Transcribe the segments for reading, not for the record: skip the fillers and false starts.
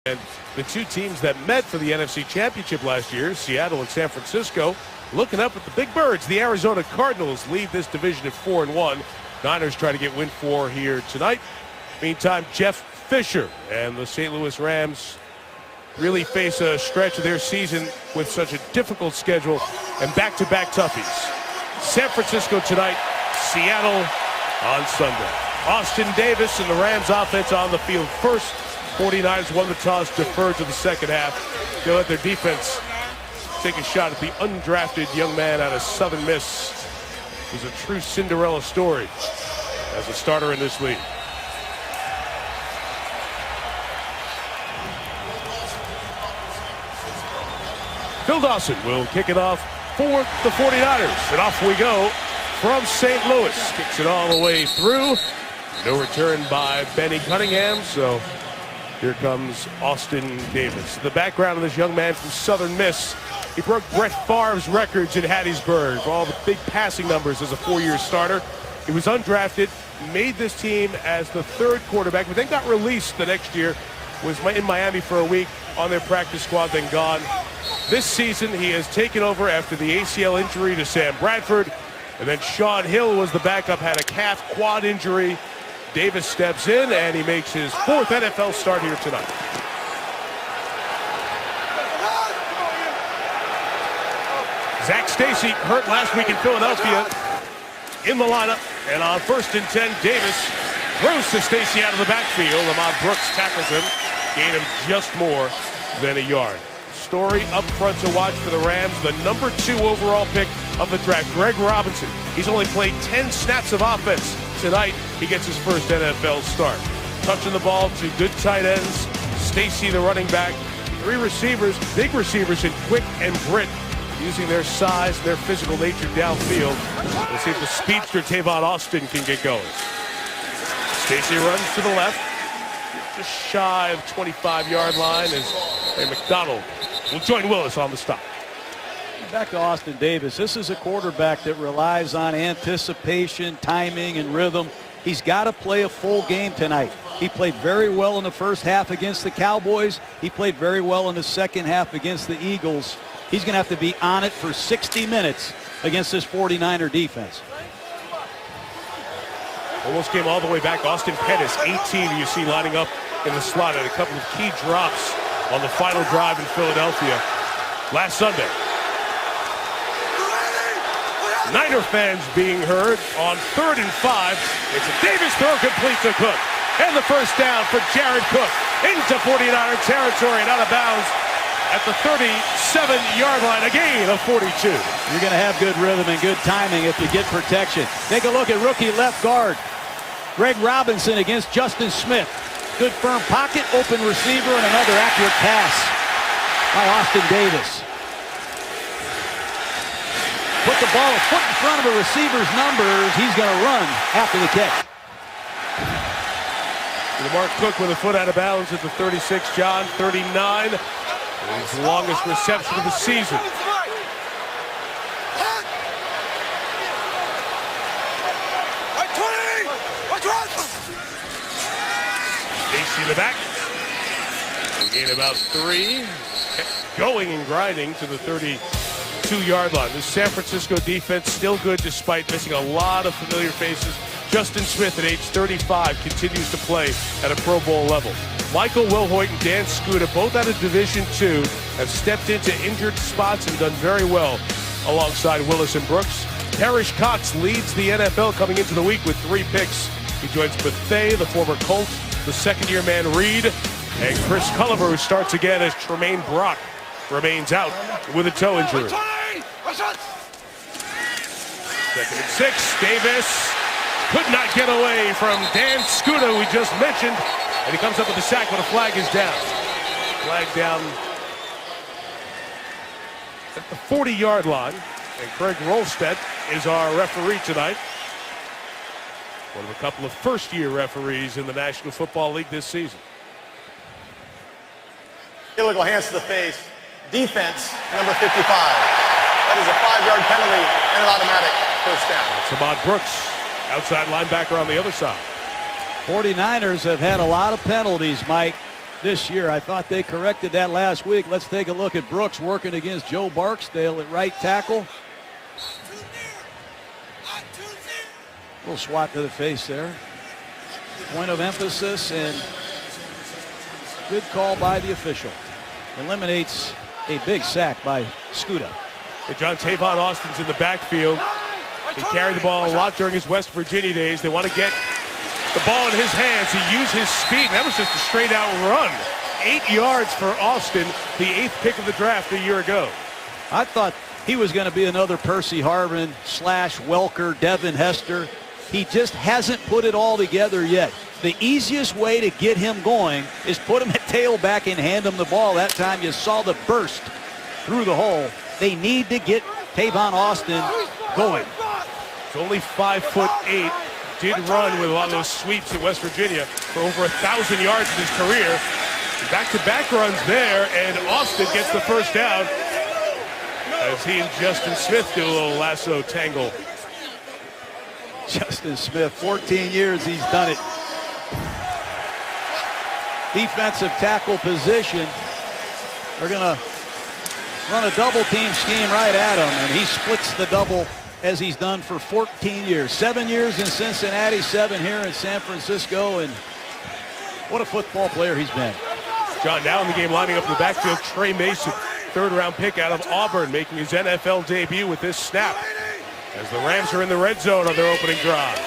And the two teams that met for the NFC Championship last year, Seattle and San Francisco, looking up at the big birds. The Arizona Cardinals lead this division at 4-1. Niners try to get win 4 here tonight. Meantime, Jeff Fisher and the St. Louis Rams really face a stretch of their season with such a difficult schedule and back-to-back toughies. San Francisco tonight, Seattle on Sunday. Austin Davis and the Rams offense on the field first. 49ers won the toss, deferred to the second half. They let their defense take a shot at the undrafted young man out of Southern Miss, who's a true Cinderella story as a starter in this league. Phil Dawson will kick it off for the 49ers. And off we go from St. Louis. Kicks it all the way through. No return by Benny Cunningham, so here comes Austin Davis. The background of this young man from Southern Miss, he broke Brett Favre's records in Hattiesburg for all the big passing numbers as a 4-year starter. He was undrafted, made this team as the third quarterback, but then got released the next year, was in Miami for a week on their practice squad, then gone. This season, he has taken over after the ACL injury to Sam Bradford, and then Sean Hill was the backup, had a calf quad injury. Davis steps in, and he makes his 4th NFL start here tonight. Zach Stacy hurt last week in Philadelphia, in the lineup, and on 1st and 10, Davis throws to Stacy out of the backfield. Ahmad Brooks tackles him, gained him just more than a yard. Story up front to watch for the Rams, the number 2 overall pick of the draft, Greg Robinson. He's only played 10 snaps of offense. Tonight, he gets his first NFL start. Touching the ball to good tight ends. Stacy, the running back. 3 receivers, big receivers in Quick and Britt, using their size, their physical nature downfield. We'll see if the speedster Tavon Austin can get going. Stacy runs to the left, just shy of 25-yard line as McDonald will join Willis on the stop. Back to Austin Davis. This is a quarterback that relies on anticipation, timing, and rhythm. He's got to play a full game tonight. He played very well in the first half against the Cowboys. He played very well in the second half against the Eagles. He's going to have to be on it for 60 minutes against this 49er defense. Almost came all the way back. Austin Pettis, 18, you see lining up in the slot, and a couple of key drops on the final drive in Philadelphia last Sunday. Niner fans being heard on 3rd and 5. It's a Davis throw complete to Cook. And the first down for Jared Cook into 49er territory and out of bounds at the 37-yard line, a gain of 42. You're going to have good rhythm and good timing if you get protection. Take a look at rookie left guard Greg Robinson against Justin Smith. Good firm pocket, open receiver, and another accurate pass by Austin Davis. Put the ball a foot in front of a receiver's numbers. He's going to run after the catch. Lamar Cook with a foot out of bounds at the 36, John, 39. His longest reception of the season. Stacy in the back. Gain about 3. Going and grinding to the 32-yard line. The San Francisco defense still good despite missing a lot of familiar faces. Justin Smith at age 35 continues to play at a Pro Bowl level. Michael Wilhoit and Dan Skuta, both out of Division II, have stepped into injured spots and done very well alongside Willis and Brooks. Parrish Cox leads the NFL coming into the week with 3 picks. He joins Bethea, the former Colt, the second-year man Reed, and Chris Culliver, who starts again as Tremaine Brock remains out with a toe injury. 2nd and 6, Davis could not get away from Dan Skuta, who we just mentioned, and he comes up with a sack, but a flag is down. Flag down at the 40-yard line, and Craig Rolstead is our referee tonight. One of a couple of first-year referees in the National Football League this season. Illegal hands to the face. Defense, number 55. That is a 5-yard penalty and an automatic first down. It's Ahmad Brooks, outside linebacker on the other side. 49ers have had a lot of penalties, Mike. this year. I thought they corrected that last week. Let's take a look at Brooks working against Joe Barksdale at right tackle. Little swat to the face there. Point of emphasis, and good call by the official. Eliminates a big sack by Scuda. Hey, John, Tavon Austin's in the backfield. He carried the ball a lot during his West Virginia days. They want to get the ball in his hands. He used his speed. That was just a straight-out run. 8 yards for Austin, the 8th pick of the draft a year ago. I thought he was going to be another Percy Harvin / Welker, Devin Hester. He just hasn't put it all together yet. The easiest way to get him going is put him at tailback and hand him the ball. That time you saw the burst through the hole. They need to get Tavon Austin going. He's only 5'8". Did run with a lot of those sweeps at West Virginia for over 1,000 yards in his career. Back-to-back runs there, and Austin gets the first down as he and Justin Smith do a little lasso tangle. Justin Smith, 14 years he's done it. Defensive tackle position. They're going to run a double team scheme right at him, and he splits the double as he's done for 14 years. 7 years in Cincinnati, 7 here in San Francisco, and what a football player he's been. John, now in the game, lining up in the backfield, Trey Mason, 3rd-round pick out of Auburn, making his NFL debut with this snap as the Rams are in the red zone on their opening drive.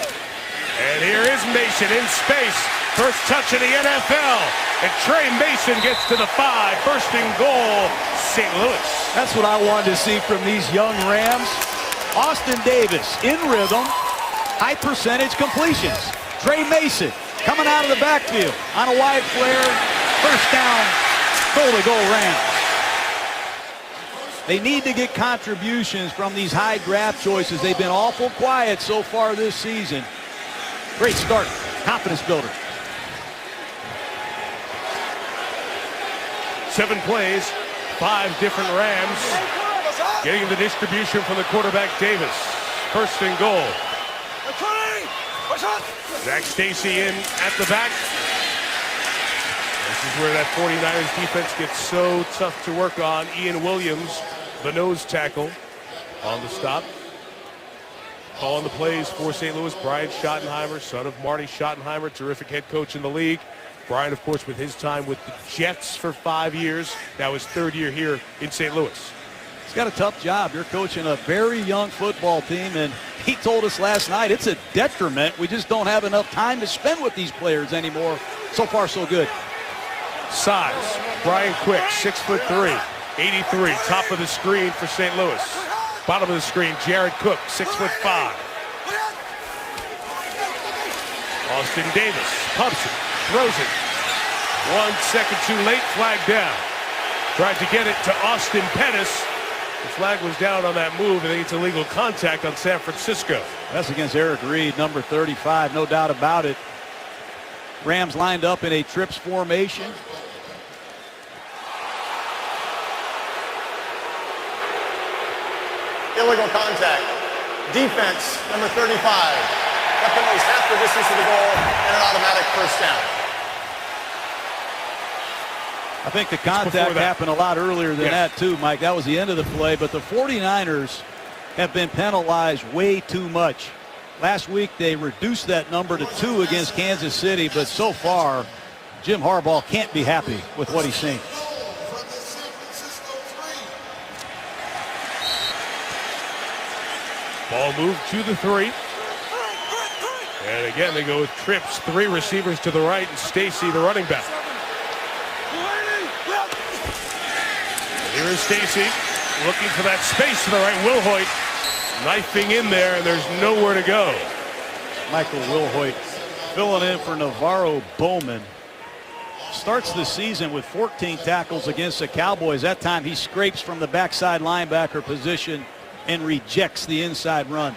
And here is Mason in space. First touch in the NFL. And Trey Mason gets to the 5. First and goal, St. Louis. That's what I wanted to see from these young Rams. Austin Davis in rhythm, high percentage completions. Trey Mason coming out of the backfield on a wide flare. First down, goal-to-goal Rams. They need to get contributions from these high draft choices. They've been awful quiet so far this season. Great start, confidence builder. 7 plays, 5 different Rams. Getting the distribution from the quarterback, Davis. First and goal. Zach Stacy in at the back. This is where that 49ers defense gets so tough to work on. Ian Williams, the nose tackle, on the stop. Calling the plays for St. Louis, Brian Schottenheimer, son of Marty Schottenheimer, terrific head coach in the league. Brian, of course, with his time with the Jets for 5 years. Now his 3rd year here in St. Louis. He's got a tough job. You're coaching a very young football team, and he told us last night it's a detriment. We just don't have enough time to spend with these players anymore. So far, so good. Size, Brian Quick, 6'3", 83, top of the screen for St. Louis. Bottom of the screen, Jared Cook, 6'5". Austin Davis pumps it, throws it. 1 second too late, flag down. Tried to get it to Austin Pettis. The flag was down on that move. I think it's illegal contact on San Francisco. That's against Eric Reed, number 35, no doubt about it. Rams lined up in a trips formation. Illegal contact. Defense, number 35. That penalty is half the distance to the goal and an automatic first down. I think the contact happened a lot earlier than that too, Mike. That was the end of the play, but the 49ers have been penalized way too much. Last week they reduced that number to 2 against Kansas City, but so far Jim Harbaugh can't be happy with what he's seen. Ball moved to the 3. And again, they go with trips. 3 receivers to the right, and Stacy, the running back. Here is Stacy looking for that space to the right. Wilhoit knifing in there, and there's nowhere to go. Michael Wilhoit filling in for Navarro Bowman. Starts the season with 14 tackles against the Cowboys. That time he scrapes from the backside linebacker position and rejects the inside run.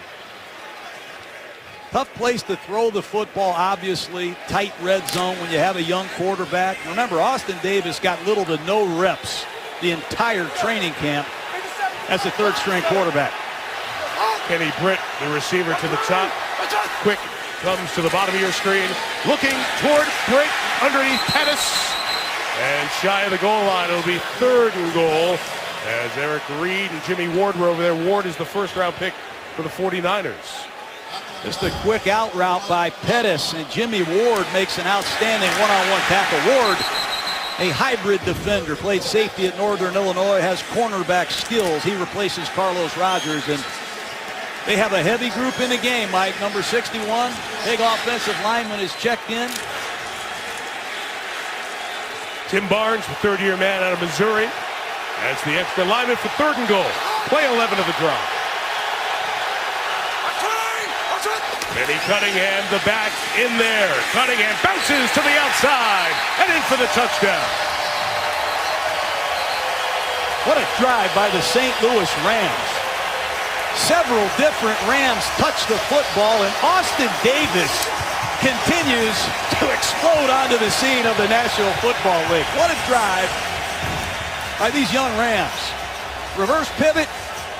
Tough place to throw the football, obviously. Tight red zone when you have a young quarterback. Remember, Austin Davis got little to no reps the entire training camp as a 3rd-string quarterback. Kenny Britt, the receiver to the top. Quick comes to the bottom of your screen. Looking toward Britt underneath Pettis. And shy of the goal line, it'll be 3rd and goal as Eric Reed and Jimmy Ward were over there. Ward is the first-round pick for the 49ers. Just a quick out route by Pettis, and Jimmy Ward makes an outstanding one-on-one tackle. Ward, a hybrid defender, played safety at Northern Illinois, has cornerback skills. He replaces Carlos Rogers, and they have a heavy group in the game, Mike. Number 61, big offensive lineman, is checked in. Tim Barnes, the 3rd-year man out of Missouri, as the extra lineman for 3rd and goal. Play 11 of the drive. Benny Cunningham, the back, in there. Cunningham bounces to the outside and in for the touchdown. What a drive by the St. Louis Rams. Several different Rams touch the football, and Austin Davis continues to explode onto the scene of the National Football League. What a drive by these young Rams. Reverse pivot,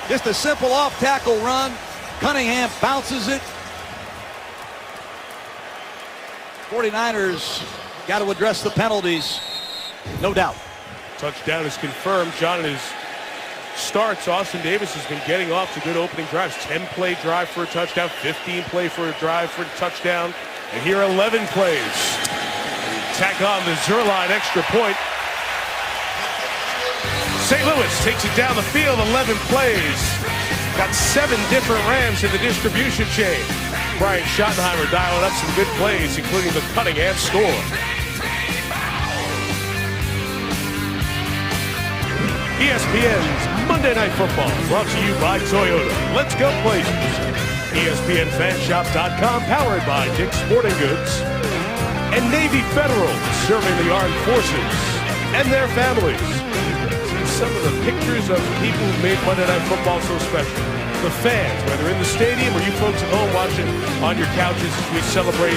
just a simple off-tackle run. Cunningham bounces it. 49ers got to address the penalties, no doubt. Touchdown is confirmed. John, in his starts, Austin Davis has been getting off to good opening drives. 10-play drive for a touchdown, 15-play for a drive for a touchdown, and here 11 plays. Tack on the Zuerlein extra point. St. Louis takes it down the field, 11 plays. Got 7 different Rams in the distribution chain. Brian Schottenheimer dialing up some good plays, including the Cunningham score. ESPN's Monday Night Football, brought to you by Toyota. Let's go places. ESPNFanshop.com, powered by Dick's Sporting Goods. And Navy Federal, serving the armed forces and their families. See some of the pictures of the people who made Monday Night Football so special. The fans, whether in the stadium or you folks at home watching on your couches as we celebrate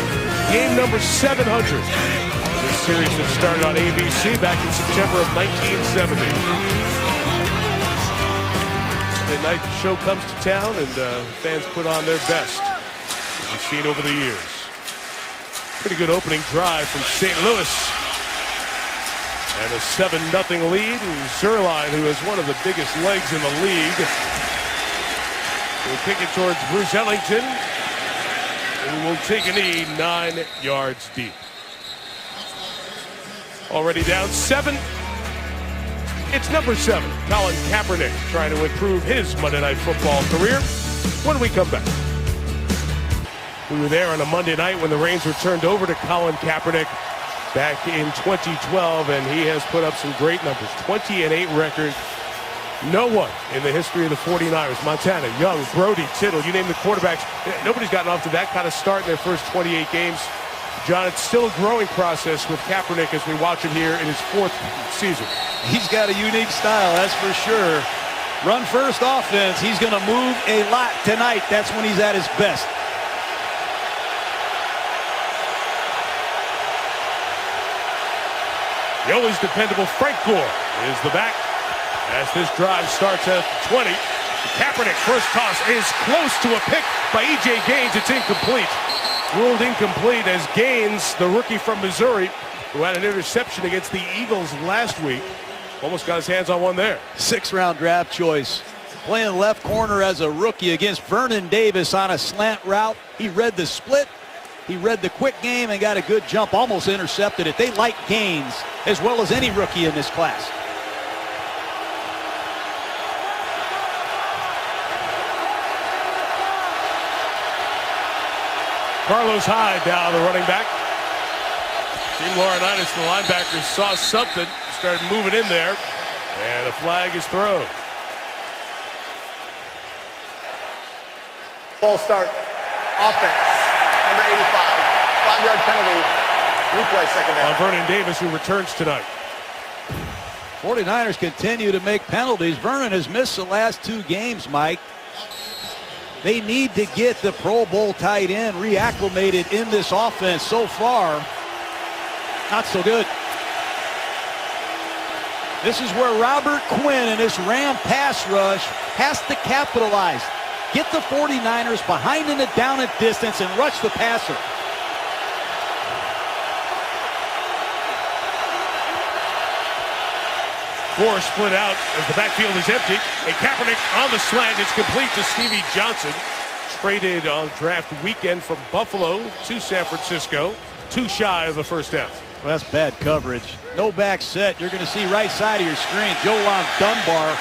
game number 700. This series that started on ABC back in September of 1970. The night the show comes to town and fans put on their best, as we've seen over the years. Pretty good opening drive from St. Louis. And a 7-0 lead, and Zuerlein, who has one of the biggest legs in the league, will kick it towards Bruce Ellington, who will take a knee 9 yards deep. Already down 7. It's number 7, Colin Kaepernick, trying to improve his Monday Night Football career. When we come back, we were there on a Monday night when the reins were turned over to Colin Kaepernick back in 2012, and he has put up some great numbers. 20-8 record. No one in the history of the 49ers, Montana, Young, Brody, Tittle, you name the quarterbacks, nobody's gotten off to that kind of start in their first 28 games. John, it's still a growing process with Kaepernick as we watch him here in his 4th season. He's got a unique style, that's for sure. Run first offense. He's going to move a lot tonight. That's when he's at his best. The always dependable Frank Gore is the back as this drive starts at 20. Kaepernick first toss is close to a pick by E.J. Gaines. It's incomplete. Ruled incomplete as Gaines, the rookie from Missouri, who had an interception against the Eagles last week, almost got his hands on one there. 6th-round draft choice. Playing left corner as a rookie against Vernon Davis on a slant route. He read the split. He read the quick game and got a good jump, almost intercepted it. They like Gaines as well as any rookie in this class. Carlos Hyde now the running back. Team Laurinaitis, the linebacker, saw something, started moving in there, and a flag is thrown. Ball start. Offense. Number 85. 5-yard penalty. Replay second down. Vernon Davis, who returns tonight. 49ers continue to make penalties. Vernon has missed the last 2 games, Mike. They need to get the Pro Bowl tight end reacclimated in this offense. So far, not so good. This is where Robert Quinn and this Ram pass rush has to capitalize. Get the 49ers behind in the down and distance and rush the passer. Four split out as the backfield is empty. And Kaepernick on the slant. It's complete to Stevie Johnson. Traded on draft weekend from Buffalo to San Francisco. Too shy of the first down. Well, that's bad coverage. No back set. You're going to see right side of your screen. Joan Dunbar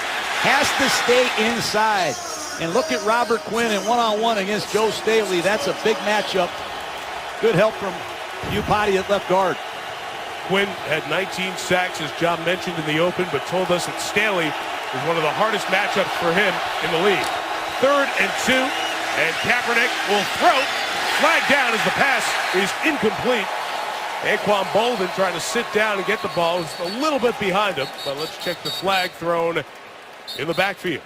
has to stay inside. And look at Robert Quinn in one-on-one against Joe Staley. That's a big matchup. Good help from Iupati at left guard. Quinn had 19 sacks, as John mentioned in the open, but told us that Staley is one of the hardest matchups for him in the league. 3rd and 2, and Kaepernick will throw. Flag down as the pass is incomplete. Anquan Boldin trying to sit down and get the ball. It's a little bit behind him, but let's check the flag thrown in the backfield.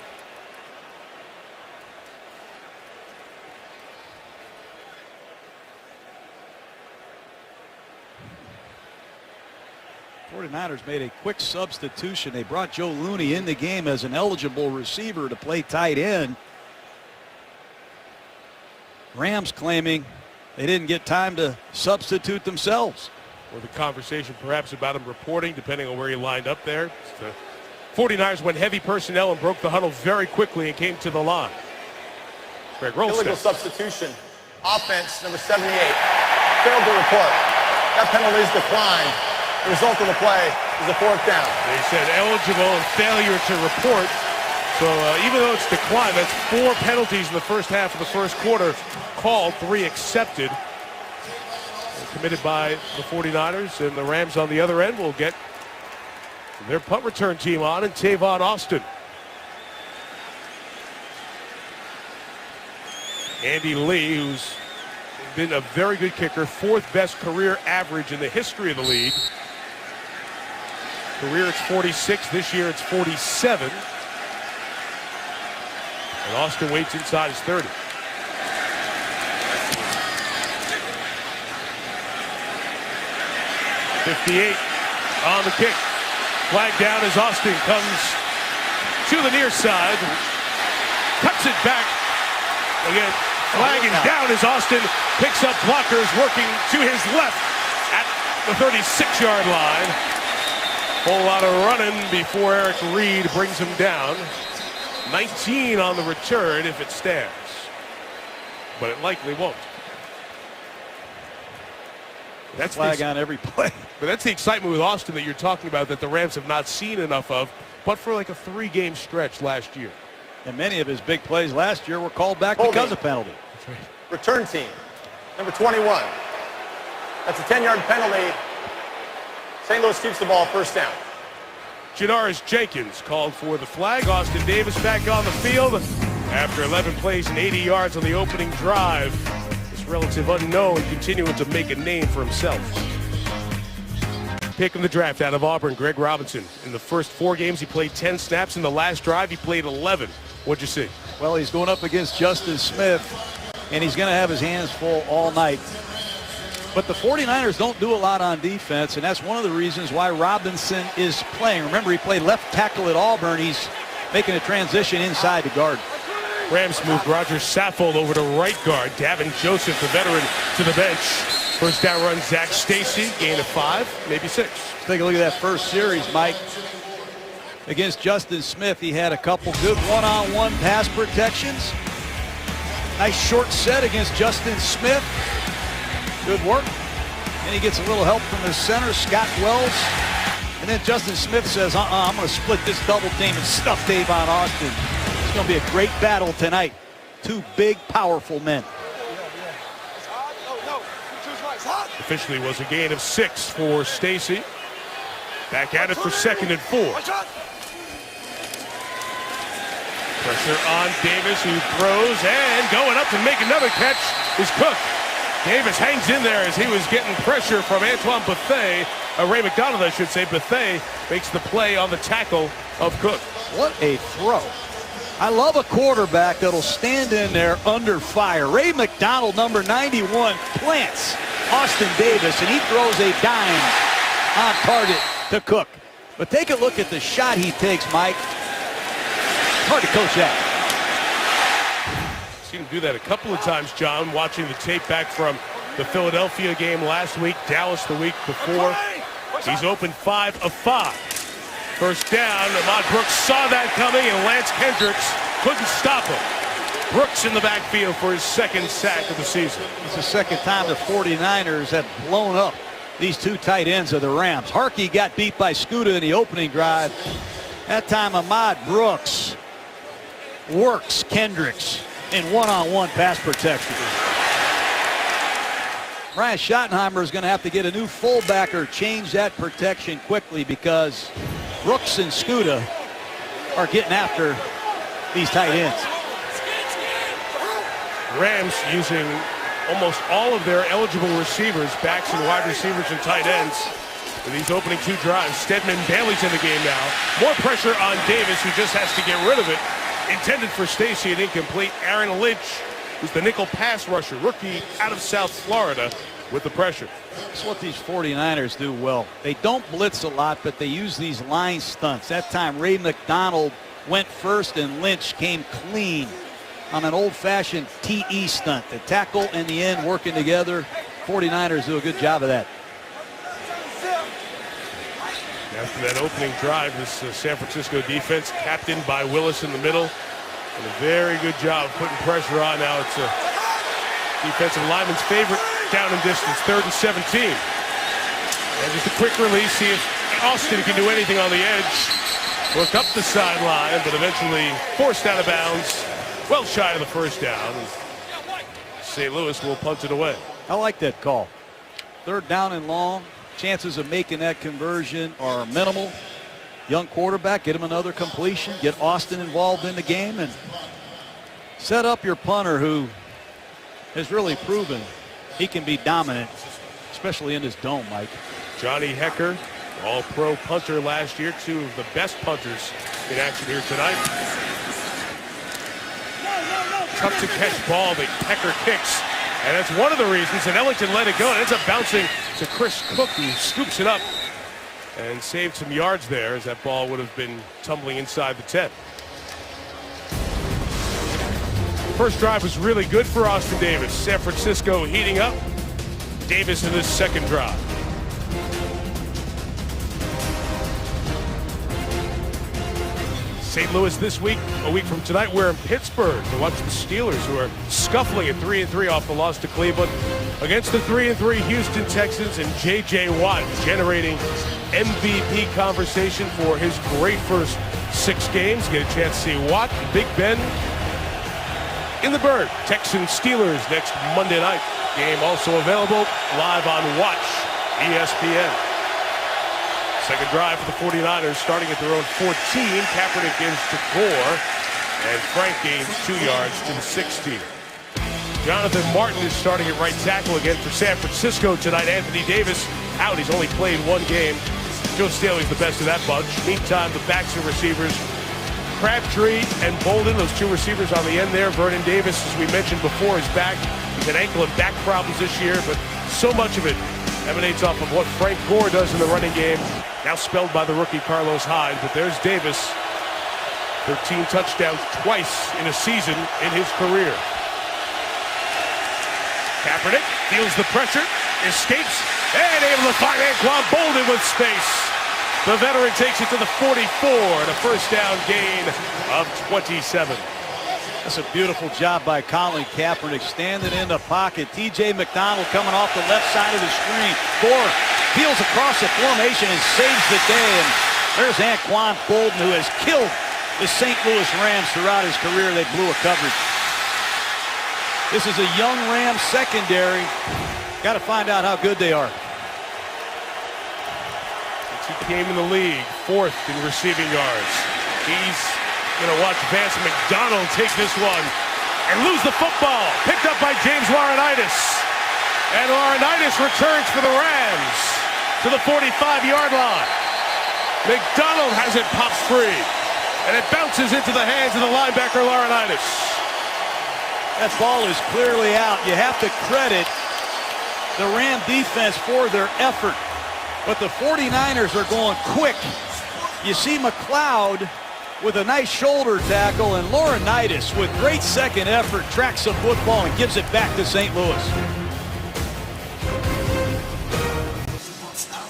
The 49ers made a quick substitution. They brought Joe Looney in the game as an eligible receiver to play tight end. Rams claiming they didn't get time to substitute themselves. Or the conversation perhaps about him reporting, depending on where he lined up there. The 49ers went heavy personnel and broke the huddle very quickly and came to the line. Greg Rolston. Illegal substitution. Offense, number 78. Failed to report. That penalty is declined. The result of the play is a 4th down. They said eligible and failure to report. So even though it's declined, that's 4 penalties in the first half of the first quarter. Called, 3 accepted. Committed by the 49ers, and the Rams on the other end will get their punt return team on, and Tavon Austin. Andy Lee, who's been a very good kicker, 4th best career average in the history of the league. Career it's 46, this year it's 47. And Austin waits inside his 30. .58 on the kick. Flag down as Austin comes to the near side. Cuts it back. Again, flagging down as Austin picks up blockers working to his left at the 36-yard line. Whole lot of running before Eric Reed brings him down. 19 on the return if it stands. But it likely won't. That's flag on every play. But that's the excitement with Austin that you're talking about that the Rams have not seen enough of, but for like a 3-game stretch last year. And many of his big plays last year were called back because of penalty. That's right. Return team, number 21. That's a 10-yard penalty. St. Louis keeps the ball, 1st down. Janoris Jenkins called for the flag. Austin Davis back on the field after 11 plays and 80 yards on the opening drive. This relative unknown continuing to make a name for himself. Pick in the draft out of Auburn, Greg Robinson. In the first 4 games, he played 10 snaps. In the last drive, he played 11. What'd you see? Well, he's going up against Justin Smith, and he's going to have his hands full all night. But the 49ers don't do a lot on defense, and that's one of the reasons why Robinson is playing. Remember, he played left tackle at Auburn. He's making a transition inside the guard. Rams moved Roger Saffold over to right guard. Davin Joseph, the veteran, to the bench. First down run, Zach Stacy, gain of 5, maybe 6. Let's take a look at that first series, Mike. Against Justin Smith, he had a couple good one-on-one pass protections. Nice short set against Justin Smith. Good work. And he gets a little help from his center, Scott Wells. And then Justin Smith says, I'm going to split this double team and stuff Tavon Austin. It's going to be a great battle tonight. 2 big, powerful men. Officially was a gain of 6 for Stacy. Back at it for 2nd and 4. Pressure on Davis, who throws, and going up to make another catch is Cook. Davis hangs in there as he was getting pressure from Antoine Bethea. Ray McDonald, I should say. Bethea makes the play on the tackle of Cook. What a throw. I love a quarterback that'll stand in there under fire. Ray McDonald, number 91, plants Austin Davis, and he throws a dime on target to Cook. But take a look at the shot he takes, Mike. Hard to coach that. Seen him do that a couple of times, John, watching the tape back from the Philadelphia game last week, Dallas the week before. He's opened 5 of 5. First down. Ahmad Brooks saw that coming, and Lance Kendricks couldn't stop him. Brooks in the backfield for his second sack of the season. It's the second time the 49ers have blown up these two tight ends of the Rams. Harkey got beat by Scooter in the opening drive. That time Ahmad Brooks works Kendricks in one-on-one pass protection. Ryan Schottenheimer is going to have to get a new fullback or change that protection quickly, because Brooks and Scooter are getting after these tight ends. Rams using almost all of their eligible receivers, backs and wide receivers and tight ends, in these opening two drives. Stedman Bailey's in the game now. More pressure on Davis, who just has to get rid of it. Intended for Stacy and incomplete. Aaron Lynch, who's the nickel pass rusher, rookie out of South Florida, with the pressure. That's what these 49ers do well. They don't blitz a lot, but they use these line stunts. That time Ray McDonald went first and Lynch came clean on an old-fashioned TE stunt. The tackle and the end working together. 49ers do a good job of that. After that opening drive, this San Francisco defense, captained by Willis in the middle, and a very good job putting pressure on. Now it's a defensive lineman's favorite down and distance, 3rd and 17. And just a quick release, see if Austin can do anything on the edge. Work up the sideline, but eventually forced out of bounds, well shy of the first down. St. Louis will punt it away. I like that call. 3rd down and long. Chances of making that conversion are minimal. Young quarterback, get him another completion, get Austin involved in the game, and set up your punter, who has really proven he can be dominant, especially in this dome, Mike. Johnny Hecker, all-pro punter last year, 2 of the best punters in action here tonight. Tough to catch ball that Hecker kicks, and that's one of the reasons that Ellington let it go. It ends up bouncing to Chris Cook, who scoops it up and saved some yards there, as that ball would have been tumbling inside the 10. First drive was really good for Austin Davis. San Francisco heating up. Davis in his second drive. St. Louis this week, a week from tonight, we're in Pittsburgh to watch the Steelers, who are scuffling at 3-3 off the loss to Cleveland, against the 3-3 Houston Texans, and J.J. Watt generating MVP conversation for his great first 6 games. Get a chance to see Watt, Big Ben in the Bird. Texans Steelers next Monday night. Game also available live on Watch ESPN. Second drive for the 49ers, starting at their own 14. Kaepernick gives to Gore, and Frank gains 2 yards to the 16. Jonathan Martin is starting at right tackle again for San Francisco tonight. Anthony Davis out. He's only played 1 game. Joe Staley's the best of that bunch. Meantime, the backs and receivers, Crabtree and Bolden, those 2 receivers on the end there. Vernon Davis, as we mentioned before, is back. He's had ankle and back problems this year, but so much of it emanates off of what Frank Gore does in the running game, now spelled by the rookie Carlos Hyde. But there's Davis, 13 touchdowns twice in a season in his career. Kaepernick feels the pressure, escapes, and able to find Anquan Bolden with space. The veteran takes it to the 44 and a first down gain of 27. That's a beautiful job by Colin Kaepernick, standing in the pocket. T.J. McDonald coming off the left side of the screen. Gore peels across the formation and saves the day. And there's Anquan Bolden, who has killed the St. Louis Rams throughout his career. They blew a coverage. This is a young Rams secondary. Got to find out how good they are. He came in the league 4th in receiving yards. He's going to watch Vance McDonald take this one and lose the football. Picked up by James Laurinaitis. And Laurinaitis returns for the Rams to the 45-yard line. McDonald has it popped free, and it bounces into the hands of the linebacker Laurinaitis. That ball is clearly out. You have to credit the Ram defense for their effort. But the 49ers are going quick. You see McLeod with a nice shoulder tackle, and Laurinaitis with great second effort tracks the football and gives it back to St. Louis.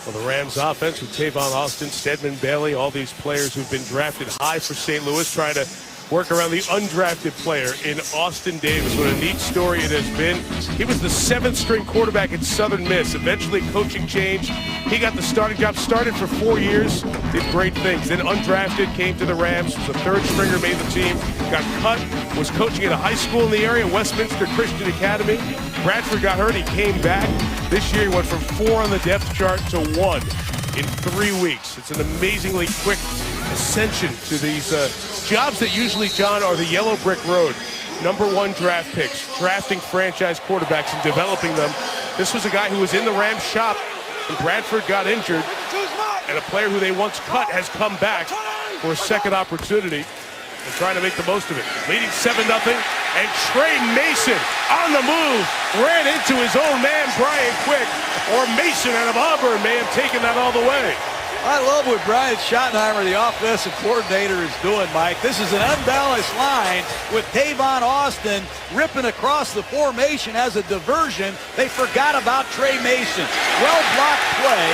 Well, Well, the Rams offense with Tavon Austin, Stedman Bailey, all these players who've been drafted high for St. Louis, trying to work around the undrafted player in Austin Davis. What a neat story it has been. He was the 7th string quarterback at Southern Miss. Eventually coaching changed. He got the starting job, started for 4 years, did great things. Then undrafted, came to the Rams, was a 3rd stringer, made the team, got cut, was coaching at a high school in the area, Westminster Christian Academy. Bradford got hurt, he came back. This year he went from 4 on the depth chart to 1 in 3 weeks. It's an amazingly quick ascension to these jobs that usually, John, are the yellow brick road. #1 draft picks, drafting franchise quarterbacks and developing them. This was a guy who was in the Rams shop when Bradford got injured, and a player who they once cut has come back for a second opportunity and trying to make the most of it. Leading 7-0, and Trey Mason on the move, ran into his own man, Brian Quick, or Mason out of Auburn may have taken that all the way. I love what Brian Schottenheimer, the offensive coordinator, is doing, Mike. This is an unbalanced line with Tavon Austin ripping across the formation as a diversion. They forgot about Trey Mason. Well-blocked play.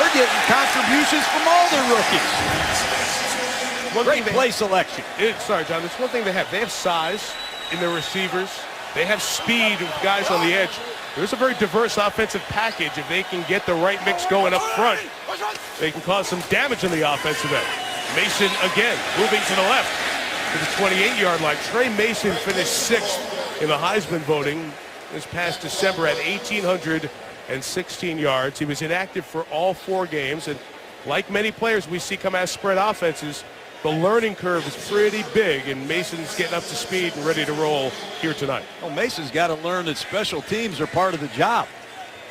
They're getting contributions from all their rookies. Great play selection. Sorry, John, it's one thing they have. They have size in their receivers. They have speed with guys on the edge. There's a very diverse offensive package. If they can get the right mix going up front, they can cause some damage on the offensive end. Mason again moving to the left to the 28-yard line. Trey Mason finished 6th in the Heisman voting this past December at 1,816 yards. He was inactive for all 4 games, and like many players we see come out of spread offenses, the learning curve is pretty big, and Mason's getting up to speed and ready to roll here tonight. Well, Mason's got to learn that special teams are part of the job.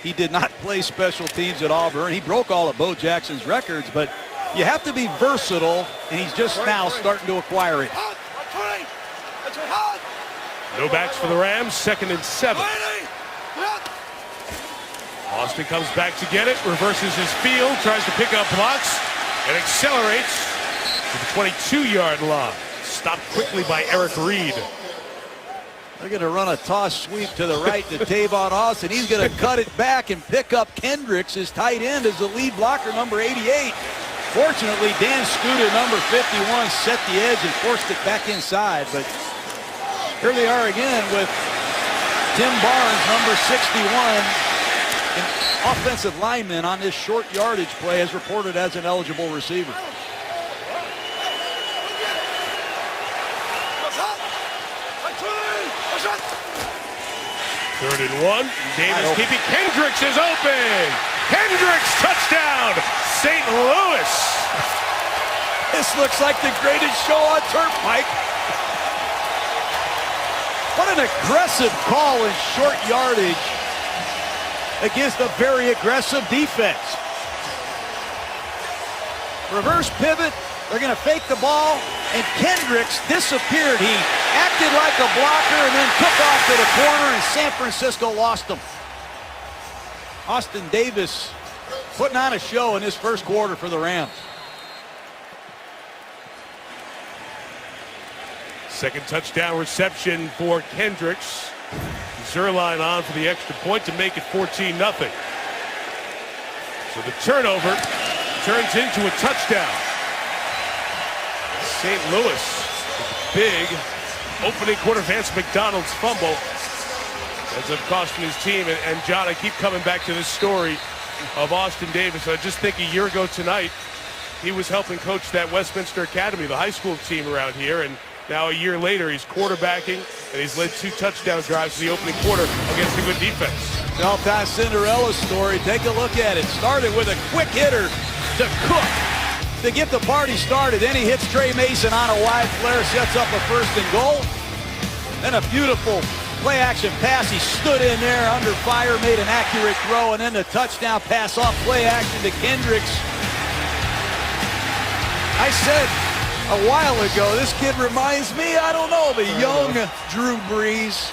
He did not play special teams at Auburn. He broke all of Bo Jackson's records, but you have to be versatile, and he's just now starting to acquire it. No backs for the Rams, 2nd and 7. Austin comes back to get it, reverses his field, tries to pick up blocks, and accelerates to the 22-yard line. Stopped quickly by Eric Reed. They're going to run a toss sweep to the right to Tavon Austin. He's going to cut it back and pick up Kendricks, his tight end, as the lead blocker, number 88. Fortunately, Dan Scooter, number 51, set the edge and forced it back inside. But here they are again with Tim Barnes, number 61, an offensive lineman on this short yardage play, as reported as an eligible receiver. Third and 1. Davis keeping. Kendricks is open. Kendricks touchdown. St. Louis. This looks like the greatest show on turf, Mike. What an aggressive call in short yardage against a very aggressive defense. Reverse pivot. They're going to fake the ball, and Kendricks disappeared. He acted like a blocker and then took off to the corner, and San Francisco lost him. Austin Davis putting on a show in this first quarter for the Rams. Second touchdown reception for Kendricks. Zuerlein on for the extra point to make it 14-0. So the turnover turns into a touchdown. St. Louis, big opening quarter Vance McDonald's fumble ends up costing his team. And John, I keep coming back to this story of Austin Davis. I just think a year ago tonight, he was helping coach that Westminster Academy, the high school team around here. And now a year later, he's quarterbacking, and he's led 2 touchdown drives in the opening quarter against a good defense. All-time Cinderella story. Take a look at it. Started with a quick hitter to Cook to get the party started. Then he hits Trey Mason on a wide flare, sets up a 1st and goal. Then a beautiful play-action pass. He stood in there under fire, made an accurate throw, and then the touchdown pass off play action to Kendricks. I said a while ago, this kid reminds me, I don't know, the young Drew Brees.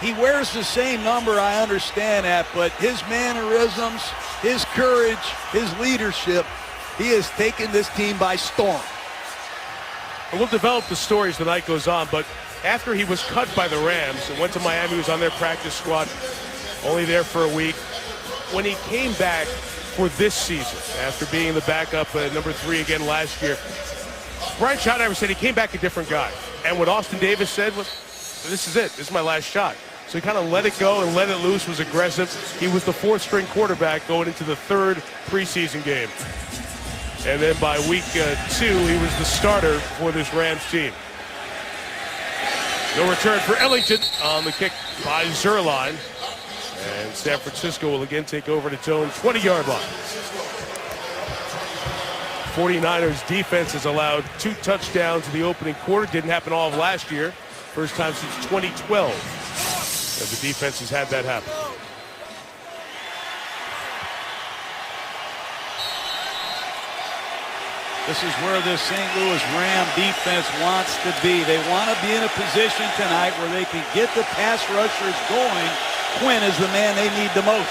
He wears the same number, I understand that, but his mannerisms, his courage, his leadership, he has taken this team by storm. And we'll develop the story as the night goes on, but after he was cut by the Rams and went to Miami, he was on their practice squad, only there for a week. when he came back for this season, after being the backup at number 3 again last year, Brian Schottenheimer said he came back a different guy. And what Austin Davis said was, this is it. This is my last shot. So he kind of let it go and let it loose, was aggressive. He was the 4th-string quarterback going into the 3rd preseason game. And then by week 2, he was the starter for this Rams team. No return for Ellington on the kick by Zuerlein. And San Francisco will again take over at its own 20-yard line. 49ers defense has allowed 2 touchdowns in the opening quarter. Didn't happen all of last year. First time since 2012 that the defense has had that happen. This is where this St. Louis Ram defense wants to be. They want to be in a position tonight where they can get the pass rushers going. Quinn is the man they need the most.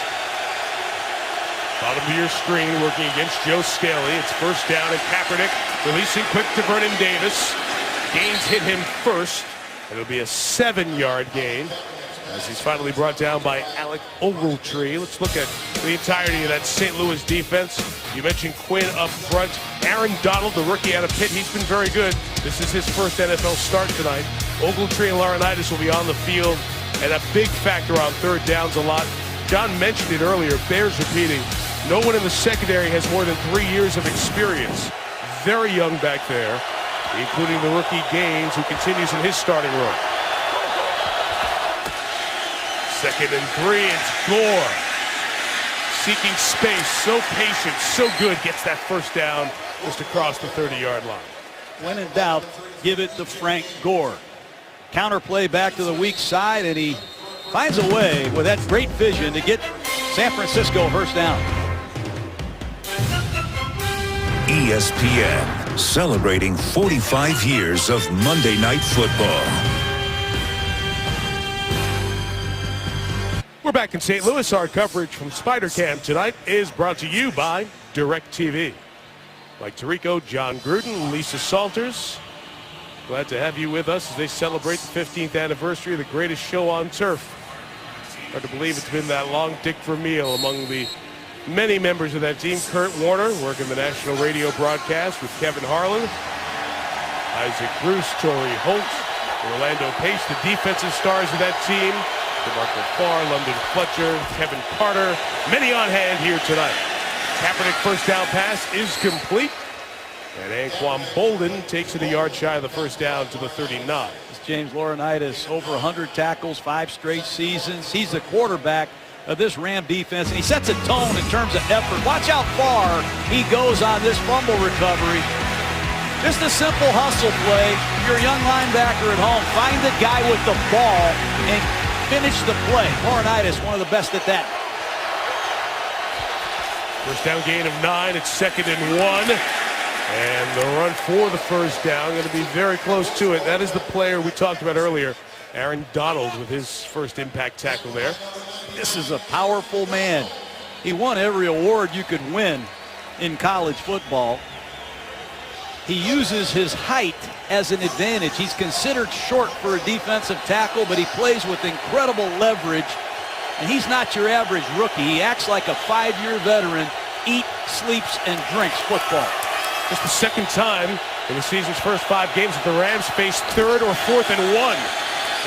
Bottom of your screen working against Joe Staley. It's first down and Kaepernick releasing quick to Vernon Davis. Gaines hit him first. It'll be a 7-yard gain as he's finally brought down by Alec Ogletree. Let's look at the entirety of that St. Louis defense. You mentioned Quinn up front. Aaron Donald, the rookie out of Pitt, he's been very good. This is his first NFL start tonight. Ogletree and Laurinaitis will be on the field, and a big factor on 3rd downs a lot. John mentioned it earlier, bears repeating, no one in the secondary has more than 3 years of experience. Very young back there, including the rookie Gaines, who continues in his starting role. 2nd and 3, it's Gore. Seeking space, so patient, so good, gets that first down just across the 30-yard line. When in doubt, give it to Frank Gore. Counterplay back to the weak side, and he finds a way with that great vision to get San Francisco first down. ESPN, celebrating 45 years of Monday Night Football. We're back in St. Louis. Our coverage from Spider Cam tonight is brought to you by DirecTV. Mike Tirico, John Gruden, Lisa Salters. Glad to have you with us as they celebrate the 15th anniversary of the greatest show on turf. Hard to believe it's been that long. Dick Vermeil among the many members of that team. Kurt Warner working the national radio broadcast with Kevin Harlan. Isaac Bruce, Torrey Holt, Orlando Pace, the defensive stars of that team. DeMarco Farr, London Fletcher, Kevin Carter. Many on hand here tonight. Kaepernick first down pass is complete. And Anquan Bolden takes it a yard shy of the first down to the 39. James Laurinaitis, over 100 tackles, 5 straight seasons. He's the quarterback of this Ram defense, and he sets a tone in terms of effort. Watch how far he goes on this fumble recovery. Just a simple hustle play. You're a young linebacker at home. Find the guy with the ball and finish the play. Laurinaitis, one of the best at that. First down gain of 9. It's 2nd and 1. And the run for the first down, going to be very close to it. That is the player we talked about earlier, Aaron Donald, with his first impact tackle there. This is a powerful man. He won every award you could win in college football. He uses his height as an advantage. He's considered short for a defensive tackle, but he plays with incredible leverage. And he's not your average rookie. He acts like a 5-year veteran, eats, sleeps, and drinks football. Just the second time in the season's first 5 games that the Rams face 3rd or 4th and 1.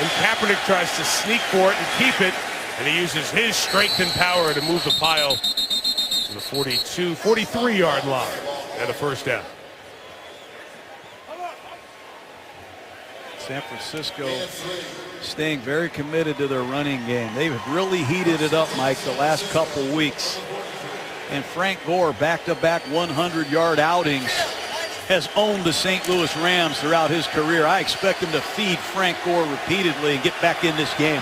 And Kaepernick tries to sneak for it and keep it. And he uses his strength and power to move the pile to the 42, 43-yard line and a first down. San Francisco staying very committed to their running game. They've really heated it up, Mike, the last couple weeks. And Frank Gore, back-to-back 100-yard outings, has owned the St. Louis Rams throughout his career. I expect him to feed Frank Gore repeatedly and get back in this game.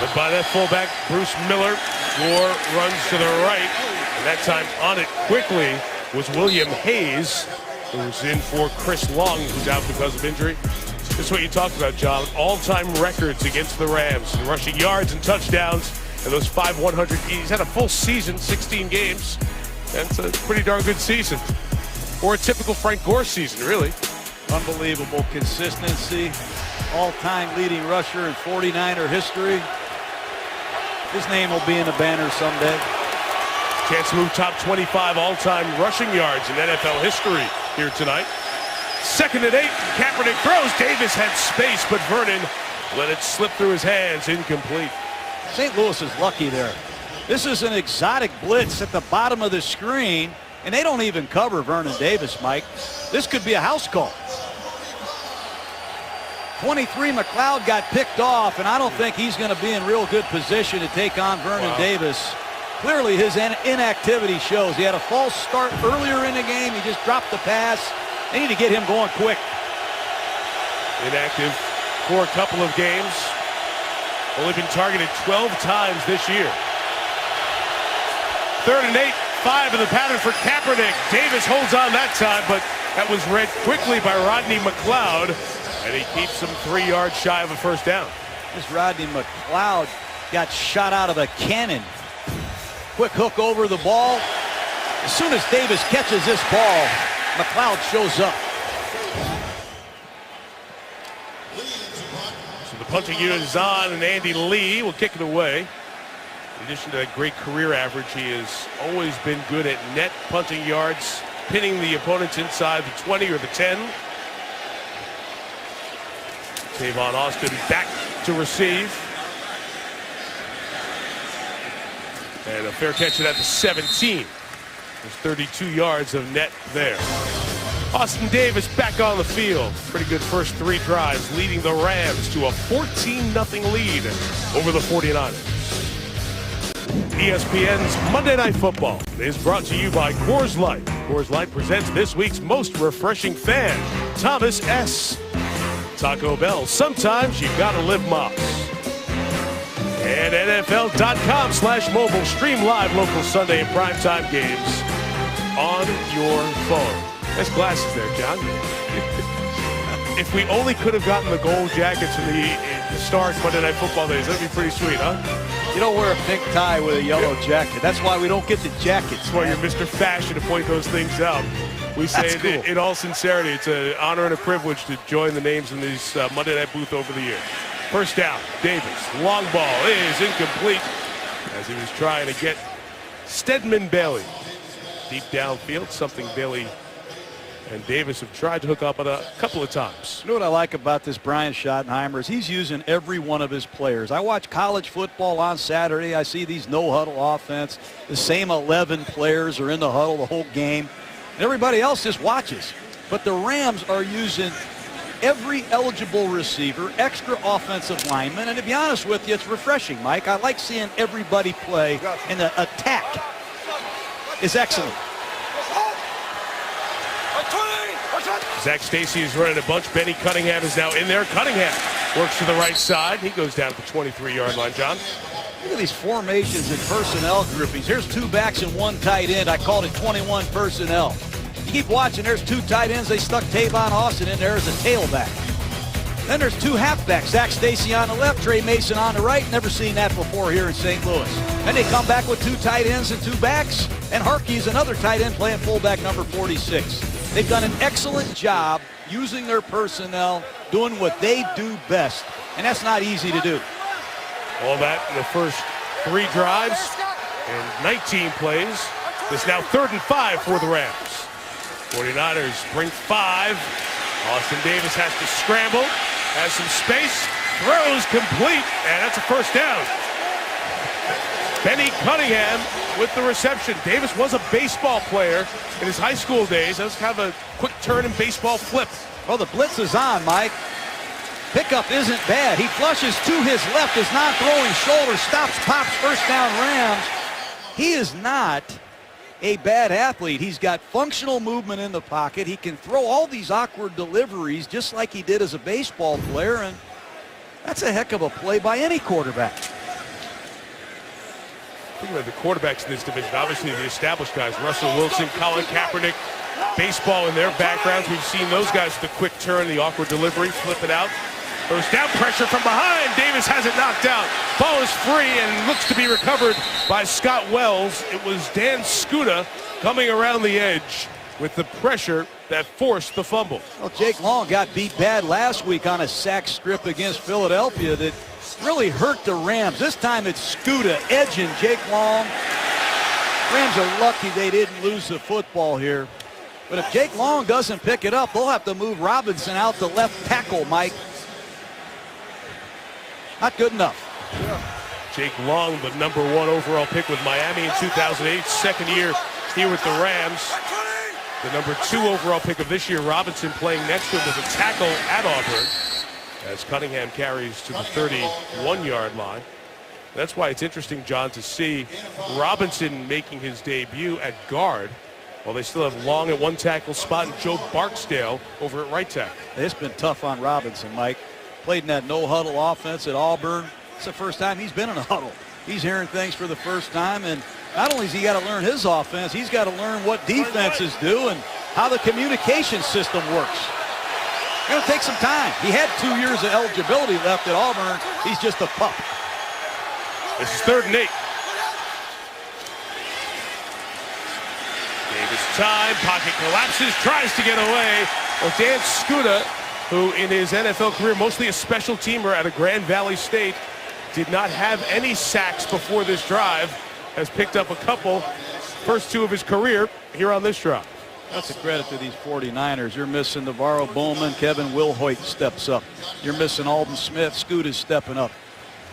But by that fullback, Bruce Miller, Gore runs to the right. And that time on it quickly was William Hayes, who's in for Chris Long, who's out because of injury. This is what you talked about, John. All-time records against the Rams. Rushing yards and touchdowns. And those 5 100. He's had a full season, 16 games. That's a pretty darn good season. Or a typical Frank Gore season, really. Unbelievable consistency. All-time leading rusher in 49er history. His name will be in the banner someday. Chance to move top 25 all-time rushing yards in NFL history here tonight. 2nd and 8. Kaepernick throws. Davis had space, but Vernon let it slip through his hands. Incomplete. St. Louis is lucky there. This is an exotic blitz at the bottom of the screen, and they don't even cover Vernon Davis, Mike. This could be a house call. 23, McLeod got picked off, and I don't think he's going to be in real good position to take on Vernon Davis. Clearly his inactivity shows. He had a false start earlier in the game. He just dropped the pass. They need to get him going quick. Inactive for a couple of games. Only been targeted 12 times this year. 3rd and 8. 5 in the pattern for Kaepernick. Davis holds on that time, but that was read quickly by Rodney McLeod, and he keeps him 3 yards shy of a first down. This Rodney McLeod got shot out of a cannon. Quick hook over the ball. As soon as Davis catches this ball, McLeod shows up. So the punting unit is on, and Andy Lee will kick it away. In addition to that great career average, he has always been good at net punting yards, pinning the opponents inside the 20 or the 10. Tavon Austin back to receive. And a fair catch at the 17. There's 32 yards of net there. Austin Davis back on the field. Pretty good first 3 drives, leading the Rams to a 14-0 lead over the 49ers. ESPN's Monday Night Football is brought to you by Coors Light. Coors Light presents this week's most refreshing fan, Thomas S. Taco Bell, sometimes you gotta live Moss. And NFL.com/mobile, stream live local Sunday and primetime games on your phone. Nice glasses there, John. If we only could have gotten the gold jackets from the historic Monday Night Football days, that'd be pretty sweet, huh? You don't wear a pink tie with a yellow jacket. That's why we don't get the jackets. That's why you're Mr. Fashion to point those things out. We say it cool. in all sincerity, it's an honor and a privilege to join the names in this Monday Night booth over the years. First down, Davis. Long ball is incomplete as he was trying to get Stedman Bailey deep downfield, something Bailey and Davis have tried to hook up on a couple of times. You know what I like about this Brian Schottenheimer is he's using every one of his players. I watch college football on Saturday. I see these no-huddle offense. The same 11 players are in the huddle the whole game. And everybody else just watches. But the Rams are using every eligible receiver, extra offensive lineman. And to be honest with you, it's refreshing, Mike. I like seeing everybody play, and the attack is excellent. Zach Stacy is running a bunch. Benny Cunningham is now in there. Cunningham works to the right side. He goes down to the 23-yard line, John. Look at these formations and personnel groupings. Here's 2 backs and 1 tight end. I called it 21 personnel. You keep watching. There's 2 tight ends. They stuck Tavon Austin in there as a tailback. Then there's 2 halfbacks. Zach Stacy on the left, Trey Mason on the right. Never seen that before here in St. Louis. Then they come back with 2 tight ends and 2 backs. And Harkey's another tight end playing fullback number 46. They've done an excellent job using their personnel, doing what they do best. And that's not easy to do. All that in the first 3 drives and 19 plays. It's now 3rd and 5 for the Rams. 49ers bring 5. Austin Davis has to scramble, has some space, throws complete, and that's a first down. Benny Cunningham with the reception. Davis was a baseball player in his high school days. That was kind of a quick turn and baseball flip. Well, the blitz is on, Mike. Pickup isn't bad. He flushes to his left, his non-throwing shoulder, stops, pops, first down Rams. He is not a bad athlete. He's got functional movement in the pocket. He can throw all these awkward deliveries just like he did as a baseball player, and that's a heck of a play by any quarterback. Think about the quarterbacks in this division. Obviously, the established guys, Russell Wilson, Colin Kaepernick, baseball in their backgrounds. We've seen those guys with the quick turn, the awkward delivery, flip it out. Goes down, pressure from behind. Davis has it knocked out. Ball is free and looks to be recovered by Scott Wells. It was Dan Skuta coming around the edge with the pressure that forced the fumble. Well, Jake Long got beat bad last week on a sack strip against Philadelphia that really hurt the Rams. This time it's Skuta edging Jake Long. Rams are lucky they didn't lose the football here. But if Jake Long doesn't pick it up, they'll have to move Robinson out to left tackle, Mike. Not good enough. Jake Long, the #1 overall pick with Miami in 2008, second year here with the Rams. The #2 overall pick of this year, Robinson, playing next to him as a tackle at Auburn, as Cunningham carries to the 31-yard line. That's why it's interesting, John, to see Robinson making his debut at guard, while they still have Long at one tackle spot and Joe Barksdale over at right tackle. It's been tough on Robinson, Mike. Played in that no-huddle offense at Auburn. It's the first time he's been in a huddle. He's hearing things for the first time, and not only has he got to learn his offense, he's got to learn what defenses do and how the communication system works. It's going to take some time. He had 2 years of eligibility left at Auburn. He's just a pup. This is 3rd and 8. Davis time, pocket collapses, tries to get away. Well, Dan Skuta, who in his NFL career, mostly a special teamer at a Grand Valley State, did not have any sacks before this drive, has picked up a couple, first 2 of his career here on this drive. That's a credit to these 49ers. You're missing Navarro Bowman. Kevin Wilhoit steps up. You're missing Alden Smith. Scooter's stepping up.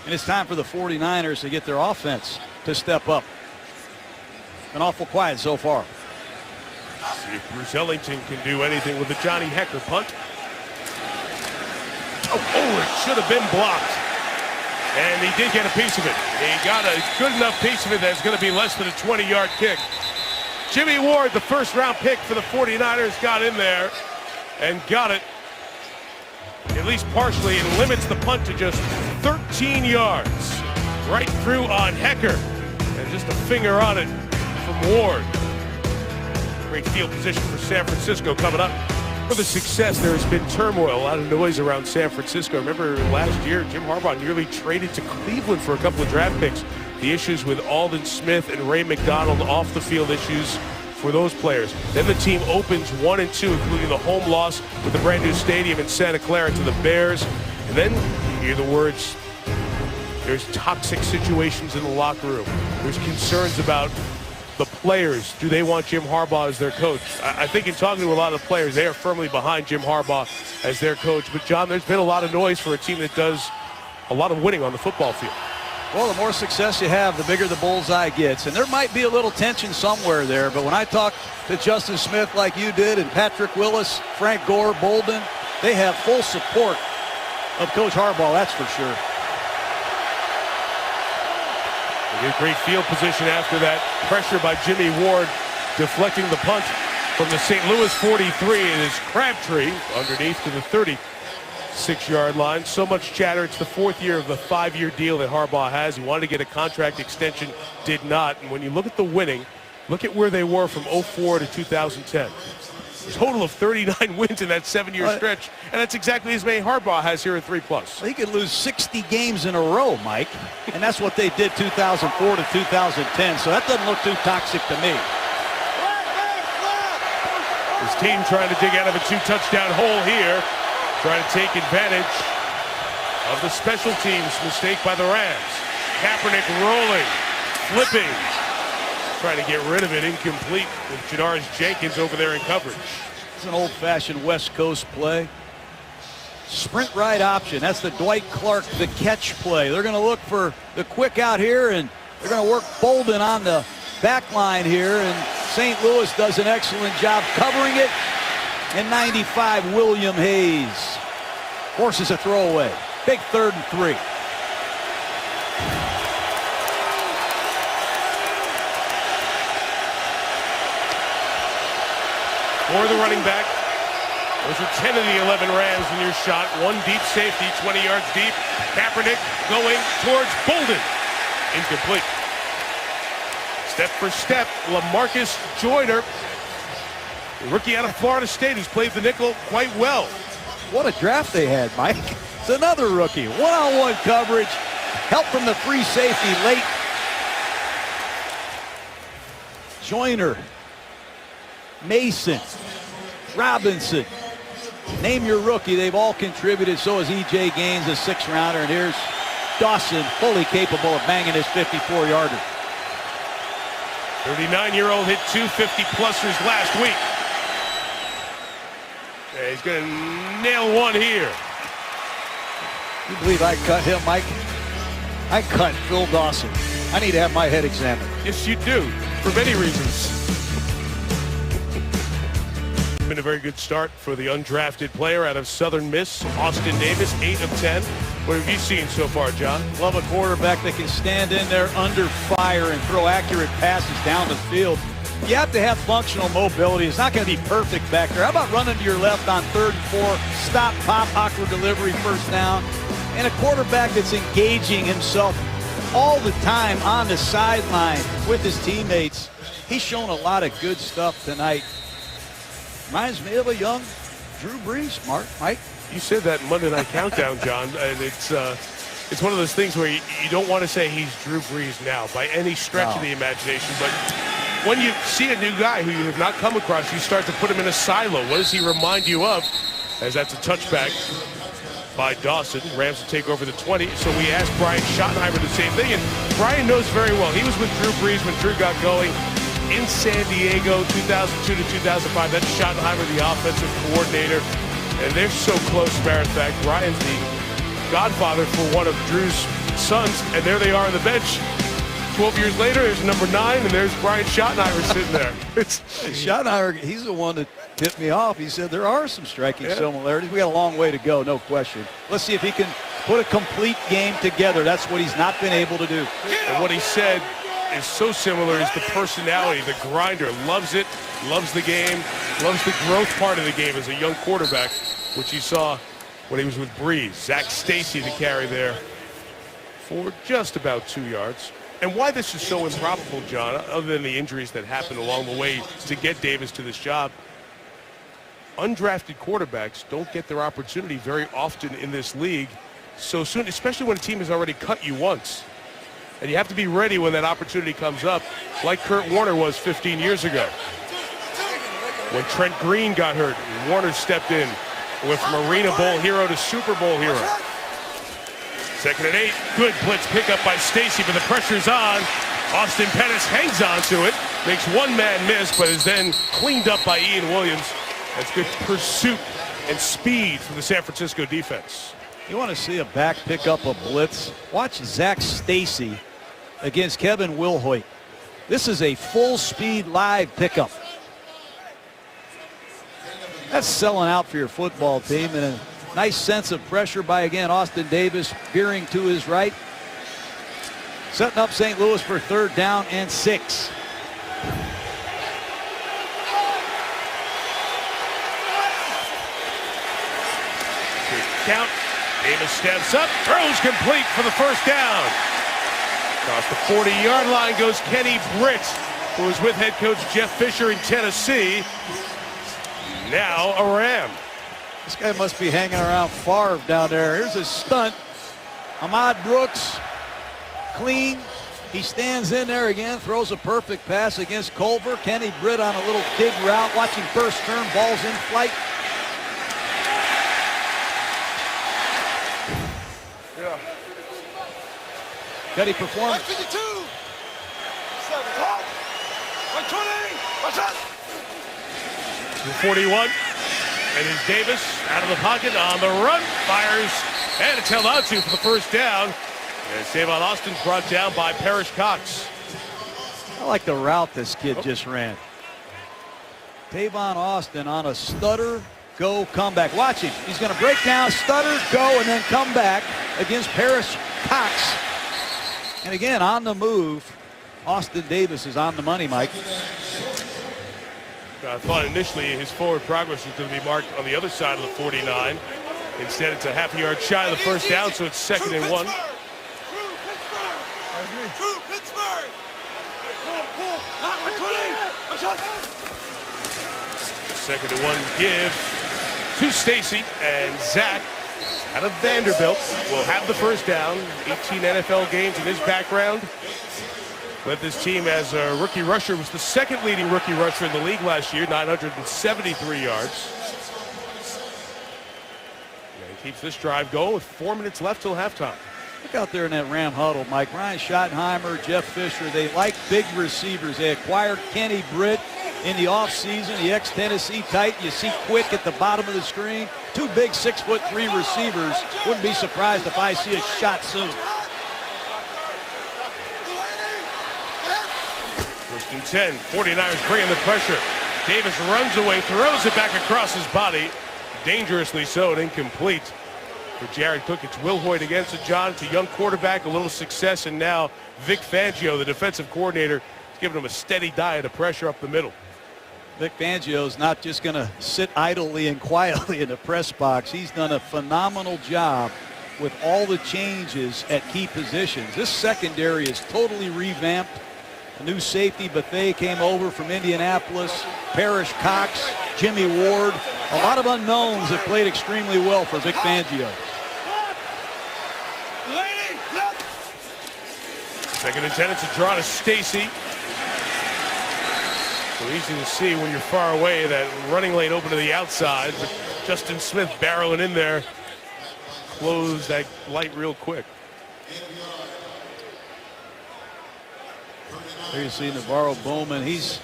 And it's time for the 49ers to get their offense to step up. Been awful quiet so far. See if Bruce Ellington can do anything with the Johnny Hekker punt. Oh, it should have been blocked. And he did get a piece of it. He got a good enough piece of it that's going to be less than a 20-yard kick. Jimmy Ward, the first-round pick for the 49ers, got in there and got it, at least partially, and limits the punt to just 13 yards. Right through on Hekker. And just a finger on it from Ward. Great field position for San Francisco coming up. For the success, there has been turmoil, a lot of noise around San Francisco. Remember last year, Jim Harbaugh nearly traded to Cleveland for a couple of draft picks. The issues with Alden Smith and Ray McDonald, off the field issues for those players. Then the team opens 1-2, including the home loss with the brand new stadium in Santa Clara to the Bears. And then you hear the words, there's toxic situations in the locker room. There's concerns about the players. Do they want Jim Harbaugh as their coach? I think in talking to a lot of the players, they are firmly behind Jim Harbaugh as their coach. But, John, there's been a lot of noise for a team that does a lot of winning on the football field. Well, the more success you have, the bigger the bullseye gets. And there might be a little tension somewhere there. But when I talk to Justin Smith like you did, and Patrick Willis, Frank Gore, Bolden, they have full support of Coach Harbaugh, that's for sure. They get great field position after that pressure by Jimmy Ward, deflecting the punt from the St. Louis 43. It is Crabtree underneath to the 36-yard line. So much chatter. It's the 4th year of the 5-year deal that Harbaugh has. He wanted to get a contract extension, did not. And when you look at the winning, look at where they were from 2004 to 2010. A total of 39 wins in that 7-year stretch, and that's exactly as many Harbaugh has here at 3+. Well, he could lose 60 games in a row, Mike, and that's what they did 2004 to 2010, so that doesn't look too toxic to me. His team trying to dig out of a 2-touchdown hole here, trying to take advantage of the special teams mistake by the Rams. Kaepernick rolling, flipping, trying to get rid of it, incomplete with Janoris Jenkins over there in coverage. It's an old-fashioned West Coast play. Sprint right option. That's the Dwight Clark, the catch play. They're going to look for the quick out here, and they're going to work Bolden on the back line here, and St. Louis does an excellent job covering it. And 95, William Hayes forces a throwaway. Big 3rd and 3. For the running back, those are 10 of the 11 Rams in your shot. One deep safety, 20 yards deep. Kaepernick going towards Bolden. Incomplete. Step for step, LaMarcus Joyner, rookie out of Florida State, who's played the nickel quite well. What a draft they had, Mike. It's another rookie. One-on-one coverage. Help from the free safety late. Joyner. Mason. Robinson. Name your rookie. They've all contributed. So is E.J. Gaines, a 6th-rounder. And here's Dawson, fully capable of banging his 54-yarder. 39-year-old hit 2 50-plusers last week. Yeah, he's going to nail one here. You believe I cut him, Mike? I cut Phil Dawson. I need to have my head examined. Yes, you do, for many reasons. Been a very good start for the undrafted player out of Southern Miss, Austin Davis, 8 of 10. What have you seen so far, John? Love a quarterback that can stand in there under fire and throw accurate passes down the field. You have to have functional mobility. It's not going to be perfect back there. How about running to your left on 3rd and 4, stop, pop, awkward delivery, 1st down, and a quarterback that's engaging himself all the time on the sideline with his teammates. He's shown a lot of good stuff tonight. Reminds me of a young Drew Brees. Smart, Mike. You said that Monday Night Countdown, John, and it's one of those things where you don't want to say he's Drew Brees now by any stretch of the imagination, but when you see a new guy who you have not come across, you start to put him in a silo. What does he remind you of? As that's a touchback by Dawson. Rams will take over the 20. So we asked Brian Schottenheimer the same thing, and Brian knows very well. He was with Drew Brees when Drew got going in San Diego, 2002 to 2005. That's Schottenheimer, the offensive coordinator. And they're so close, as a matter of fact. Brian's the godfather for one of Drew's sons, and there they are on the bench. 12 years later, there's number 9, and there's Brian Schottenheimer sitting there. Schottenheimer, he's the one that tipped me off. He said there are some striking similarities. We got a long way to go, no question. Let's see if he can put a complete game together. That's what he's not been able to do. And what he said is so similar is the personality, the grinder, loves it, loves the game, loves the growth part of the game as a young quarterback, which you saw when he was with Brees. Zach Stacy, the carry there for just about 2 yards. And why this is so improbable, John, other than the injuries that happened along the way to get Davis to this job, undrafted quarterbacks don't get their opportunity very often in this league so soon, especially when a team has already cut you once. And you have to be ready when that opportunity comes up, like Kurt Warner was 15 years ago. When Trent Green got hurt, Warner stepped in, went from Arena Bowl hero to Super Bowl hero. 2nd and 8, good blitz pickup by Stacy, but the pressure's on. Austin Pettis hangs on to it, makes one man miss, but is then cleaned up by Ian Williams. That's good pursuit and speed from the San Francisco defense. You want to see a back pick up a blitz? Watch Zach Stacy against Kevin Wilhoit. This is a full-speed live pickup. That's selling out for your football team, and a nice sense of pressure by, again, Austin Davis veering to his right. Setting up St. Louis for 3rd down and 6. Count. Davis steps up, throws complete for the 1st down. Across the 40-yard line goes Kenny Britt, who was with head coach Jeff Fisher in Tennessee. Now a Ram. This guy must be hanging around Favre down there. Here's a stunt. Ahmad Brooks, clean. He stands in there again, throws a perfect pass against Culver. Kenny Britt on a little dig route, watching first turn, ball's in flight. Cuddy performance. 152. 41. And is Davis out of the pocket on the run, fires, and it's held on to for the 1st down. And Savon Austin's brought down by Parrish Cox. I like the route this kid just ran. Tavon Austin on a stutter, go, comeback. Watch him. He's going to break down, stutter, go, and then come back against Parrish Cox. And again, on the move, Austin Davis is on the money, Mike. I thought initially his forward progress was going to be marked on the other side of the 49. Instead, it's a half a yard shy of the 1st down, so it's 2nd and 1. Second and 1 give to Stacy, and Zach out of Vanderbilt will have the 1st down. 18 NFL games in his background. Led this team as a rookie rusher, was the second leading rookie rusher in the league last year, 973 yards. And he keeps this drive going with 4 minutes left till halftime. Look out there in that Ram huddle, Mike. Ryan Schottenheimer, Jeff Fisher, they like big receivers. They acquired Kenny Britt in the offseason, the ex-Tennessee Titan. You see Quick at the bottom of the screen. Two big 6'3" receivers. Wouldn't be surprised if I see a shot soon. First and 10, 49ers bringing the pressure. Davis runs away, throws it back across his body. Dangerously so and incomplete. For Jared Cook, it's Will Hoyt against it, John. It's a young quarterback, a little success, and now Vic Fangio, the defensive coordinator, is giving him a steady diet of pressure up the middle. Vic Fangio is not just going to sit idly and quietly in the press box. He's done a phenomenal job with all the changes at key positions. This secondary is totally revamped. A new safety, Bethea, came over from Indianapolis. Parrish Cox, Jimmy Ward. A lot of unknowns that played extremely well for Vic Fangio. Second and 10, it's a draw to Stacy. So easy to see when you're far away, that running lane open to the outside. But Justin Smith barreling in there. Close that light real quick. There you see Navarro Bowman. He's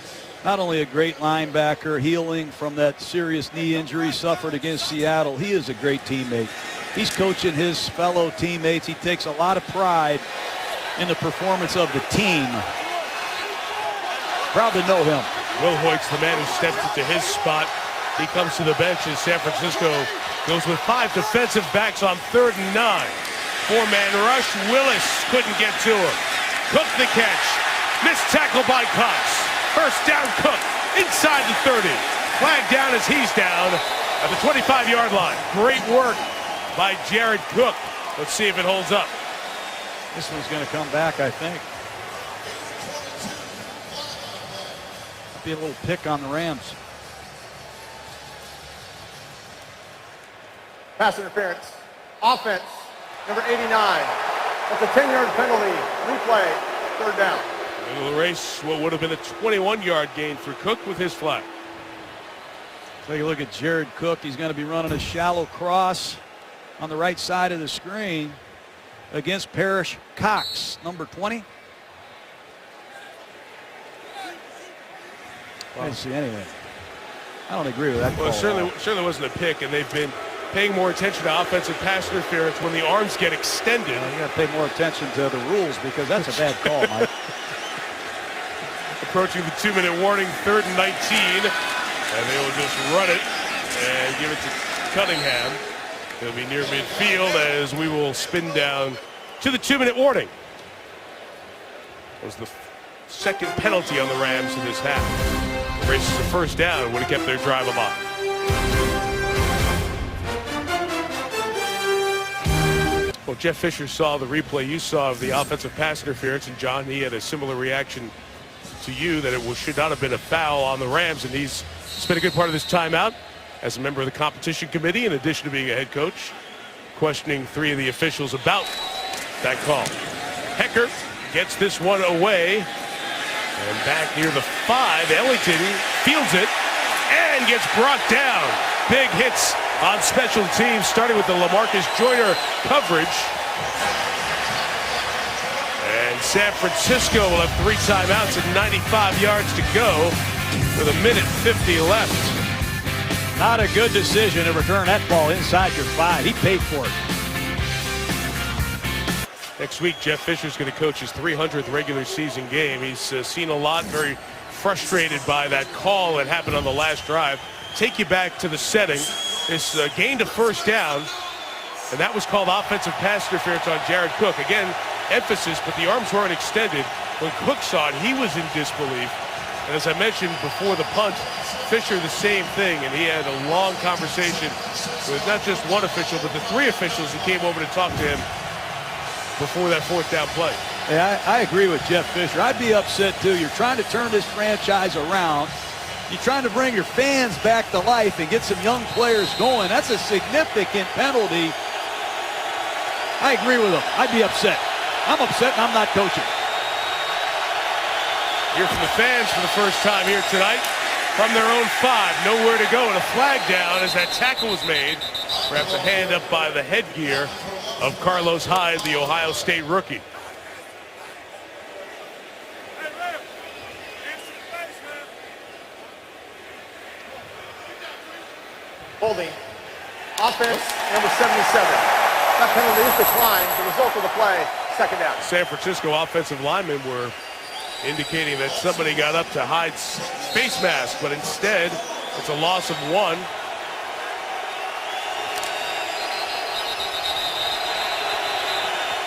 not only a great linebacker, healing from that serious knee injury suffered against Seattle. He is a great teammate. He's coaching his fellow teammates. He takes a lot of pride in the performance of the team. Proud to know him. Will Hoyt's the man who steps into his spot. He comes to the bench as San Francisco goes with 5 defensive backs on 3rd and 9. 4-man rush. Willis couldn't get to him. Cook the catch. Missed tackle by Cox. First down, Cook inside the 30. Flag down as he's down at the 25-yard line. Great work by Jared Cook. Let's see if it holds up. This one's going to come back, I think. Be a little pick on the Rams. Pass interference. Offense, number 89. That's a 10-yard penalty. Replay, 3rd down. It'll erase what would have been a 21-yard gain for Cook with his flag. Take a look at Jared Cook. He's going to be running a shallow cross on the right side of the screen against Parrish Cox, number 20. I didn't see anything. I don't agree with that call. Well, it certainly wasn't a pick, and they've been paying more attention to offensive pass interference when the arms get extended. You got to pay more attention to the rules because that's a bad call, Mike. Approaching the 2-minute warning, 3rd and 19, and they will just run it and give it to Cunningham. It'll be near midfield as we will spin down to the 2-minute warning. That was the second penalty on the Rams in this half. Races a first down, would have kept their drive alive. Well, Jeff Fisher saw the replay you saw of the offensive pass interference, and John, he had a similar reaction to you that it should not have been a foul on the Rams, and he's spent a good part of this timeout as a member of the competition committee, in addition to being a head coach, questioning 3 of the officials about that call. Hecker gets this one away, and back near the 5, Ellington fields it and gets brought down. Big hits on special teams, starting with the LaMarcus Joyner coverage. And San Francisco will have 3 timeouts and 95 yards to go with 1:50 left. Not a good decision to return that ball inside your 5. He paid for it. Next week, Jeff Fisher's going to coach his 300th regular season game. He's seen a lot, very frustrated by that call that happened on the last drive. Take you back to the setting. This gained a first down, and that was called offensive pass interference on Jared Cook. Again, emphasis, but the arms weren't extended. When Cook saw it, he was in disbelief. And as I mentioned before the punt, Fisher the same thing, and he had a long conversation with not just one official, but the 3 officials who came over to talk to him before that 4th down play. Yeah, I agree with Jeff Fisher. I'd be upset too. You're trying to turn this franchise around. You're trying to bring your fans back to life and get some young players going. That's a significant penalty. I agree with him. I'd be upset. I'm upset and I'm not coaching. Hear from the fans for the first time here tonight. From their own 5, nowhere to go, and a flag down as that tackle was made. Perhaps a hand up by the headgear of Carlos Hyde, the Ohio State rookie. Holding. Offense, number 77. That penalty is declined. The result of the play, second down. San Francisco offensive linemen were indicating that somebody got up to Hyde's face mask, but instead it's a loss of 1.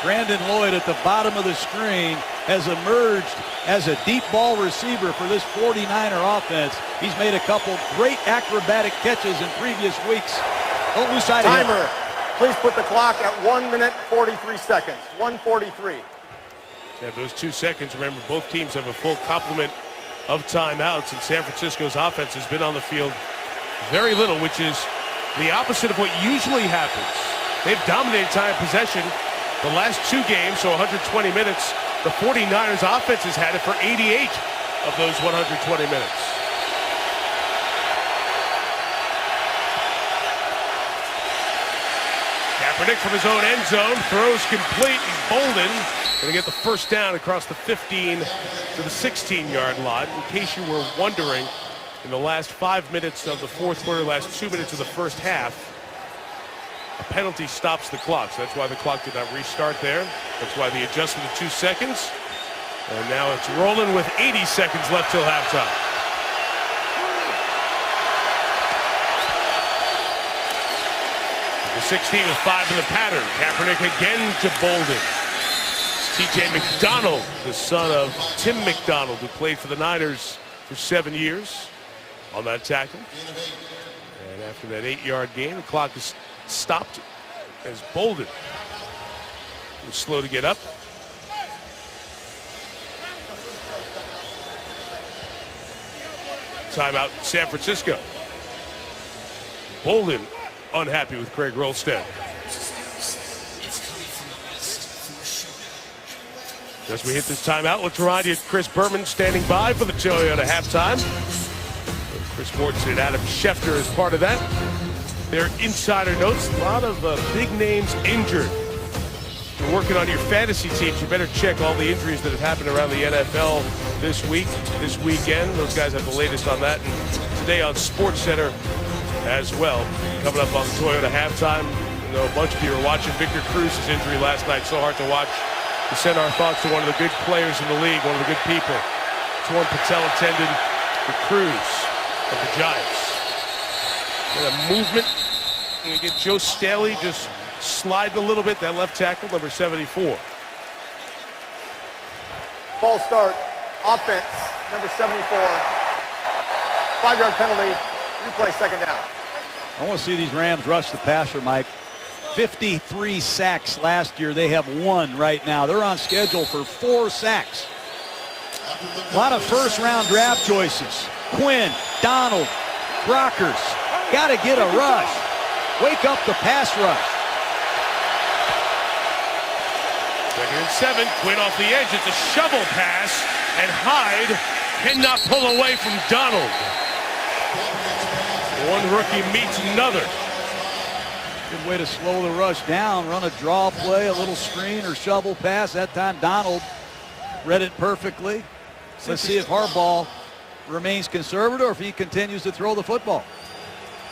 Brandon Lloyd at the bottom of the screen has emerged as a deep ball receiver for this 49er offense. He's made a couple great acrobatic catches in previous weeks. Don't lose sight of him. Timer. Please put the clock at 1 minute 43 seconds. 1:43. Yeah, those 2 seconds, remember, both teams have a full complement of timeouts, and San Francisco's offense has been on the field very little, which is the opposite of what usually happens. They've dominated time possession the last 2 games, so 120 minutes. The 49ers offense has had it for 88 of those 120 minutes. Kaepernick from his own end zone throws complete, and Bolden going to get the first down across the 15 to the 16-yard line. In case you were wondering, in the last 5 minutes of the fourth quarter, last 2 minutes of the first half, a penalty stops the clock. So that's why the clock did not restart there. That's why the adjustment of 2 seconds. And now it's rolling with 80 seconds left till halftime. The 16 with 5 in the pattern. Kaepernick again to Bolden. T.J. McDonald, the son of Tim McDonald, who played for the Niners for 7 years on that tackle. And after that 8-yard gain, the clock is stopped as Bolden was slow to get up. Timeout, San Francisco. Bolden unhappy with Craig Rolstad. As we hit this timeout, let's remind you, Chris Berman standing by for the Toyota halftime. Chris Mortensen and Adam Schefter is part of that. Their insider notes, a lot of big names injured. If you're working on your fantasy teams, you better check all the injuries that have happened around the NFL this week, this weekend. Those guys have the latest on that. And today on SportsCenter as well. Coming up on the Toyota halftime, I know a bunch of you are watching Victor Cruz's injury last night. So hard to watch. We send our thoughts to one of the good players in the league, one of the good people. Torn patella tendon for Cruz of the Giants. And a movement. And we get Joe Staley just sliding a little bit, that left tackle, number 74. Ball start. Offense, number 74. 5-yard penalty. Replay, second down. I want to see these Rams rush the passer, Mike. 53 sacks last year. They have 1 right now. They're on schedule for 4 sacks. A lot of first-round draft choices. Quinn, Donald, Brockers. Got to get a rush. Wake up the pass rush. 2nd and 7. Quinn off the edge. It's a shovel pass, and Hyde cannot pull away from Donald. One rookie meets another. Good way to slow the rush down. Run a draw play, a little screen or shovel pass. That time Donald read it perfectly. Let's see if Harbaugh remains conservative or if he continues to throw the football.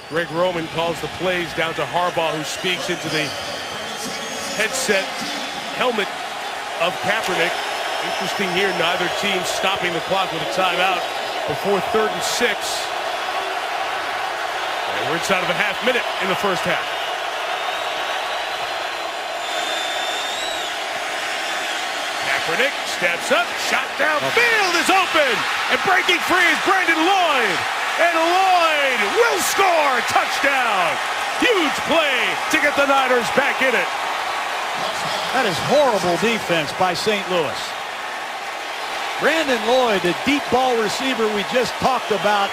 Greg Roman calls the plays down to Harbaugh, who speaks into the headset helmet of Kaepernick. Interesting here, neither team stopping the clock with a timeout before 3rd and 6. And we're inside of a half minute in the first half. Kaepernick steps up, shot downfield is open, and breaking free is Brandon Lloyd. And Lloyd will score, touchdown. Huge play to get the Niners back in it. That is horrible defense by St. Louis. Brandon Lloyd, the deep ball receiver we just talked about,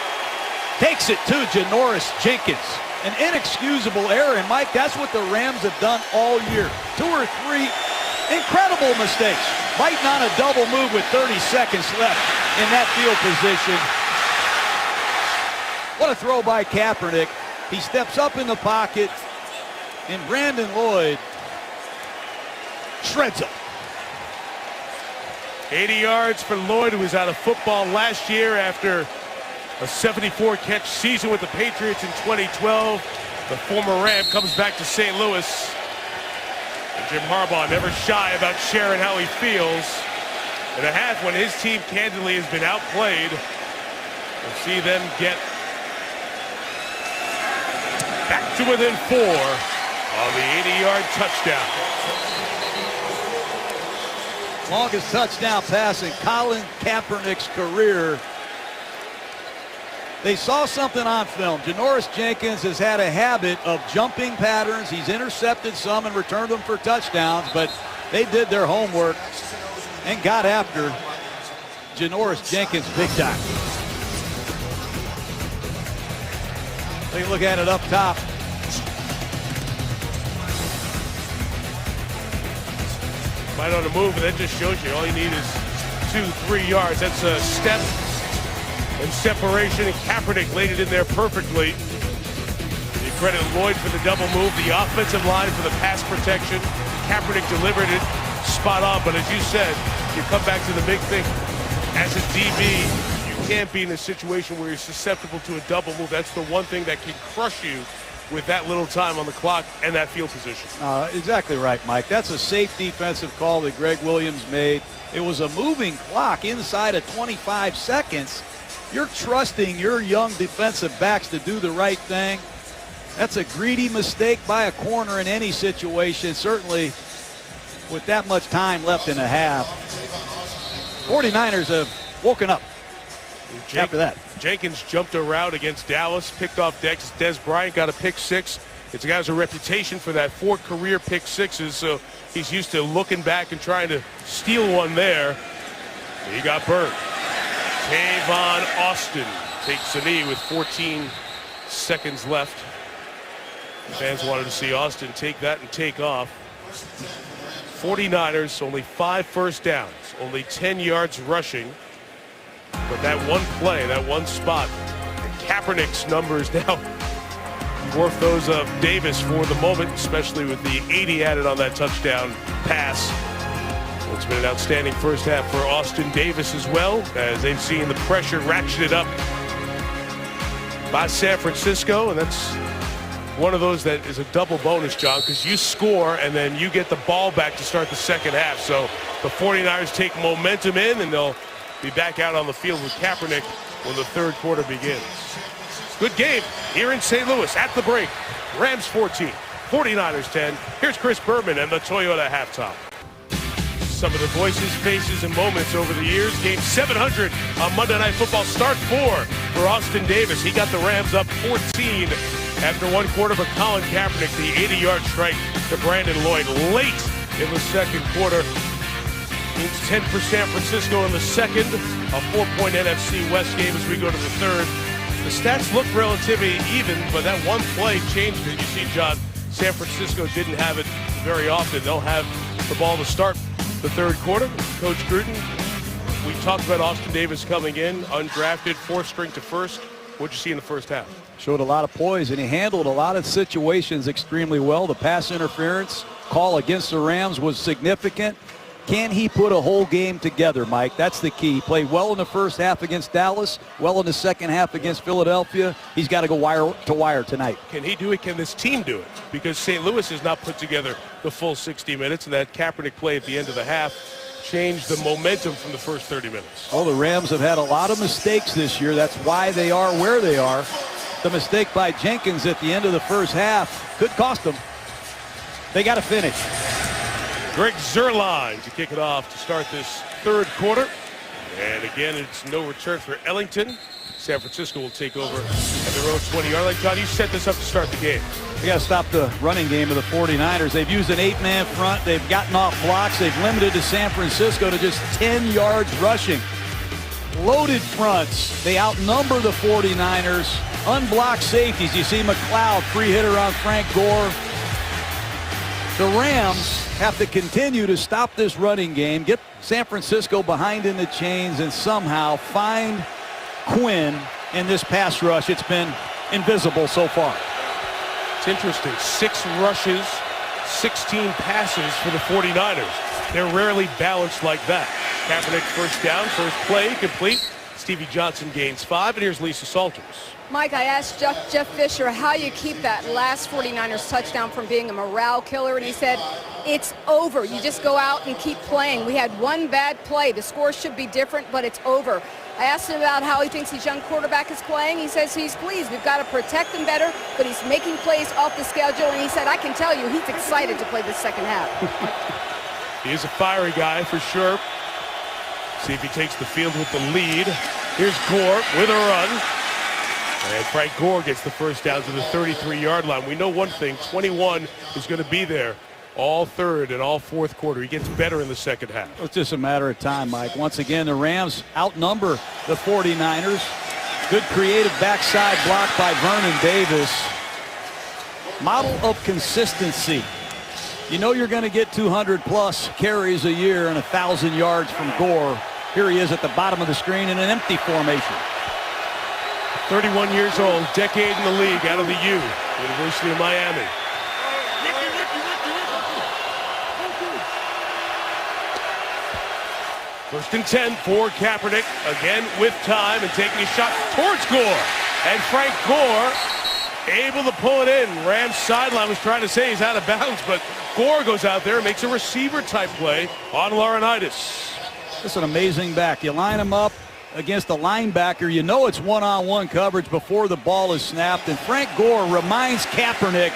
takes it to Janoris Jenkins. An inexcusable error, and Mike, that's what the Rams have done all year. 2 or 3 Incredible mistakes. Biting on a double move with 30 seconds left in that field position. What a throw by Kaepernick. He steps up in the pocket, and Brandon Lloyd shreds him. 80 yards for Lloyd, who was out of football last year after a 74-catch season with the Patriots in 2012. The former Ram comes back to St. Louis. And Jim Harbaugh never shy about sharing how he feels. In a half when his team candidly has been outplayed. We'll see them get back to within 4 on the 80-yard touchdown. Longest touchdown pass in Colin Kaepernick's career. They saw something on film. Janoris Jenkins has had a habit of jumping patterns. He's intercepted some and returned them for touchdowns, but they did their homework and got after Janoris Jenkins big time. Take a look at it up top. Right on the move, and that just shows you all you need is 2-3 yards. That's a step and separation, and Kaepernick laid it in there perfectly. You credit Lloyd for the double move, the offensive line for the pass protection. Kaepernick delivered it spot on, but as you said, you come back to the big thing. As a DB, you can't be in a situation where you're susceptible to a double move. That's the one thing that can crush you with that little time on the clock and that field position. Exactly right, Mike. That's a safe defensive call that Greg Williams made. It was a moving clock inside of 25 seconds. You're trusting your young defensive backs to do the right thing. That's a greedy mistake by a corner in any situation, certainly with that much time left in a half. 49ers have woken up after that. Jenkins jumped a route against Dallas, picked off Des Bryant, got a pick six. It's a guy who has a reputation for that, 4 career pick sixes, so he's used to looking back and trying to steal one there. He got burned. Tavon Austin takes a knee with 14 seconds left. Fans wanted to see Austin take that and take off. 49ers, only 5 first downs, only 10 yards rushing. But that one play, that one spot, Kaepernick's numbers now dwarf those of Davis for the moment, especially with the 80 added on that touchdown pass. It's been an outstanding first half for Austin Davis as well, as they've seen the pressure ratcheted up by San Francisco, and that's one of those that is a double bonus, John, because you score and then you get the ball back to start the second half. So the 49ers take momentum in, and they'll be back out on the field with Kaepernick when the third quarter begins. Good game here in St. Louis at the break. Rams 14, 49ers 10. Here's Chris Berman and the Toyota halftime. Some of the voices, faces, and moments over the years. Game 700 on Monday Night Football. Start 4 for Austin Davis. He got the Rams up 14 after one quarter, but Colin Kaepernick, the 80-yard strike to Brandon Lloyd late in the second quarter. Means 10 for San Francisco in the second, a 4-point NFC West game as we go to the third. The stats look relatively even, but that one play changed it. You see, John, San Francisco didn't have it very often. They'll have the ball to start the third quarter. Coach Gruden, we talked about Austin Davis coming in, undrafted, 4th string to first. What'd you see in the first half? Showed a lot of poise, and he handled a lot of situations extremely well. The pass interference call against the Rams was significant. Can he put a whole game together, Mike? That's the key. He played well in the first half against Dallas, well in the second half against Philadelphia. He's got to go wire to wire tonight. Can he do it? Can this team do it? Because St. Louis has not put together the full 60 minutes, and that Kaepernick play at the end of the half changed the momentum from the first 30 minutes. Oh, the Rams have had a lot of mistakes this year. That's why they are where they are. The mistake by Jenkins at the end of the first half could cost them. They got to finish. Greg Zuerlein to kick it off to start this third quarter. And again, it's no return for Ellington. San Francisco will take over at their own 20-yard line. John, you set this up to start the game. They got to stop the running game of the 49ers. They've used an 8-man front. They've gotten off blocks. They've limited to San Francisco to just 10 yards rushing. Loaded fronts. They outnumber the 49ers. Unblocked safeties. You see McLeod, free hitter on Frank Gore. The Rams have to continue to stop this running game, get San Francisco behind in the chains, and somehow find Quinn in this pass rush. It's been invisible so far. It's interesting. 6 rushes, 16 passes for the 49ers. They're rarely balanced like that. Kaepernick first down, first play, complete. Stevie Johnson gains 5, and here's Lisa Salters. Mike, I asked Jeff Fisher how you keep that last 49ers touchdown from being a morale killer, and he said, it's over. You just go out and keep playing. We had one bad play. The score should be different, but it's over. I asked him about how he thinks his young quarterback is playing. He says he's pleased. We've got to protect him better, but he's making plays off the schedule, and he said, I can tell you, he's excited to play the second half. He is a fiery guy for sure. See if he takes the field with the lead. Here's Gore with a run. And Frank Gore gets the first down to the 33-yard line. We know one thing, 21 is going to be there all third and all fourth quarter. He gets better in the second half. It's just a matter of time, Mike. Once again, the Rams outnumber the 49ers. Good creative backside block by Vernon Davis. Model of consistency. You know you're going to get 200-plus carries a year and 1,000 yards from Gore. Here he is at the bottom of the screen in an empty formation. 31 years old, decade in the league, out of the U, University of Miami. First and 10 for Kaepernick, again with time and taking a shot towards Gore. And Frank Gore able to pull it in. Rams sideline was trying to say he's out of bounds, but Gore goes out there and makes a receiver-type play on Laurinaitis. That's an amazing back. You line him up against a linebacker. You know it's one-on-one coverage before the ball is snapped. And Frank Gore reminds Kaepernick,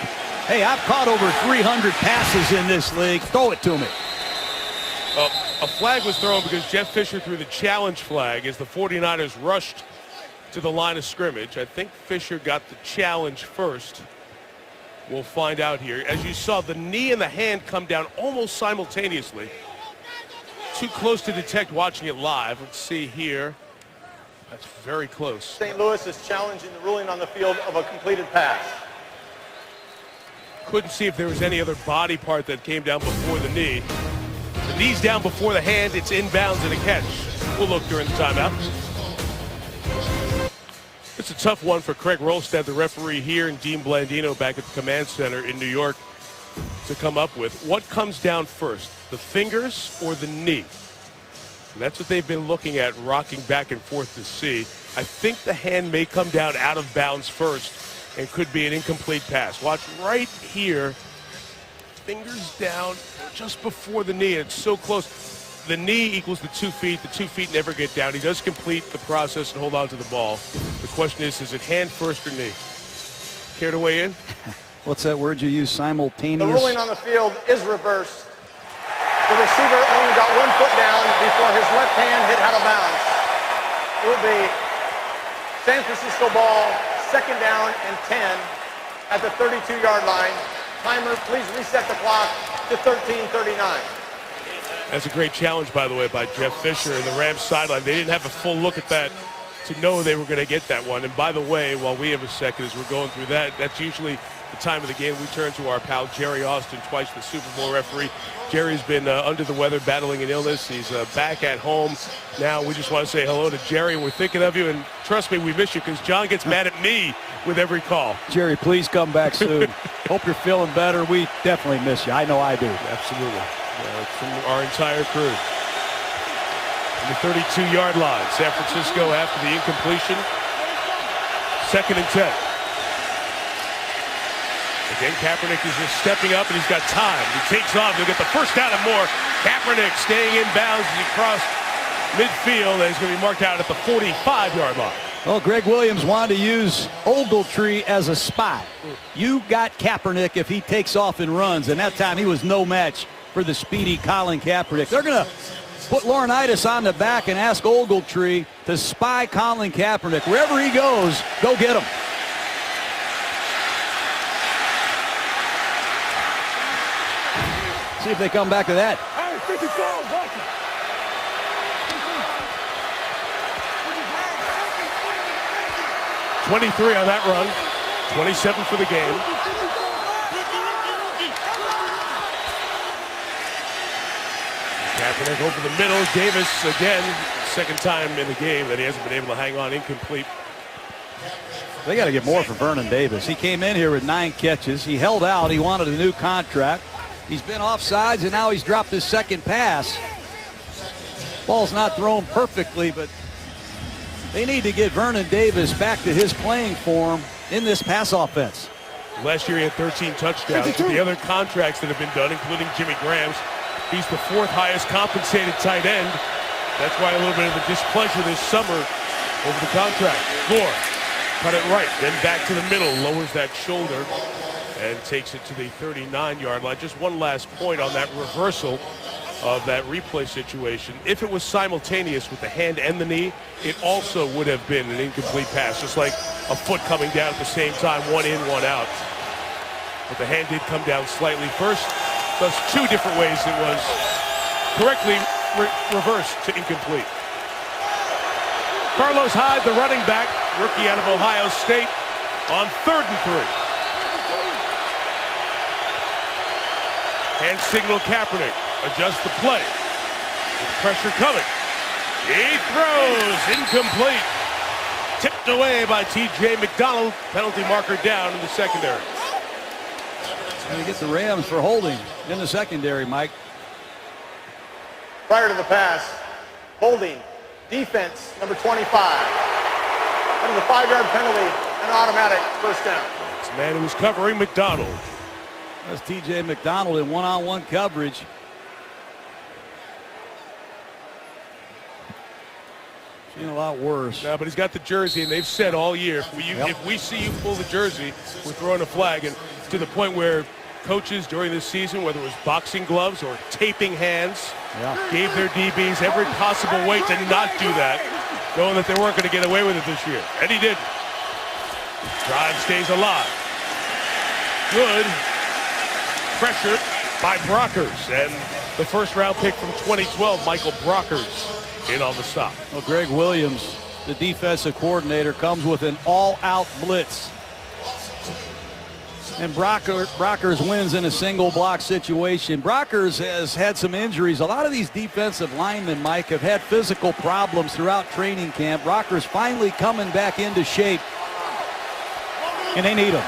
hey, I've caught over 300 passes in this league. Throw it to me. A flag was thrown because Jeff Fisher threw the challenge flag as the 49ers rushed to the line of scrimmage. I think Fisher got the challenge first. We'll find out here. As you saw, the knee and the hand come down almost simultaneously. Too close to detect watching it live. Let's see here. That's very close. St. Louis is challenging the ruling on the field of a completed pass. Couldn't see if there was any other body part that came down before the knee. The knee's down before the hand. It's inbounds and a catch. We'll look during the timeout. It's a tough one for Craig Rolstad, the referee here, and Dean Blandino back at the command center in New York to come up with. What comes down first, the fingers or the knee? And that's what they've been looking at, rocking back and forth to see. I think the hand may come down out of bounds first and could be an incomplete pass. Watch right here. Fingers down just before the knee. It's so close. The knee equals the 2 feet. The 2 feet never get down. He does complete the process and hold on to the ball. The question is it hand first or knee? Care to weigh in? What's that word you use, simultaneous? The ruling on the field is reversed. The receiver only got 1 foot down before his left hand hit out of bounds. It will be San Francisco ball, second down and 10 at the 32-yard line. Timer, please reset the clock to 13:39. That's a great challenge, by the way, by Jeff Fisher and the Rams sideline. They didn't have a full look at that to know they were going to get that one. And by the way, while we have a second as we're going through that, that's usually the time of the game we turn to our pal Jerry Austin, twice the Super Bowl referee. Jerry's been under the weather, battling an illness. He's back at home now. We just want to say hello to Jerry. We're thinking of you, and trust me, we miss you because John gets mad at me with every call. Jerry, please come back soon. Hope you're feeling better. We definitely miss you. I know I do. Absolutely. From our entire crew. On the 32-yard line, San Francisco after the incompletion. Second and 10. Again, Kaepernick is just stepping up, and he's got time. He takes off. He'll get the first down and more. Kaepernick staying in bounds as he crossed midfield, and he's going to be marked out at the 45-yard line. Well, Greg Williams wanted to use Ogletree as a spy. You got Kaepernick if he takes off and runs, and that time he was no match for the speedy Colin Kaepernick. They're going to put Laurinaitis on the back and ask Ogletree to spy Colin Kaepernick. Wherever he goes, go get him. See if they come back to that. 23 on that run, 27 for the game. Kaepernick over the middle. Davis again, second time in the game that he hasn't been able to hang on, incomplete. They got to get more for Vernon Davis. He came in here with 9 catches. He held out. He wanted a new contract. He's been offsides, and now he's dropped his second pass. Ball's not thrown perfectly, but they need to get Vernon Davis back to his playing form in this pass offense. Last year he had 13 touchdowns. With the other contracts that have been done, including Jimmy Graham's, he's the 4th highest compensated tight end. That's why a little bit of a displeasure this summer over the contract. Gore cut it right, then back to the middle, lowers that shoulder, and takes it to the 39-yard line. Just one last point on that reversal of that replay situation. If it was simultaneous with the hand and the knee, it also would have been an incomplete pass, just like a foot coming down at the same time, one in, one out. But the hand did come down slightly first, thus 2 different ways it was correctly reversed to incomplete. Carlos Hyde, the running back, rookie out of Ohio State, on 3rd and 3. Hand signal Kaepernick. Adjust the play. With pressure coming. He throws. Incomplete. Tipped away by T.J. McDonald. Penalty marker down in the secondary. Going to get the Rams for holding in the secondary, Mike. Prior to the pass, holding, defense, number 25. That is a 5-yard penalty and automatic first down. It's the man who was covering McDonald. That's T.J. McDonald in one-on-one coverage. Seen a lot worse. No, but he's got the jersey, and they've said all year, if we see you pull the jersey, we're throwing a flag. And to the point where coaches during this season, whether it was boxing gloves or taping hands, gave their DBs every possible way to not do that, knowing that they weren't going to get away with it this year. And he did. Drive stays alive. Good pressure by Brockers, and the first-round pick from 2012, Michael Brockers, in on the stop. Well, Greg Williams, the defensive coordinator, comes with an all-out blitz. And Brockers wins in a single block situation. Brockers has had some injuries. A lot of these defensive linemen, Mike, have had physical problems throughout training camp. Brockers finally coming back into shape, and they need him.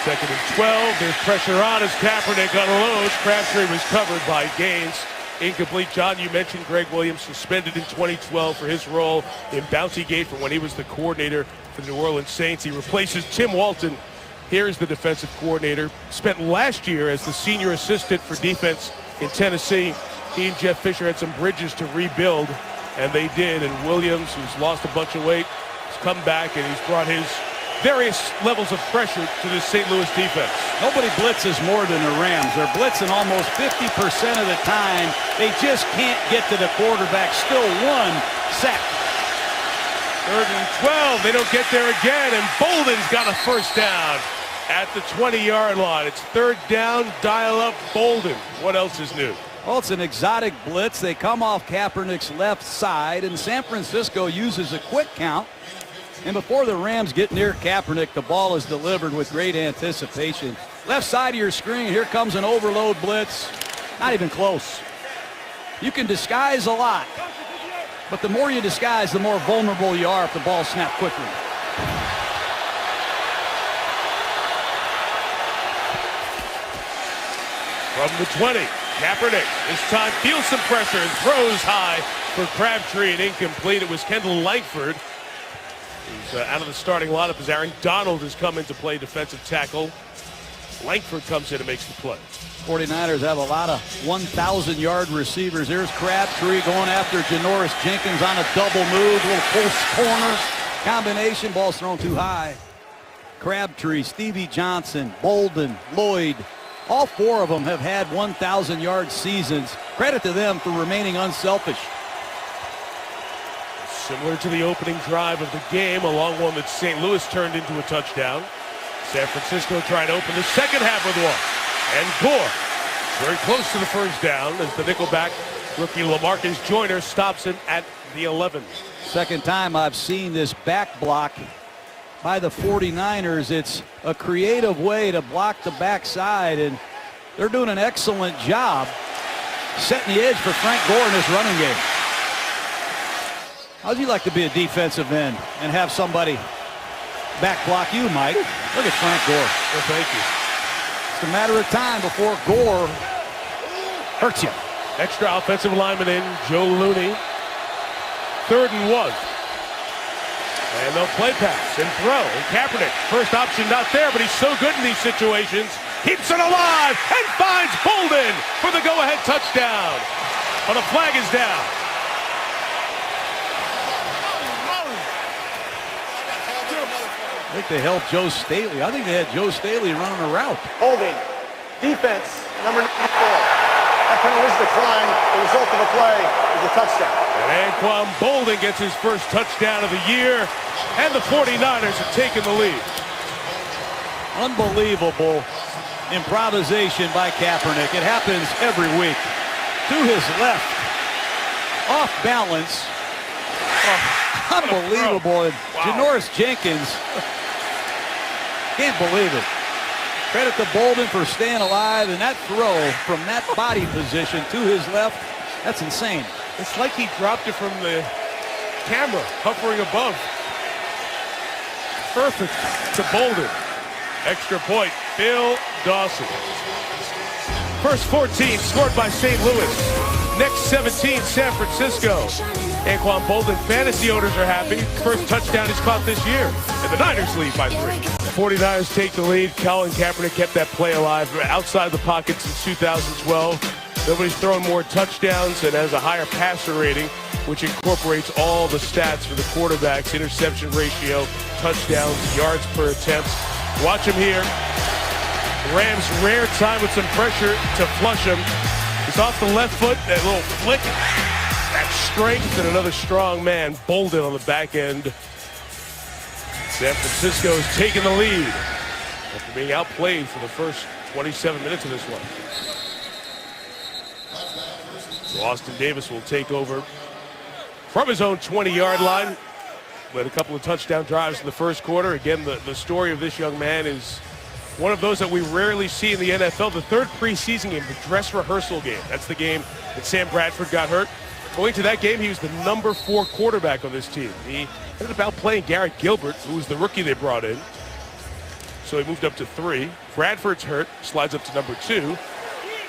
Second and 12. There's pressure on as Kaepernick unloads. Crabtree was covered by Gaines. Incomplete. John, you mentioned Greg Williams suspended in 2012 for his role in Bountygate from when he was the coordinator for the New Orleans Saints. He replaces Tim Walton. Here's the defensive coordinator. Spent last year as the senior assistant for defense in Tennessee. He and Jeff Fisher had some bridges to rebuild, and they did. And Williams, who's lost a bunch of weight, has come back, and he's brought his various levels of pressure to the St. Louis defense. Nobody blitzes more than the Rams. They're blitzing almost 50% of the time. They just can't get to the quarterback. Still 1 sack. 3rd and 12. They don't get there again, and Bolden's got a first down at the 20-yard line. It's 3rd down. Dial up Bolden. What else is new? Well, it's an exotic blitz. They come off Kaepernick's left side, and San Francisco uses a quick count. And before the Rams get near Kaepernick, the ball is delivered with great anticipation. Left side of your screen, here comes an overload blitz. Not even close. You can disguise a lot, but the more you disguise, the more vulnerable you are if the ball snapped quickly. From the 20, Kaepernick this time feels some pressure and throws high for Crabtree and incomplete. It was Kendall Langford who's out of the starting lineup as Aaron Donald has come in to play defensive tackle. Langford comes in and makes the play. 49ers have a lot of 1,000-yard receivers. Here's Crabtree going after Janoris Jenkins on a double move. Little post corner combination. Ball's thrown too high. Crabtree, Stevie Johnson, Bolden, Lloyd. All 4 of them have had 1,000-yard seasons. Credit to them for remaining unselfish. Similar to the opening drive of the game, a long one that St. Louis turned into a touchdown. San Francisco trying to open the second half with one. And Gore very close to the first down as the nickelback rookie LaMarcus Joyner stops him at the 11. Second time I've seen this back block by the 49ers. It's a creative way to block the backside, and they're doing an excellent job setting the edge for Frank Gore in this running game. How'd you like to be a defensive end and have somebody back block you, Mike? Look at Frank Gore. Well, thank you. It's a matter of time before Gore hurts you. Extra offensive lineman in, Joe Looney. 3rd and 1. And they'll play pass and throw. And Kaepernick, first option not there, but he's so good in these situations. Keeps it alive and finds Bolden for the go-ahead touchdown. But the flag is down. I think they helped Joe Staley. I think they had Joe Staley running a route. Holding. Defense, number 94. That penalty is declined. The result of the play is a touchdown. And Anquan Bolden gets his first touchdown of the year. And the 49ers have taken the lead. Unbelievable improvisation by Kaepernick. It happens every week. To his left. Off balance. Oh, unbelievable. And Wow. Janoris Jenkins. Can't believe it. Credit to Bolden for staying alive, and that throw from that body position to his left, that's insane. It's like he dropped it from the camera, hovering above. Perfect to Bolden. Extra point, Phil Dawson. First 14 scored by St. Louis. Next 17, San Francisco. Anquan Bolden, fantasy owners are happy. First touchdown he's caught this year. And the Niners lead by 3. The 49ers take the lead. Colin Kaepernick kept that play alive outside the pocket since 2012. Nobody's thrown more touchdowns and has a higher passer rating, which incorporates all the stats for the quarterbacks: interception ratio, touchdowns, yards per attempt. Watch him here. The Rams rare time with some pressure to flush him. It's off the left foot, that little flick, that strength, and another strong man, Bolden on the back end. San Francisco is taking the lead after being outplayed for the first 27 minutes of this one. So Austin Davis will take over from his own 20-yard line. Led a couple of touchdown drives in the first quarter. Again, the story of this young man is one of those that we rarely see in the NFL. The third preseason game, the dress rehearsal game. That's the game that Sam Bradford got hurt. Going to that game, he was the number 4 quarterback on this team. He ended up outplaying Garrett Gilbert, who was the rookie they brought in. So he moved up to 3. Bradford's hurt, slides up to number 2.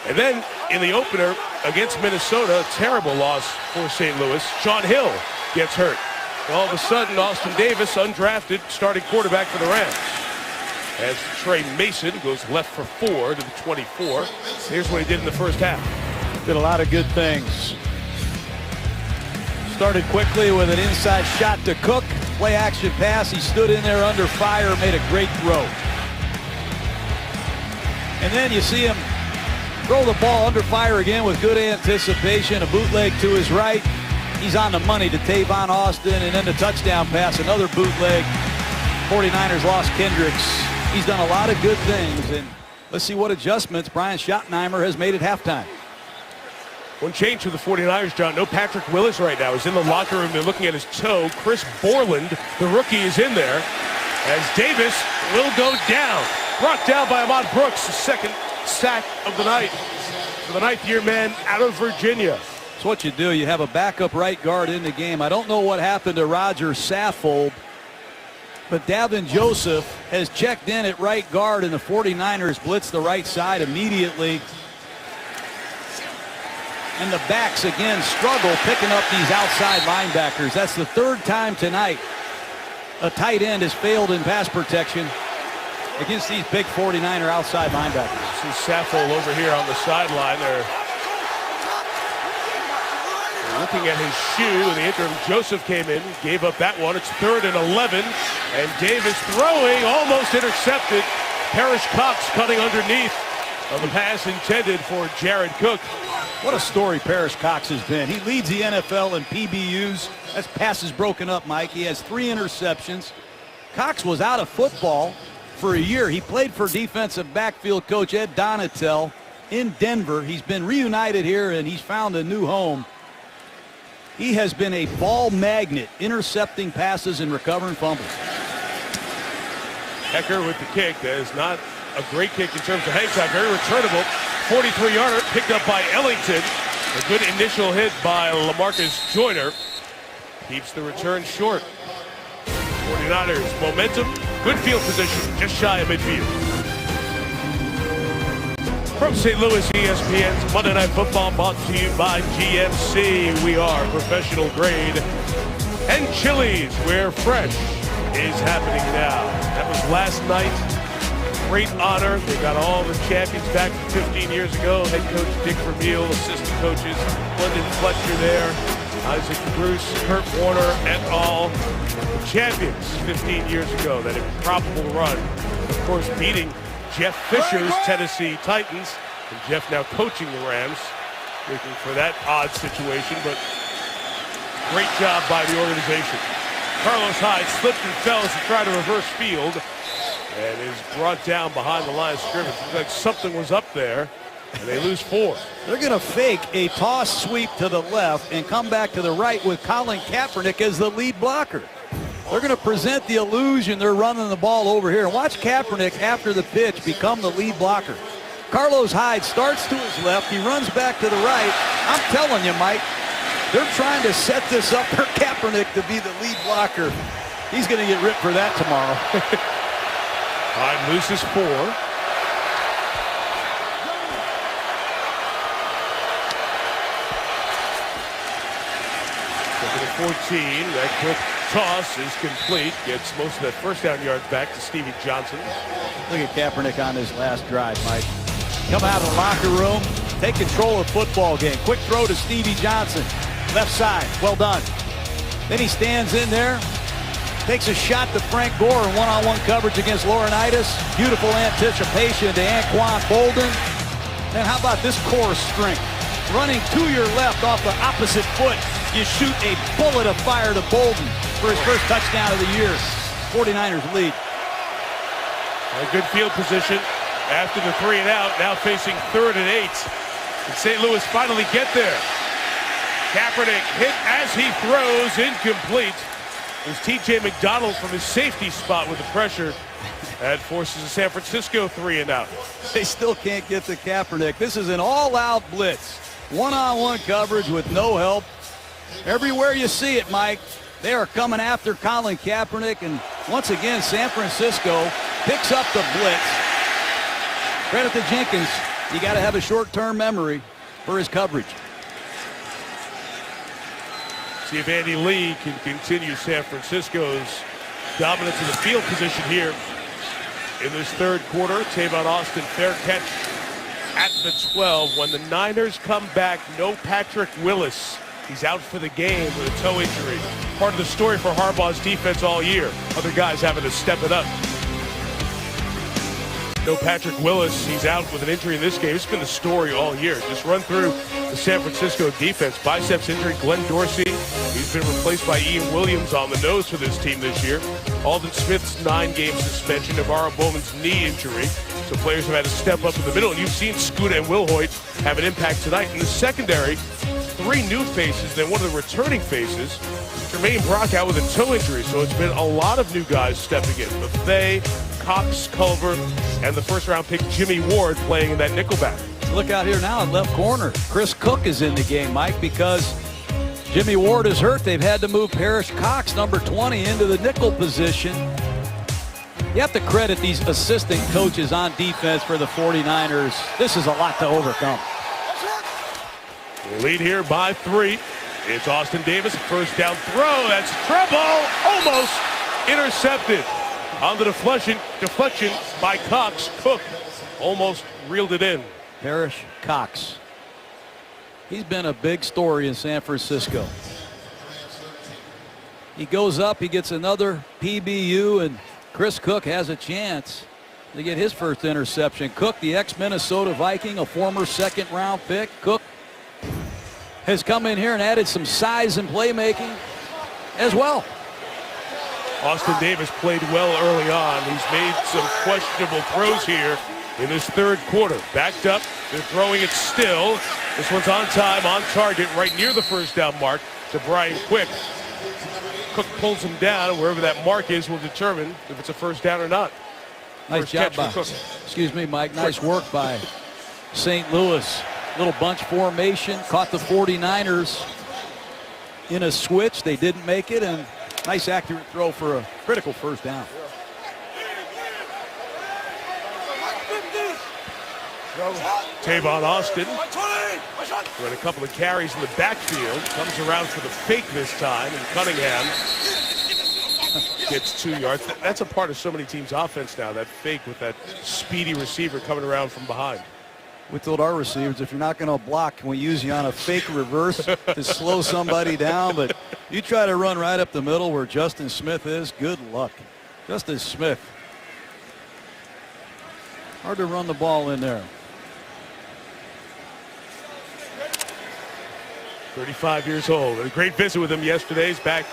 And then in the opener against Minnesota, a terrible loss for St. Louis, Sean Hill gets hurt. All of a sudden, Austin Davis, undrafted, starting quarterback for the Rams. As Trey Mason goes left for 4 to the 24. Here's what he did in the first half. Did a lot of good things. Started quickly with an inside shot to Cook. Play action pass. He stood in there under fire, made a great throw. And then you see him throw the ball under fire again with good anticipation. A bootleg to his right. He's on the money to Tavon Austin, and then the touchdown pass, another bootleg. 49ers lost Kendricks. He's done a lot of good things, and let's see what adjustments Brian Schottenheimer has made at halftime. One change for the 49ers, John. No Patrick Willis right now. He's in the locker room. They're looking at his toe. Chris Borland, the rookie, is in there as Davis will go down. Brought down by Ahmad Brooks, the second sack of the night for the 9th-year man out of Virginia. That's what you do. You have a backup right guard in the game. I don't know what happened to Roger Saffold, but Davin Joseph has checked in at right guard, and the 49ers blitz the right side immediately. And the backs again struggle picking up these outside linebackers. That's the 3rd time tonight a tight end has failed in pass protection against these big 49er outside linebackers. See Saffold over here on the sideline. They're looking at his shoe. In the interim, Joseph came in, gave up that one. It's 3rd and 11. And Davis throwing, almost intercepted. Parrish Cox cutting underneath of the pass intended for Jared Cook. What a story Parrish Cox has been. He leads the NFL in PBUs. That's passes broken up, Mike. He has 3 interceptions. Cox was out of football for a year. He played for defensive backfield coach Ed Donatel in Denver. He's been reunited here, and he's found a new home. He has been a ball magnet, intercepting passes and recovering fumbles. Hecker with the kick. That is not a great kick in terms of hang time. Very returnable. 43-yarder picked up by Ellington. A good initial hit by LaMarcus Joyner. Keeps the return short. 49ers momentum. Good field position. Just shy of midfield. From St. Louis, ESPN's Monday Night Football brought to you by GMC. We are professional grade and Chili's, where fresh is happening now. That was last night. Great honor. They got all the champions back from 15 years ago. Head coach Dick Vermeil, assistant coaches London Fletcher there, Isaac Bruce, Kurt Warner, et al. The champions 15 years ago. That improbable run. Of course, beating Jeff Fisher's Tennessee Titans. And Jeff now coaching the Rams, looking for that odd situation, but great job by the organization. Carlos Hyde slipped and fell as he tried to reverse field and is brought down behind the line of scrimmage. Looks like something was up there, and they lose 4. They're going to fake a toss sweep to the left and come back to the right with Colin Kaepernick as the lead blocker. They're going to present the illusion they're running the ball over here. And watch Kaepernick, after the pitch, become the lead blocker. Carlos Hyde starts to his left. He runs back to the right. I'm telling you, Mike, they're trying to set this up for Kaepernick to be the lead blocker. He's going to get ripped for that tomorrow. Hyde loses 4. Second and 14. That quick toss is complete. Gets most of that first down yards back to Stevie Johnson. Look at Kaepernick on his last drive, Mike. Come out of the locker room, take control of the football game. Quick throw to Stevie Johnson. Left side, well done. Then he stands in there, takes a shot to Frank Gore in one-on-one coverage against Laurinaitis. Beautiful anticipation to Anquan Bolden. Then how about this core strength? Running to your left off the opposite foot, you shoot a bullet of fire to Bolden for his first touchdown of the year. 49ers lead. A good field position after the 3 and out, now facing 3rd and 8. And St. Louis finally get there. Kaepernick hit as he throws, incomplete. It was T.J. McDonald from his safety spot with the pressure. That forces a San Francisco 3 and out. They still can't get to Kaepernick. This is an all-out blitz. One-on-one coverage with no help. Everywhere you see it, Mike, they are coming after Colin Kaepernick. And once again, San Francisco picks up the blitz. Credit to Jenkins. You got to have a short-term memory for his coverage. See if Andy Lee can continue San Francisco's dominance of the field position here in this third quarter. Tavon Austin, fair catch at the 12. When the Niners come back, no Patrick Willis. He's out for the game with a toe injury. Part of the story for Harbaugh's defense all year. Other guys having to step it up. No Patrick Willis. He's out with an injury in this game. It's been the story all year. Just run through the San Francisco defense. Biceps injury, Glenn Dorsey. He's been replaced by Ian Williams on the nose for this team this year. Alden Smith's 9-game suspension. Navarro Bowman's knee injury. So players have had to step up in the middle. And you've seen Scuda and Will Hoyt have an impact tonight. In the secondary, 3 new faces, then one of the returning faces, Jermaine Brock, out with a toe injury. So it's been a lot of new guys stepping in. Buffet, Cox, Culver, and the first-round pick Jimmy Ward playing in that nickelback. Look out here now in left corner. Chris Cook is in the game, Mike, because Jimmy Ward is hurt. They've had to move Parrish Cox, number 20, into the nickel position. You have to credit these assistant coaches on defense for the 49ers. This is a lot to overcome. Lead here by 3. It's Austin Davis, first down throw. That's trouble, almost intercepted. On the deflection by Cox. Cook almost reeled it in. Parrish Cox. He's been a big story in San Francisco. He goes up, he gets another PBU, and Chris Cook has a chance to get his first interception. Cook, the ex-Minnesota Viking, a former second-round pick. Cook has come in here and added some size and playmaking as well. Austin Davis played well early on. He's made some questionable throws here in this third quarter. Backed up, they're throwing it still. This one's on time, on target, right near the first down mark to Brian Quick. Cook pulls him down. Wherever that mark is will determine if it's a first down or not. Nice First job catch for by, Cook. excuse me, Mike. Nice work by St. Louis. Little bunch formation. Caught the 49ers in a switch. They didn't make it, and nice accurate throw for a critical first down. Tavon Austin with a couple of carries in the backfield. Comes around for the fake this time, and Cunningham gets 2 yards. That's a part of so many teams' offense now, that fake with that speedy receiver coming around from behind. We told our receivers, if you're not going to block, can we use you on a fake reverse to slow somebody down? But you try to run right up the middle where Justin Smith is, good luck. Justin Smith. Hard to run the ball in there. 35 years old. A great visit with him yesterday. He's back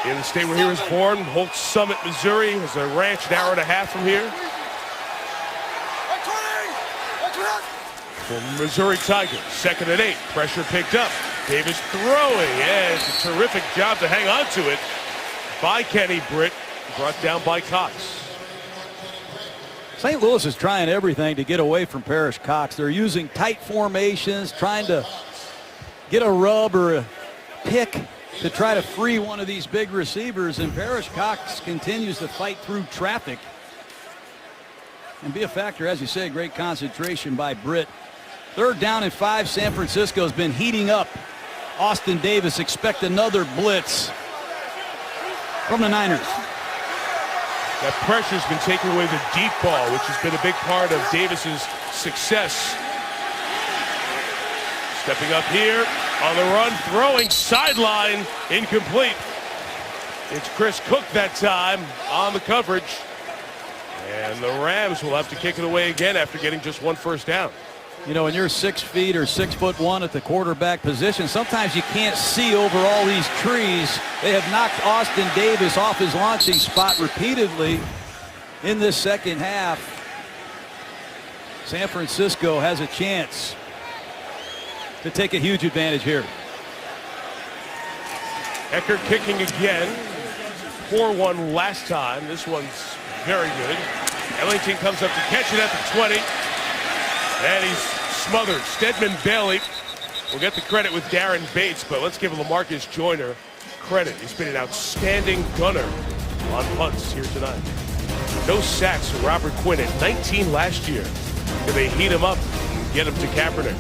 in the state where he was born, Holtz Summit, Missouri. There's a ranch an hour and a half from here. For Missouri Tigers, 2nd and 8. Pressure picked up. Davis throwing. Yeah, it's a terrific job to hang on to it by Kenny Britt. Brought down by Cox. St. Louis is trying everything to get away from Parrish Cox. They're using tight formations, trying to get a rub or a pick to try to free one of these big receivers, and Parrish Cox continues to fight through traffic and be a factor. As you say, great concentration by Britt. 3rd down and 5. San Francisco's been heating up. Austin Davis expect another blitz from the Niners. That pressure's been taking away the deep ball, which has been a big part of Davis's success. Stepping up here on the run, throwing sideline, incomplete. It's Chris Cook that time on the coverage. And the Rams will have to kick it away again after getting just 1 first down. You know, when you're 6 feet or 6'1" at the quarterback position, sometimes you can't see over all these trees. They have knocked Austin Davis off his launching spot repeatedly in this second half. San Francisco has a chance to take a huge advantage here. Eckert kicking again. 4-1 last time. This one's very good. Ellington comes up to catch it at the 20. And he's smothered. Stedman Bailey will get the credit with Darren Bates, but let's give LaMarcus Joyner credit. He's been an outstanding gunner on punts here tonight. No sacks for Robert Quinn at 19 last year. Can they heat him up and get him to Kaepernick?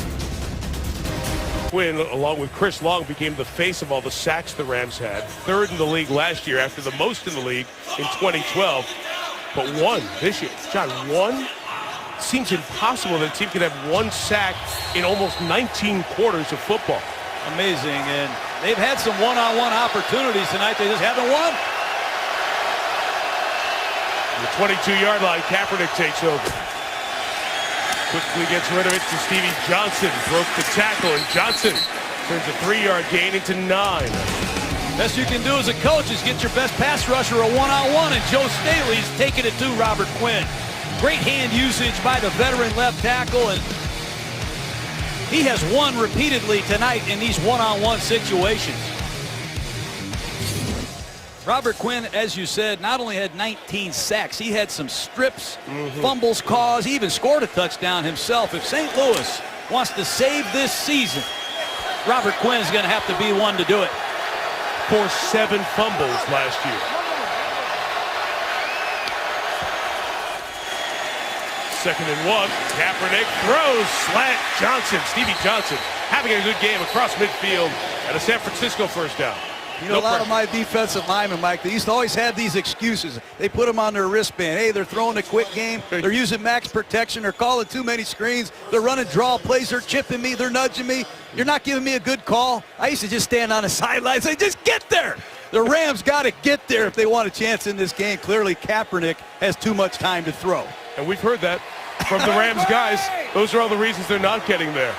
Quinn, along with Chris Long, became the face of all the sacks the Rams had. 3rd in the league last year after the most in the league in 2012. But 1 this year. John, 1? Seems impossible that a team could have 1 sack in almost 19 quarters of football. Amazing, and they've had some one-on-one opportunities tonight. They just haven't won. The 22-yard line, Kaepernick takes over. Quickly gets rid of it to Stevie Johnson. Broke the tackle, and Johnson turns a 3-yard gain into 9. Best you can do as a coach is get your best pass rusher a one-on-one, and Joe Staley's taking it to Robert Quinn. Great hand usage by the veteran left tackle, and he has won repeatedly tonight in these one-on-one situations. Robert Quinn, as you said, not only had 19 sacks, he had some strips, fumbles caused, he even scored a touchdown himself. If St. Louis wants to save this season, Robert Quinn is going to have to be one to do it. Forced 7 fumbles last year. Second and 1. Kaepernick throws. Slant. Johnson. Stevie Johnson having a good game across midfield and a San Francisco first down. You know, a lot of my defensive linemen, Mike, they used to always have these excuses. They put them on their wristband. Hey, they're throwing a quick game. They're using max protection. They're calling too many screens. They're running draw plays. They're chipping me. They're nudging me. You're not giving me a good call. I used to just stand on the sidelines and say, just get there. The Rams got to get there if they want a chance in this game. Clearly, Kaepernick has too much time to throw. And we've heard that from the Rams guys. Those are all the reasons they're not getting there.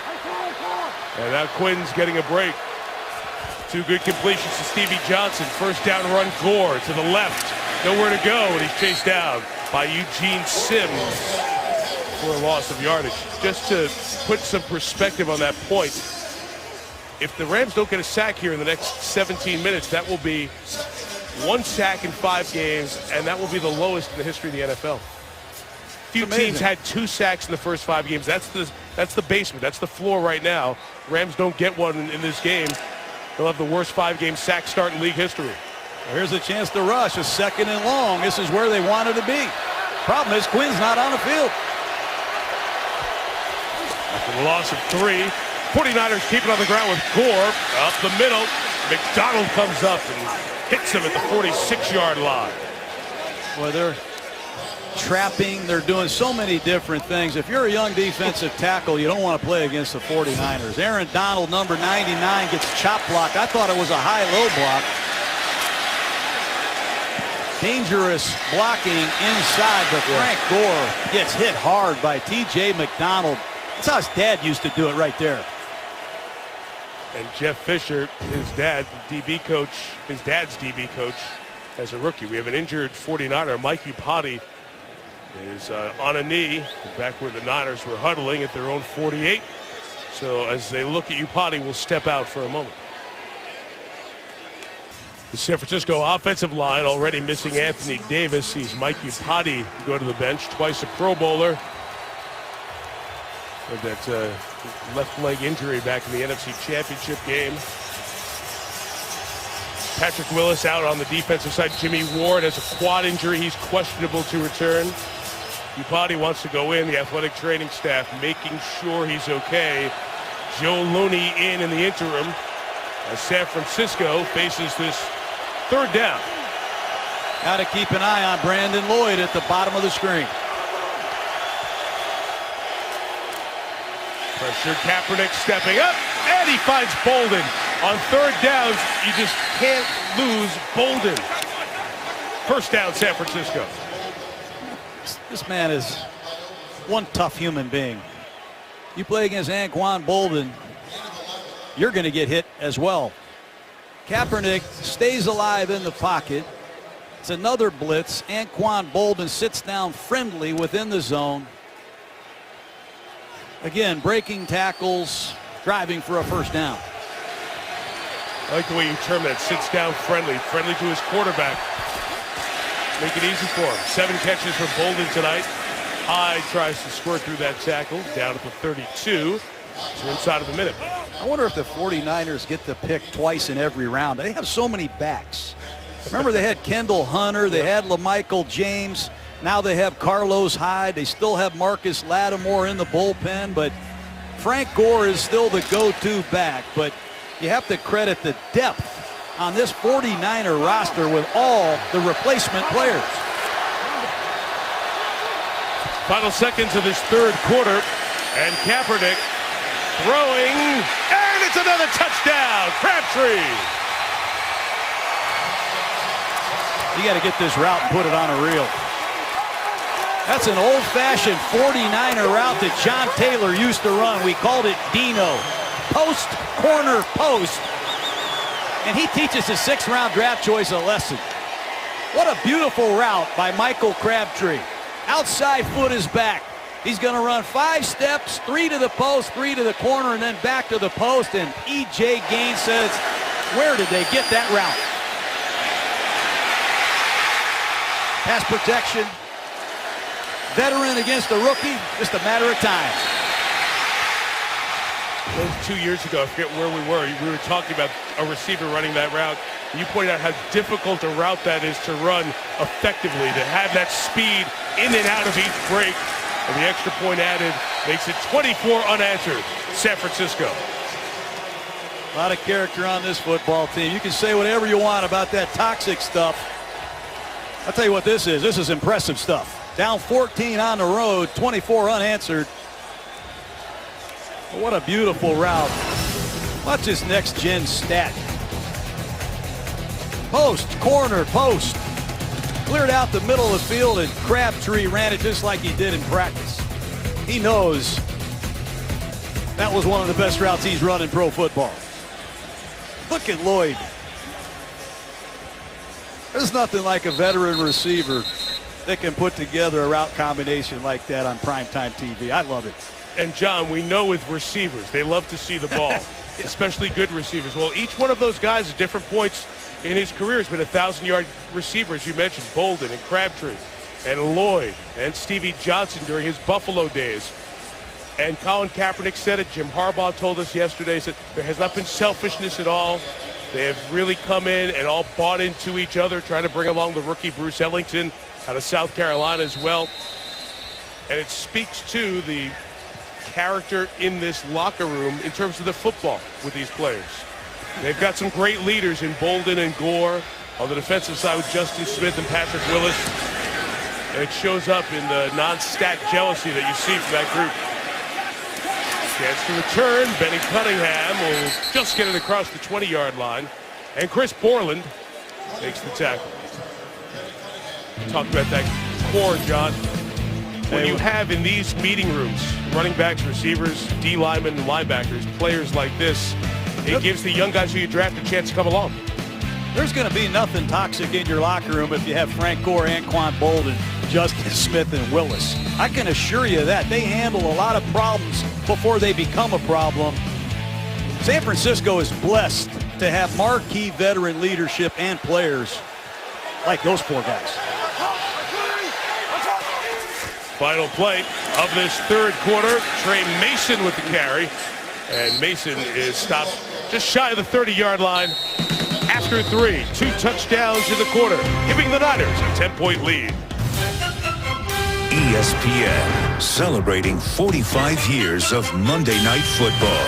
And now Quinn's getting a break. 2 good completions to Stevie Johnson. First down run, Gore to the left. Nowhere to go, and he's chased down by Eugene Sims for a loss of yardage. Just to put some perspective on that point, if the Rams don't get a sack here in the next 17 minutes, that will be 1 sack in 5 games, and that will be the lowest in the history of the NFL. Few teams had 2 sacks in the first 5 games. That's the basement. That's the floor right now. Rams don't get one in this game. They'll have the worst 5-game sack start in league history. Here's a chance to rush, a 2nd and long. This is where they wanted to be. Problem is, Quinn's not on the field. After the loss of 3, 49ers keep it on the ground with Gore up the middle. McDonald comes up and hits him at the 46-yard line. Well, they're trapping. They're doing so many different things. If you're a young defensive tackle, you don't want to play against the 49ers. Aaron Donald, number 99, gets chop blocked. I thought it was a high-low block. Dangerous blocking inside, but Frank Gore gets hit hard by T.J. McDonald. That's how his dad used to do it right there. And Jeff Fisher, his dad's DB coach as a rookie. We have an injured 49er, Mike Iupati, is on a knee back where the Niners were huddling at their own 48. So as they look at Iupati, we'll step out for a moment. The San Francisco offensive line already missing Anthony Davis. Sees Mike Iupati go to the bench, twice a Pro Bowler. With that left leg injury back in the NFC Championship game. Patrick Willis out on the defensive side. Jimmy Ward has a quad injury. He's questionable to return. Iupati wants to go in. The athletic training staff making sure he's okay. Joe Looney in the interim as San Francisco faces this 3rd down. Got to keep an eye on Brandon Lloyd at the bottom of the screen. Pressure, Kaepernick stepping up, and he finds Bolden. On 3rd downs, you just can't lose Bolden. 1st down, San Francisco. This man is one tough human being. You play against Anquan Bolden, you're going to get hit as well. Kaepernick stays alive in the pocket. It's another blitz. Anquan Bolden sits down friendly within the zone. Again, breaking tackles, driving for a 1st down. I like the way you term that. Sits down friendly to his quarterback. Make it easy for him. 7 catches for Bolden tonight. Hyde tries to squirt through that tackle, down at the 32. So inside of a minute. I wonder if the 49ers get the pick twice in every round. They have so many backs. Remember, they had Kendall Hunter, they had LaMichael James. Now they have Carlos Hyde. They still have Marcus Lattimore in the bullpen, but Frank Gore is still the go-to back. But you have to credit the depth on this 49er roster with all the replacement players. Final seconds of this 3rd quarter, and Kaepernick throwing, and it's another touchdown, Crabtree. You got to get this route and put it on a reel. That's an old-fashioned 49er route that John Taylor used to run. We called it Dino. Post, corner, post. And he teaches his 6th-round draft choice a lesson. What a beautiful route by Michael Crabtree. Outside foot is back. He's going to run 5 steps, 3 to the post, 3 to the corner, and then back to the post. And E.J. Gaines says, where did they get that route? Pass protection. Veteran against a rookie, just a matter of time. 2 years ago, I forget where we were talking about a receiver running that route. You pointed out how difficult a route that is to run effectively, to have that speed in and out of each break. And the extra point added makes it 24 unanswered. San Francisco. A lot of character on this football team. You can say whatever you want about that toxic stuff. I'll tell you what this is. This is impressive stuff. Down 14 on the road, 24 unanswered. What a beautiful route. Watch this next-gen stat. Post, corner, post. Cleared out the middle of the field, and Crabtree ran it just like he did in practice. He knows that was one of the best routes he's run in pro football. Look at Lloyd. There's nothing like a veteran receiver that can put together a route combination like that on primetime TV. I love it. And John, we know with receivers, they love to see the ball, especially good receivers. Well, each one of those guys at different points in his career has been a 1,000-yard receiver, as you mentioned, Bolden and Crabtree. and Lloyd and Stevie Johnson during his Buffalo days. And Colin Kaepernick said it. Jim Harbaugh told us yesterday that there has not been selfishness at all. They have really come in and all bought into each other, trying to bring along the rookie Bruce Ellington out of South Carolina as well. And it speaks to the character in this locker room in terms of the football with these players. They've got some great leaders in Bolden and Gore. On the defensive side with Justin Smith and Patrick Willis. And it shows up in the non-stat jealousy that you see from that group. Chance to return. Benny Cunningham will just get it across the 20-yard line. And Chris Borland makes the tackle. Talk about that core, John. When you have in these meeting rooms, running backs, receivers, D linemen, and linebackers, players like this, it gives the young guys who you draft a chance to come along. There's going to be nothing toxic in your locker room if you have Frank Gore, Anquan Bolden, Justin Smith, and Willis. I can assure you that. They handle a lot of problems before they become a problem. San Francisco is blessed to have marquee veteran leadership and players like those four guys. Final play of this third quarter. Trey Mason with the carry. And Mason is stopped just shy of the 30-yard line after 3. 2 touchdowns in the quarter, giving the Niners a 10-point lead. ESPN celebrating 45 years of Monday Night Football.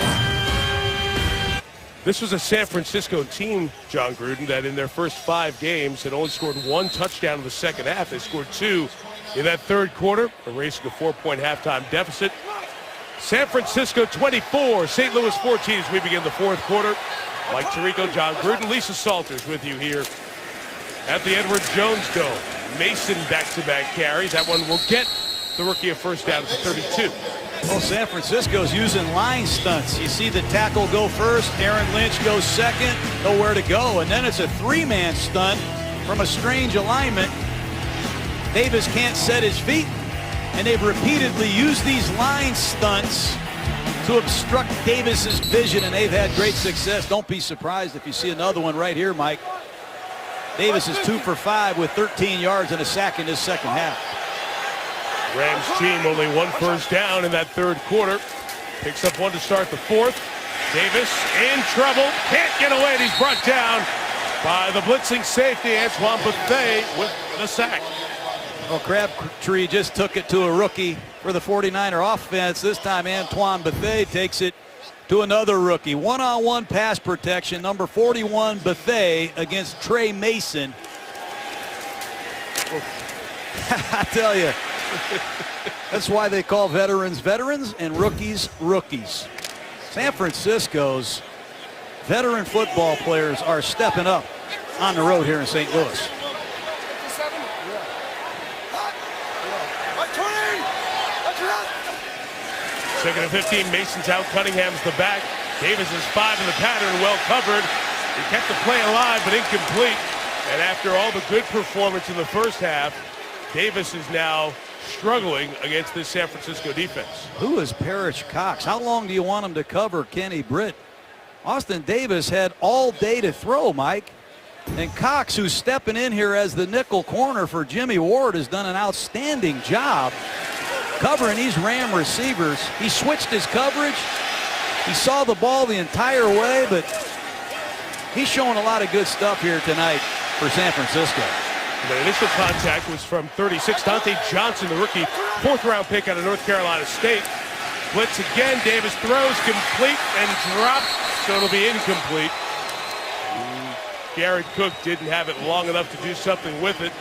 This was a San Francisco team, John Gruden, that in their first 5 games had only scored 1 touchdown in the second half. They scored 2 in that third quarter, erasing a 4-point halftime deficit. San Francisco 24, St. Louis 14 as we begin the fourth quarter. Mike Tirico, John Gruden, Lisa Salters with you here at the Edward Jones Dome. Mason back-to-back carries. That one will get the rookie a first down to 32. Well, San Francisco's using line stunts. You see the tackle go first, Aaron Lynch goes second, nowhere to go. And then it's a 3-man stunt from a strange alignment. Davis can't set his feet, and they've repeatedly used these line stunts to obstruct Davis's vision, and they've had great success. Don't be surprised if you see another one right here, Mike. Davis is 2 for 5 with 13 yards and a sack in his second half. Rams team only 1 first down in that third quarter. Picks up 1 to start the fourth. Davis in trouble. Can't get away, and he's brought down by the blitzing safety, Antoine Bethea, with the sack. Well, Crabtree just took it to a rookie for the 49er offense. This time Antoine Bethea takes it to another rookie. One-on-one pass protection, number 41 Bethea against Trey Mason. I tell you, that's why they call veterans veterans and rookies rookies. San Francisco's veteran football players are stepping up on the road here in St. Louis. Second and 15, Mason's out, Cunningham's the back. Davis is 5 in the pattern, well covered. He kept the play alive, but incomplete. And after all the good performance in the first half, Davis is now struggling against this San Francisco defense. Who is Parrish Cox? How long do you want him to cover Kenny Britt? Austin Davis had all day to throw, Mike. And Cox, who's stepping in here as the nickel corner for Jimmy Ward, has done an outstanding job covering these Ram receivers. He switched his coverage. He saw the ball the entire way, but he's showing a lot of good stuff here tonight for San Francisco. The initial contact was from 36. Dante Johnson, the rookie, 4th-round pick out of North Carolina State. Blitz again. Davis throws complete and dropped, so it'll be incomplete. Garrett Cook didn't have it long enough to do something with it.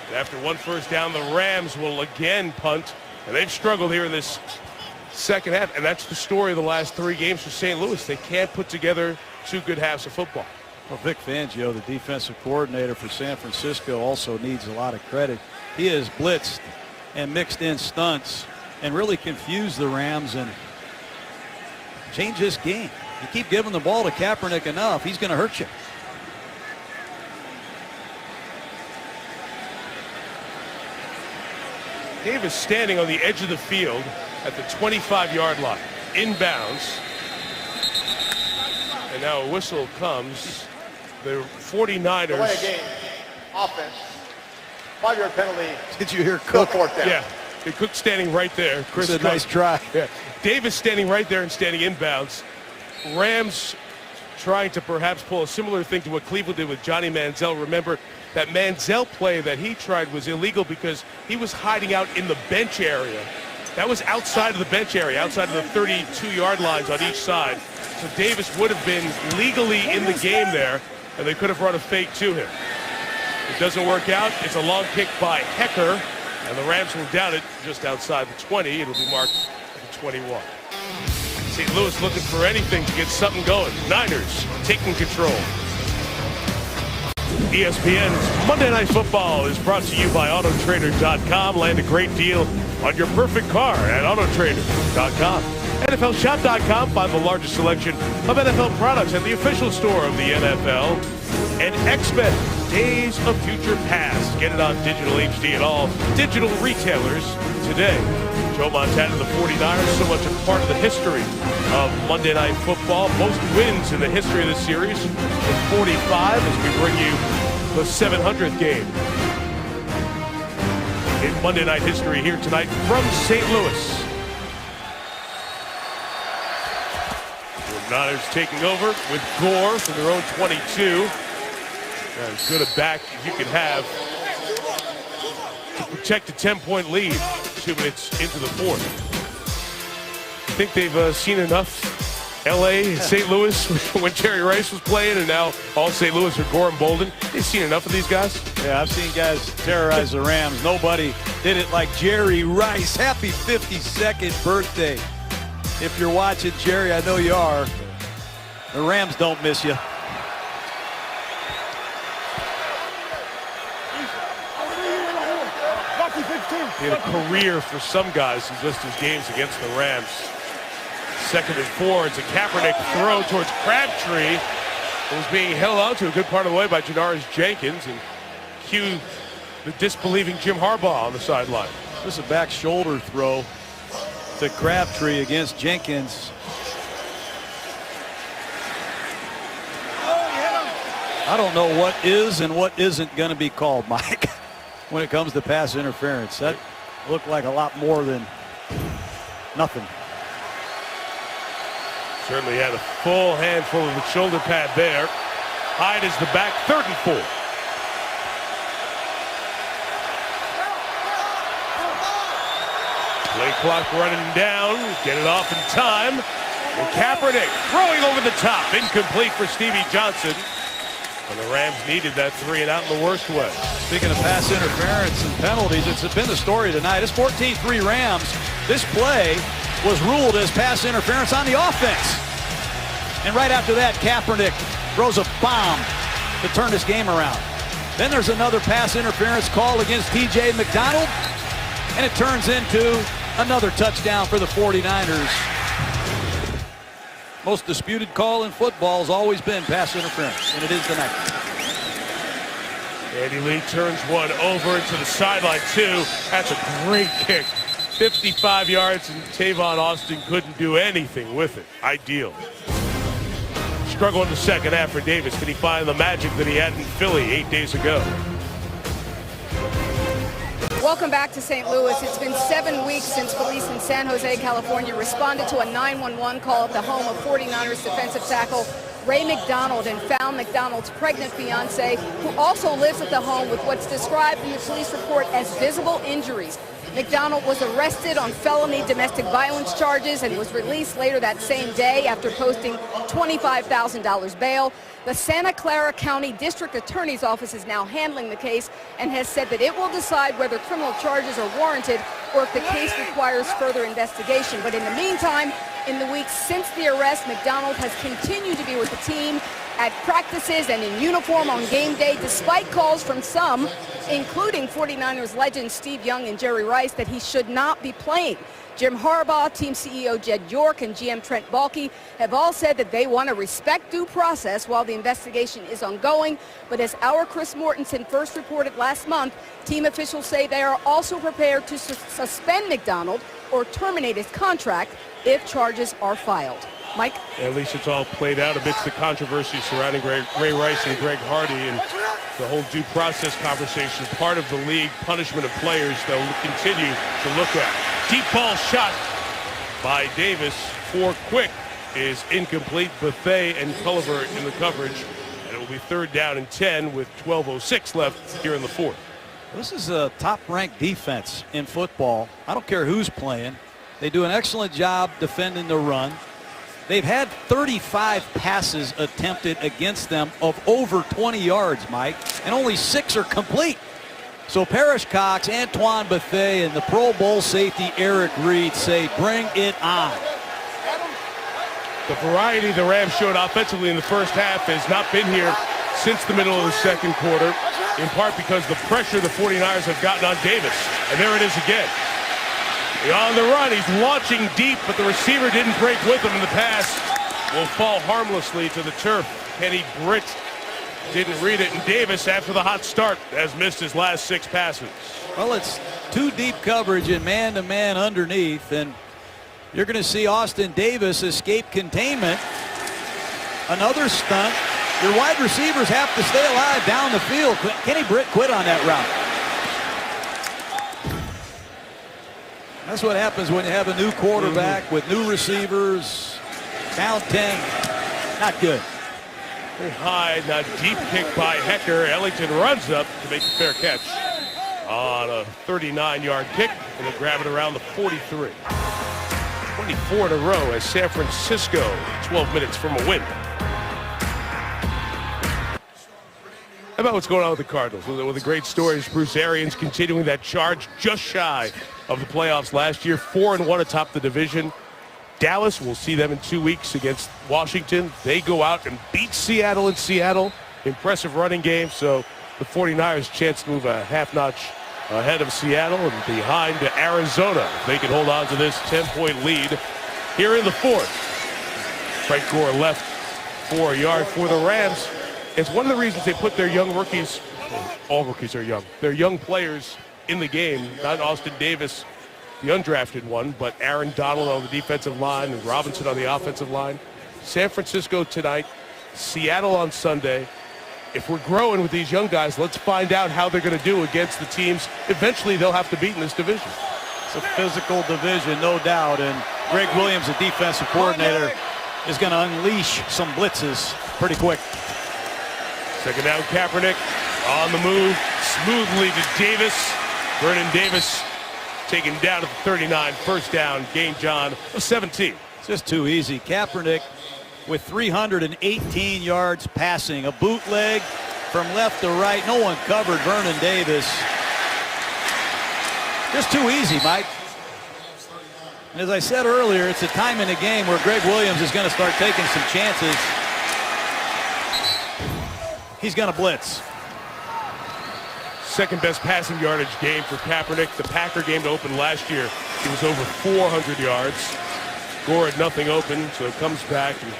And after 1 first down, the Rams will again punt. And they've struggled here in this second half. And that's the story of the last 3 games for St. Louis. They can't put together 2 good halves of football. Well, Vic Fangio, the defensive coordinator for San Francisco, also needs a lot of credit. He has blitzed and mixed in stunts and really confused the Rams and changed this game. You keep giving the ball to Kaepernick enough, he's going to hurt you. Davis standing on the edge of the field at the 25-yard line, inbounds. And now a whistle comes. The 49ers. Delay game. Offense. 5-yard penalty. Did you hear Still Cook? fourth down. Yeah. Cook standing right there. Chris It's a Cook. nice try. Yeah. Davis standing right there and standing inbounds. Rams trying to perhaps pull a similar thing to what Cleveland did with Johnny Manziel. Remember, that Manziel play that he tried was illegal because he was hiding out in the bench area. That was outside of the bench area, outside of the 32-yard lines on each side. So Davis would have been legally in the game there, and they could have run a fake to him. It doesn't work out. It's a long kick by Hecker, and the Rams will down it just outside the 20. It'll be marked at the 21. St. Louis looking for anything to get something going. Niners taking control. ESPN's Monday Night Football is brought to you by Autotrader.com. Land a great deal on your perfect car at Autotrader.com. NFLShop.com. Find the largest selection of NFL products and the official store of the NFL. And X-Men Days of Future Past. Get it on digital HD at all digital retailers today. Joe Montana, the 49ers, so much a part of the history of Monday Night Football. Most wins in the history of this series with 45 as we bring you the 700th game in Monday Night history here tonight from St. Louis. The Niners taking over with Gore from their own 22. As good a back as you can have to protect a 10-point lead 2 minutes into the fourth. I think they've seen enough L.A., St. Louis when Jerry Rice was playing, and now all St. Louis are Gore and Bolden. They've seen enough of these guys. Yeah, I've seen guys terrorize the Rams. Nobody did it like Jerry Rice. Happy 52nd birthday. If you're watching Jerry, I know you are. The Rams don't miss you. He had a career for some guys who list his games against the Rams. 2nd and 4. It's a Kaepernick throw towards Crabtree. It was being held on to a good part of the way by Janoris Jenkins, and cue the disbelieving Jim Harbaugh on the sideline. This is a back shoulder throw to Crabtree against Jenkins. I don't know what is and what isn't going to be called, Mike, when it comes to pass interference. That looked like a lot more than nothing. Certainly had a full handful of the shoulder pad there. Hyde is the back, 3rd and 4. Play clock running down. Get it off in time. And Kaepernick throwing over the top. Incomplete for Stevie Johnson. And the Rams needed that 3 and out in the worst way. Speaking of pass interference and penalties, it's been the story tonight. It's 14-3 Rams. This play was ruled as pass interference on the offense. And right after that, Kaepernick throws a bomb to turn this game around. Then there's another pass interference call against T.J. McDonald, and it turns into another touchdown for the 49ers. Most disputed call in football has always been pass interference, and it is tonight. Andy Lee turns one over to the sideline, too. That's a great kick. 55 yards, and Tavon Austin couldn't do anything with it. Ideal. Struggle in the second half for Davis. Can he find the magic that he had in Philly 8 days ago? Welcome back to St. Louis. It's been 7 weeks since police in San Jose, California responded to a 911 call at the home of 49ers defensive tackle Ray McDonald and found McDonald's pregnant fiance, who also lives at the home with what's described in the police report as visible injuries. McDonald was arrested on felony domestic violence charges and was released later that same day after posting $25,000 bail. The Santa Clara County District Attorney's Office is now handling the case and has said that it will decide whether criminal charges are warranted or if the case requires further investigation. But in the meantime, in the weeks since the arrest, McDonald has continued to be with the team at practices and in uniform on game day, despite calls from some, including 49ers legends Steve Young and Jerry Rice, that he should not be playing. Jim Harbaugh, team CEO Jed York, and GM Trent Baalke have all said that they want to respect due process while the investigation is ongoing. But as our Chris Mortensen first reported last month, team officials say they are also prepared to suspend McDonald or terminate his contract if charges are filed. Mike? At least it's all played out amidst the controversy surrounding Ray Rice and Greg Hardy. And the whole due process conversation, part of the league punishment of players they'll continue to look at. Deep ball shot by Davis for Quick is incomplete. Buffet and Culliver in the coverage, and it will be 3rd down and 10 with 12:06 left here in the 4th. This is a top-ranked defense in football. I don't care who's playing. They do an excellent job defending the run. They've had 35 passes attempted against them of over 20 yards, Mike, and only 6 are complete. So Parrish Cox, Antoine Buffet, and the Pro Bowl safety Eric Reed say, bring it on. The variety the Rams showed offensively in the first half has not been here since the middle of the second quarter, in part because the pressure the 49ers have gotten on Davis. And there it is again. On the run, he's launching deep, but the receiver didn't break with him, and the pass will fall harmlessly to the turf. Kenny Britt didn't read it, and Davis, after the hot start, has missed his last 6 passes. Well, it's 2 deep coverage and man-to-man underneath, and you're going to see Austin Davis escape containment. Another stunt. Your wide receivers have to stay alive down the field. Kenny Britt quit on that route. That's what happens when you have a new quarterback with new receivers. Down 10. Not good. Very high, not deep kick by Hecker. Ellington runs up to make the fair catch on a 39-yard kick, and they'll grab it around the 43. 24 in a row as San Francisco, 12 minutes from a win. How about what's going on with the Cardinals? With the great stories, Bruce Arians continuing that charge just shy of the playoffs last year, 4-1 atop the division. Dallas, we'll see them in 2 weeks against Washington. They go out and beat Seattle in Seattle. Impressive running game, so the 49ers chance to move a half-notch ahead of Seattle and behind Arizona. They can hold on to this 10-point lead here in the 4th. Frank Gore left for a yard for the Rams. It's one of the reasons they put their young rookies, all rookies are young, their young players in the game, not Austin Davis, the undrafted one, but Aaron Donald on the defensive line and Robinson on the offensive line. San Francisco tonight, Seattle on Sunday. If we're growing with these young guys, let's find out how they're going to do against the teams eventually they'll have to beat in this division. It's a physical division, no doubt, and Greg Williams, the defensive coordinator, is going to unleash some blitzes pretty quick. Second down, Kaepernick on the move, smoothly to Davis. Vernon Davis taken down at the 39, 1st down, gain John of 17. It's just too easy. Kaepernick with 318 yards passing, a bootleg from left to right. No one covered Vernon Davis. Just too easy, Mike. And as I said earlier, it's a time in the game where Greg Williams is going to start taking some chances. He's going to blitz. Second best passing yardage game for Kaepernick. The Packer game to open last year, he was over 400 yards. Gore had nothing open, so it comes back and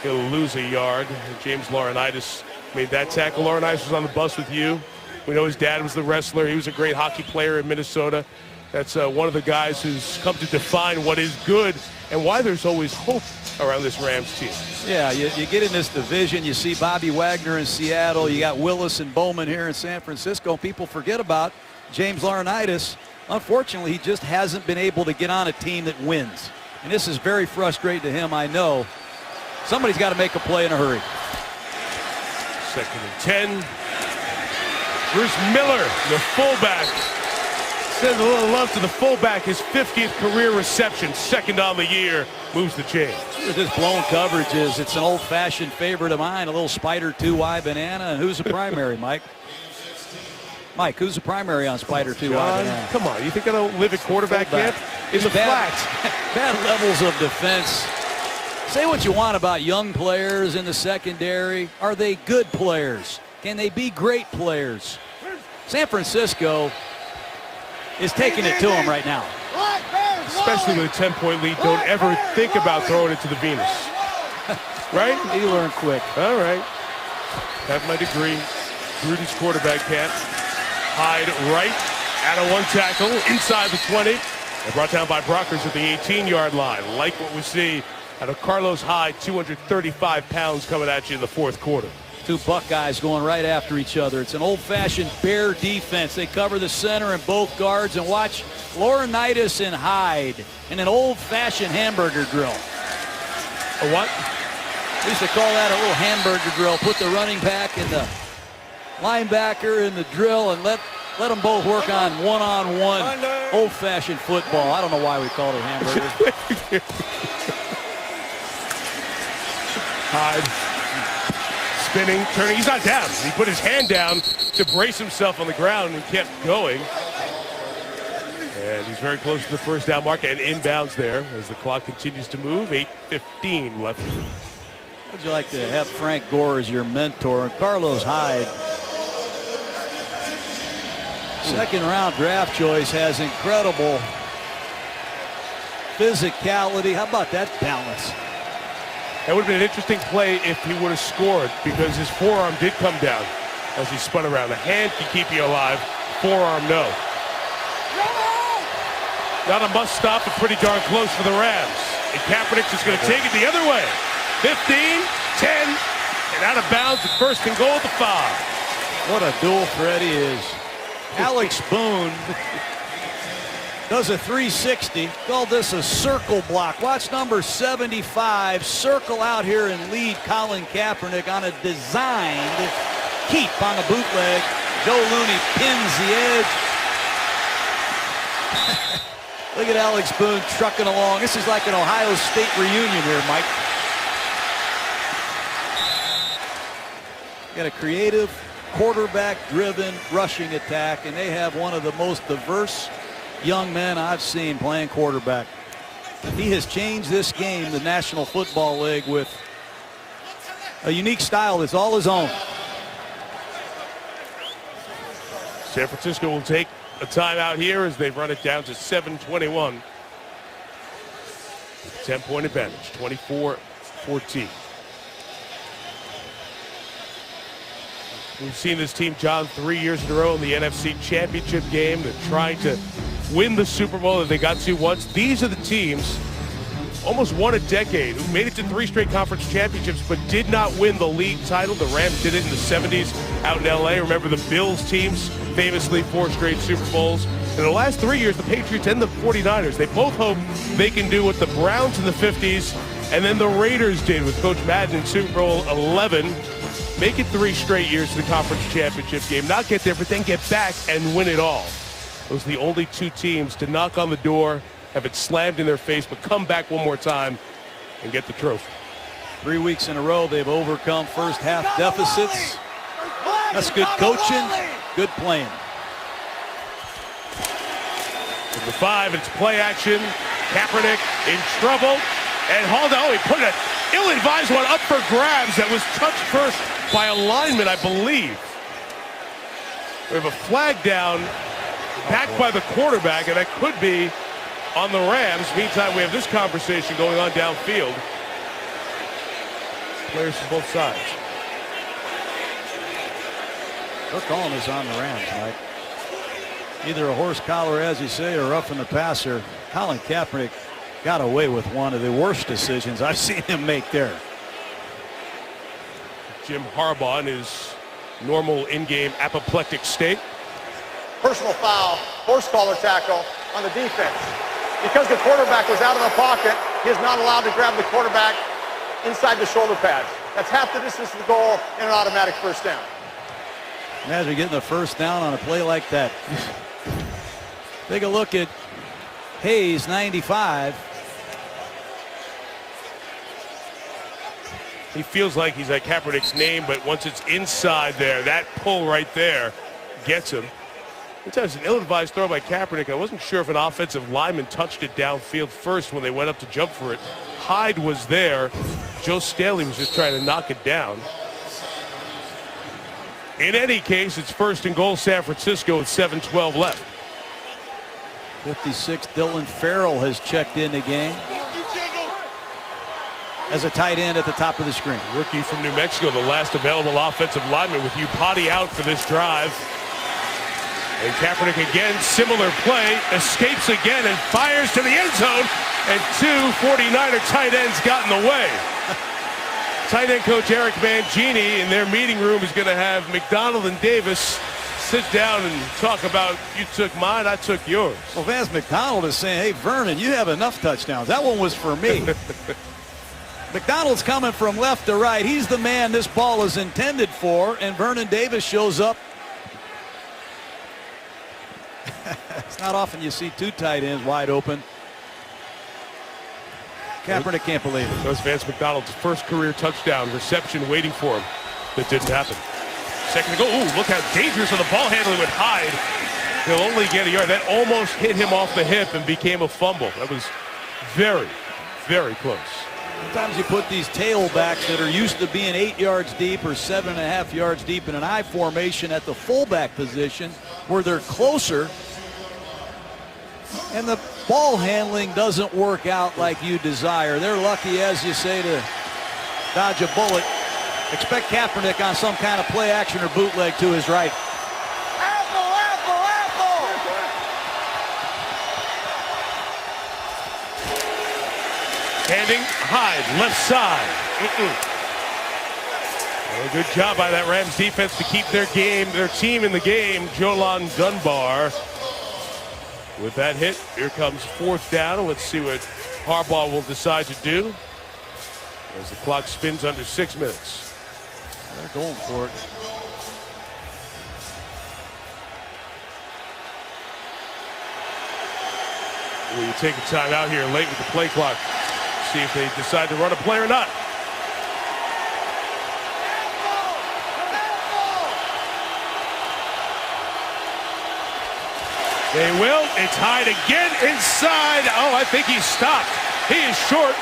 he'll lose a yard. James Laurinaitis made that tackle. Laurinaitis was on the bus with you. We know his dad was the wrestler. He was a great hockey player in Minnesota. That's one of the guys who's come to define what is good and why there's always hope around this Rams team. Yeah, you get in this division, you see Bobby Wagner in Seattle, you got Willis and Bowman here in San Francisco. People forget about James Laurinaitis. Unfortunately, he just hasn't been able to get on a team that wins. And this is very frustrating to him, I know. Somebody's got to make a play in a hurry. 2nd and 10. Bruce Miller, the fullback. Sends a little love to the fullback. His 50th career reception, 2nd on the year, moves the chain. With his blown coverages, it's an old-fashioned favorite of mine, a little Spider 2Y banana. And who's the primary, Mike? Mike, who's the primary on Spider 2Y banana? Come on, you think I don't live at quarterback camp? In the flats. Bad levels of defense. Say what you want about young players in the secondary. Are they good players? Can they be great players? San Francisco is taking it to them right now. Especially with a 10-point lead, don't ever think about throwing it to the Venus. Right? You learn quick. All right. Have my degree. Gruden's quarterback camp. Hyde right. Out of 1 tackle. Inside the 20. And brought down by Brockers at the 18-yard line. Like what we see out of Carlos Hyde, 235 pounds coming at you in the 4th quarter. Two Buckeyes going right after each other. It's an old-fashioned bear defense. They cover the center and both guards, and watch Laurinaitis and Hyde in an old-fashioned hamburger drill. A what? We used to call that a little hamburger drill. Put the running back and the linebacker in the drill and let them both work on one-on-one old-fashioned football. I don't know why we called it hamburger. Hyde. Spinning, turning, he's not down. He put his hand down to brace himself on the ground and kept going. And he's very close to the first down mark and inbounds there as the clock continues to move. 8:15 left. Would you like to have Frank Gore as your mentor? And Carlos Hyde, second round draft choice, has incredible physicality. How about that balance? That would have been an interesting play if he would have scored, because his forearm did come down as he spun around. The hand can keep you alive, forearm no. Not a must stop, but pretty darn close for the Rams. And Kaepernick is going to take it the other way. 15, 10, and out of bounds at first and goal at the 5. What a dual threat he is. Alex Boone does a 360, called this a circle block. Watch number 75 circle out here and lead Colin Kaepernick on a designed keep on the bootleg. Joe Looney pins the edge. Look at Alex Boone trucking along. This is like an Ohio State reunion here, Mike. Got a creative, quarterback-driven rushing attack, and they have one of the most diverse young men I've seen playing quarterback. He has changed this game, the National Football League, with a unique style that's all his own. San Francisco will take a timeout here as they've run it down to 7:21. 10-point advantage, 24-14. We've seen this team, John, 3 years in a row in the NFC Championship game. They're trying to win the Super Bowl that they got to once. These are the teams, almost won a decade, who made it to 3 straight conference championships but did not win the league title. The Rams did it in the 70s out in LA. Remember the Bills teams, famously 4 straight Super Bowls. In the last 3 years, the Patriots and the 49ers, they both hope they can do what the Browns in the 50s and then the Raiders did with Coach Madden in Super Bowl 11. Make it 3 straight years to the conference championship game. Not get there, but then get back and win it all. Those are the only 2 teams to knock on the door, have it slammed in their face, but come back one more time and get the trophy. 3 weeks in a row, they've overcome first half deficits. That's good coaching, good playing. From the 5, it's play action. Kaepernick in trouble. And Hall, he put an ill-advised one up for grabs that was touched first by a lineman, I believe. We have a flag down, backed by the quarterback, and that could be on the Rams. Meantime, we have this conversation going on downfield. Players from both sides. They're calling this on the Rams, Mike. Either a horse collar, as you say, or roughing the passer. Colin Kaepernick got away with one of the worst decisions I've seen him make there. Jim Harbaugh in his normal in-game apoplectic state. Personal foul, horse collar tackle on the defense. Because the quarterback was out of the pocket, he is not allowed to grab the quarterback inside the shoulder pads. That's half the distance to the goal and an automatic first down. Imagine getting the first down on a play like that. Take a look at Hayes, 95. He feels like he's at Kaepernick's name, but once it's inside there, that pull right there gets him. It was an ill-advised throw by Kaepernick. I wasn't sure if an offensive lineman touched it downfield first when they went up to jump for it. Hyde was there. Joe Staley was just trying to knock it down. In any case, it's first and goal San Francisco with 7:12 left. 56, Dylan Farrell has checked in the game as a tight end at the top of the screen. Rookie from New Mexico, the last available offensive lineman, with Upati out for this drive. And Kaepernick again, similar play, escapes again and fires to the end zone, and 2 49er tight ends got in the way. Tight end coach Eric Mangini in their meeting room is going to have McDonald and Davis sit down and talk about, you took mine, I took yours. Well, Vance McDonald is saying, hey, Vernon, you have enough touchdowns. That one was for me. McDonald's coming from left to right. He's the man this ball is intended for, and Vernon Davis shows up. It's not often you see two tight ends wide open. Kaepernick can't believe it. That was Vance McDonald's first career touchdown reception waiting for him. That didn't happen. Second to go. Ooh, look how dangerous of the ball handling with Hyde. He'll only get a yard. That almost hit him off the hip and became a fumble. That was very, very close. Sometimes you put these tailbacks that are used to being 8 yards deep or 7.5 yards deep in an I formation at the fullback position where they're closer, and the ball handling doesn't work out like you desire. They're lucky, as you say, to dodge a bullet. Expect Kaepernick on some kind of play action or bootleg to his right. Handing Hyde, left side. Well, good job by that Rams defense to keep their team in the game. Jolon Dunbar. With that hit, here comes fourth down. Let's see what Harbaugh will decide to do as the clock spins under 6 minutes. They're going for it. Will you take a timeout here late with the play clock? See if they decide to run a play or not. They will. It's Hyde again inside. Oh, I think he's stopped. He is short.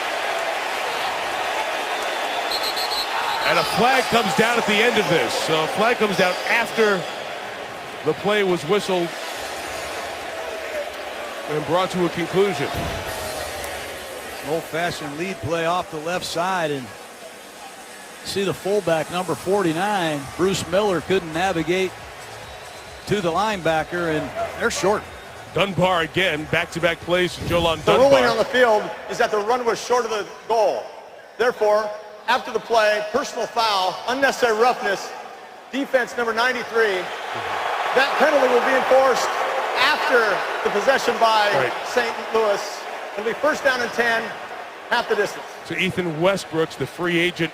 And a flag comes down at the end of this. So a flag comes down after the play was whistled and brought to a conclusion. Old-fashioned lead play off the left side, and see the fullback, number 49, Bruce Miller, couldn't navigate to the linebacker, and they're short. Dunbar again, back-to-back plays to Jolon The Dunbar. ruling on the field is that the run was short of the goal. Therefore, after the play, personal foul, unnecessary roughness, defense number 93. That penalty will be enforced after the possession by St. Louis. It'll be first down and 10, half the distance. So Ethan Westbrooks, the free agent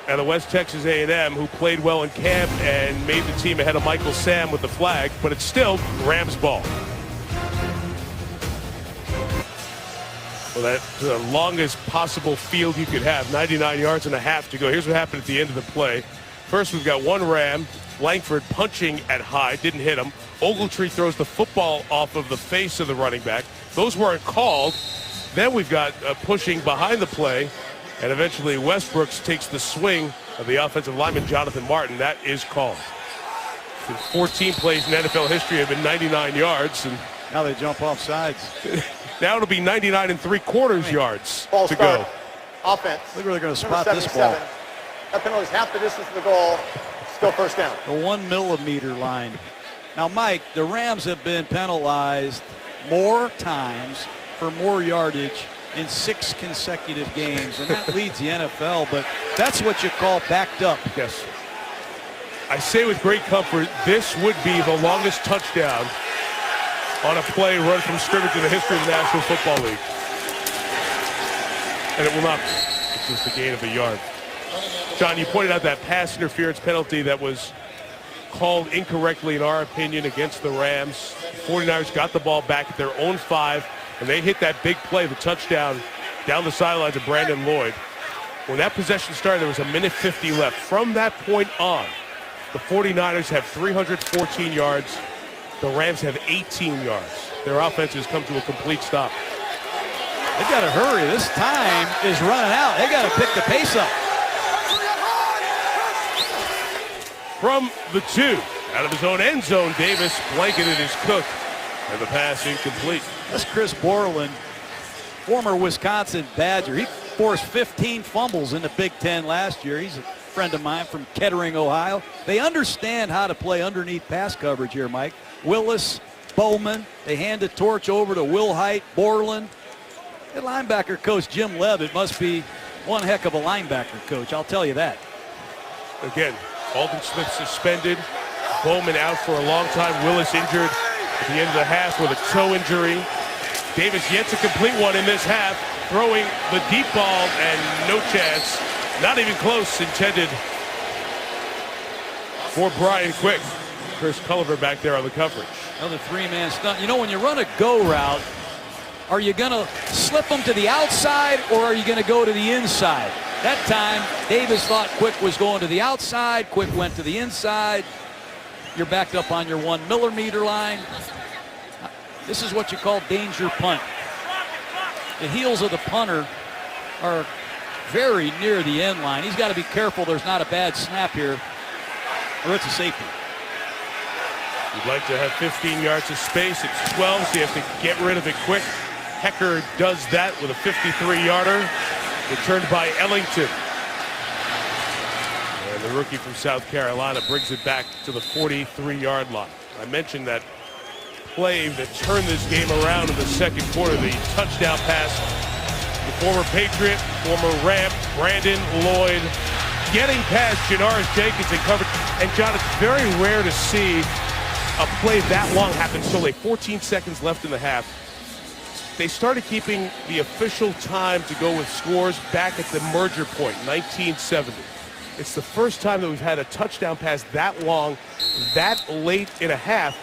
out of West Texas A&M, who played well in camp and made the team ahead of Michael Sam with the flag, but it's still Rams ball. Well, that's the longest possible field you could have, 99 yards and a half to go. Here's what happened at the end of the play. First, we've got one Ram, Langford punching at Hyde, didn't hit him. Ogletree throws the football off of the face of the running back. Those weren't called. Then we've got pushing behind the play, and eventually Westbrooks takes the swing of the offensive lineman, Jonathan Martin. That is called. 14 plays in NFL history have been 99 yards. And now they jump off sides. Now it'll be 99 3/4 yards Ball to start. go. Offense. Look where they're going to Number spot this ball. 77. That penalty is half the distance to the goal. Still first down. The 1 millimeter line. Now, Mike, the Rams have been penalized more times for more yardage in 6 consecutive games, and that leads the NFL, but that's what you call backed up. Yes. I say with great comfort, this would be the longest touchdown on a play run from scrimmage in the history of the National Football League. And it will not be. It's just a gain of a yard. John, you pointed out that pass interference penalty that was called incorrectly, in our opinion, against the Rams. The 49ers got the ball back at their own 5, and they hit that big play, the touchdown, down the sidelines of Brandon Lloyd. When that possession started, there was 1:50 left. From that point on, the 49ers have 314 yards. The Rams have 18 yards. Their offense has come to a complete stop. They got to hurry. This time is running out. They got to pick the pace up. From the 2, out of his own end zone, Davis blanketed his Cook, and the pass incomplete. That's Chris Borland, former Wisconsin Badger. He forced 15 fumbles in the Big Ten last year. He's a friend of mine from Kettering, Ohio. They understand how to play underneath pass coverage here, Mike. Willis, Bowman, they hand the torch over to Will Height, Borland. The linebacker coach, Jim Leavitt, must be One heck of a linebacker, Coach. I'll tell you that. Again, Aldon Smith suspended. Bowman out for a long time. Willis injured at the end of the half with a toe injury. Davis yet to complete one in this half. Throwing the deep ball and no chance. Not even close intended for Brian Quick. Chris Culliver back there on the coverage. Another three-man stunt. You know, when you run a go route, are you going to slip them to the outside or are you going to go to the inside? That time, Davis thought Quick was going to the outside. Quick went to the inside. You're backed up on your 1 millimeter line. This is what you call danger punt. The heels of the punter are very near the end line. He's got to be careful there's not a bad snap here, or it's a safety. You'd like to have 15 yards of space. It's 12, so you have to get rid of it quick. Hecker does that with a 53-yarder. Returned by Ellington. And the rookie from South Carolina brings it back to the 43-yard line. I mentioned that play that turned this game around in the second quarter, the touchdown pass. The former Patriot, former Ram, Brandon Lloyd, getting past Janoris Jenkins and covered. And John, it's very rare to see a play that long happen so late. 14 seconds left in the half. They started keeping the official time to go with scores back at the merger point, 1970. It's the first time that we've had a touchdown pass that long, that late in a half,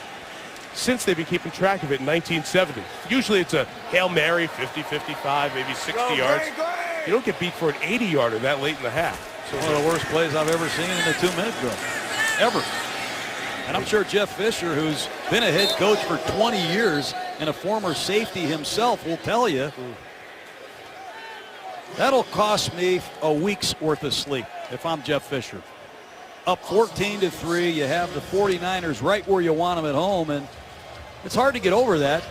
since they've been keeping track of it in 1970. Usually it's a Hail Mary, 50, 55, maybe 60 yards. You don't get beat for an 80-yarder that late in the half. So one of the worst plays I've ever seen in a 2-minute drill, ever. And I'm sure Jeff Fisher, who's been a head coach for 20 years and a former safety himself, will tell you that'll cost me a week's worth of sleep if I'm Jeff Fisher. Up 14-3, you have the 49ers right where you want them at home, and it's hard to get over that,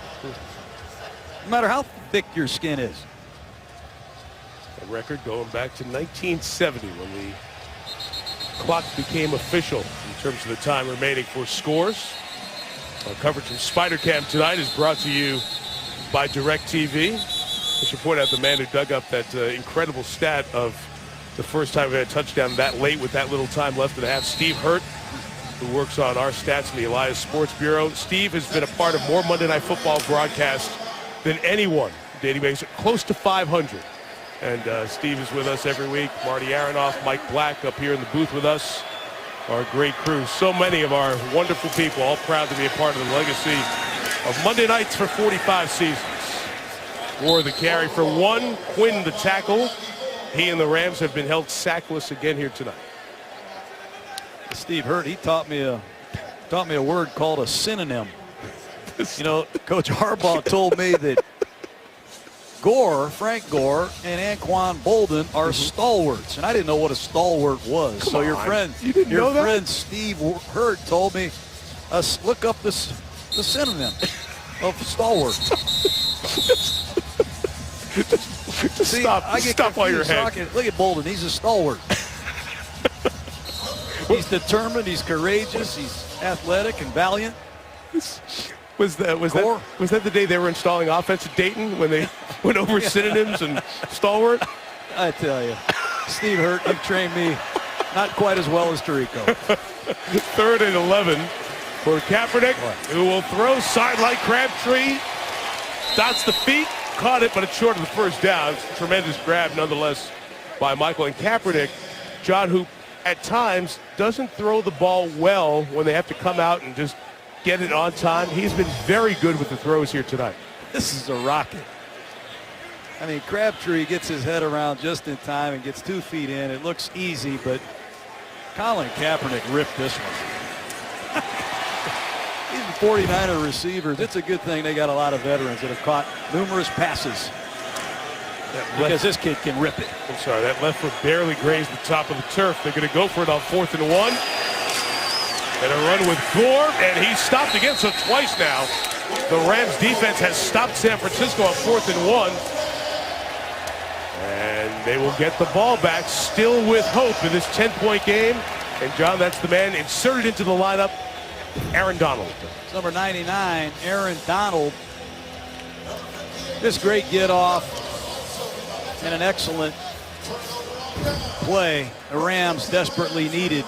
no matter how thick your skin is. A record going back to 1970 when the clock became official in terms of the time remaining for scores. Our coverage from Spider Cam tonight is brought to you by DirecTV. I should point out the man who dug up that incredible stat of the first time we had a touchdown that late with that little time left in the half. Steve Hurt, who works on our stats in the Elias Sports Bureau. Steve has been a part of more Monday Night Football broadcasts than anyone, dating back close to 500. And Steve is with us every week. Marty Aronoff, Mike Black up here in the booth with us. Our great crew. So many of our wonderful people, all proud to be a part of the legacy of Monday nights for 45 seasons. War the carry for one. Quinn the tackle. He and the Rams have been held sackless again here tonight. Steve Hurt, he taught me a word called a synonym. You know, Coach Harbaugh told me that Frank Gore, and Anquan Bolden are stalwarts, and I didn't know what a stalwart was. Come so your on. friend, You didn't know that? friend Steve Hurt told me, look up the synonym of stalwart. See, Stop while you're ahead. Look at Bolden. He's a stalwart. He's determined. He's courageous. He's athletic and valiant. Was that the day they were installing offense at Dayton when they went over synonyms and stalwart? I tell you, Steve Hurt, you've trained me not quite as well as Tirico. 3rd and 11 for Kaepernick, who will throw sideline. Crabtree dots the feet, caught it, but it's short of the first down. It's a tremendous grab nonetheless by Michael. And Kaepernick, John, who at times doesn't throw the ball well when they have to come out and just get it on time. He's been very good with the throws here tonight. This is a rocket. I mean, Crabtree gets his head around just in time and gets 2 feet in. It looks easy, but Colin Kaepernick ripped this one. These 49er receivers, it's a good thing they got a lot of veterans that have caught numerous passes because this kid can rip it. I'm sorry, that left foot barely grazed the top of the turf. They're going to go for it on 4th and 1. And a run with Gore, and he's stopped again, so twice now. The Rams defense has stopped San Francisco on 4th and 1. And they will get the ball back, still with hope in this 10-point game. And John, that's the man inserted into the lineup, Aaron Donald. Number 99, Aaron Donald. This great get off and an excellent play the Rams desperately needed.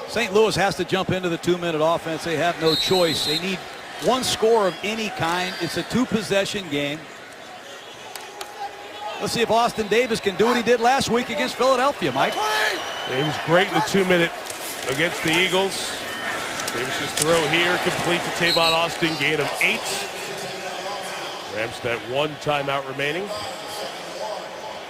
St. Louis has to jump into the 2-minute offense. They have no choice. They need one score of any kind. It's a 2-possession game. Let's see if Austin Davis can do what he did last week against Philadelphia, Mike. He was great in the 2-minute against the Eagles. Davis's throw here complete to Tavon Austin, gain of 8. Rams that 1 timeout remaining.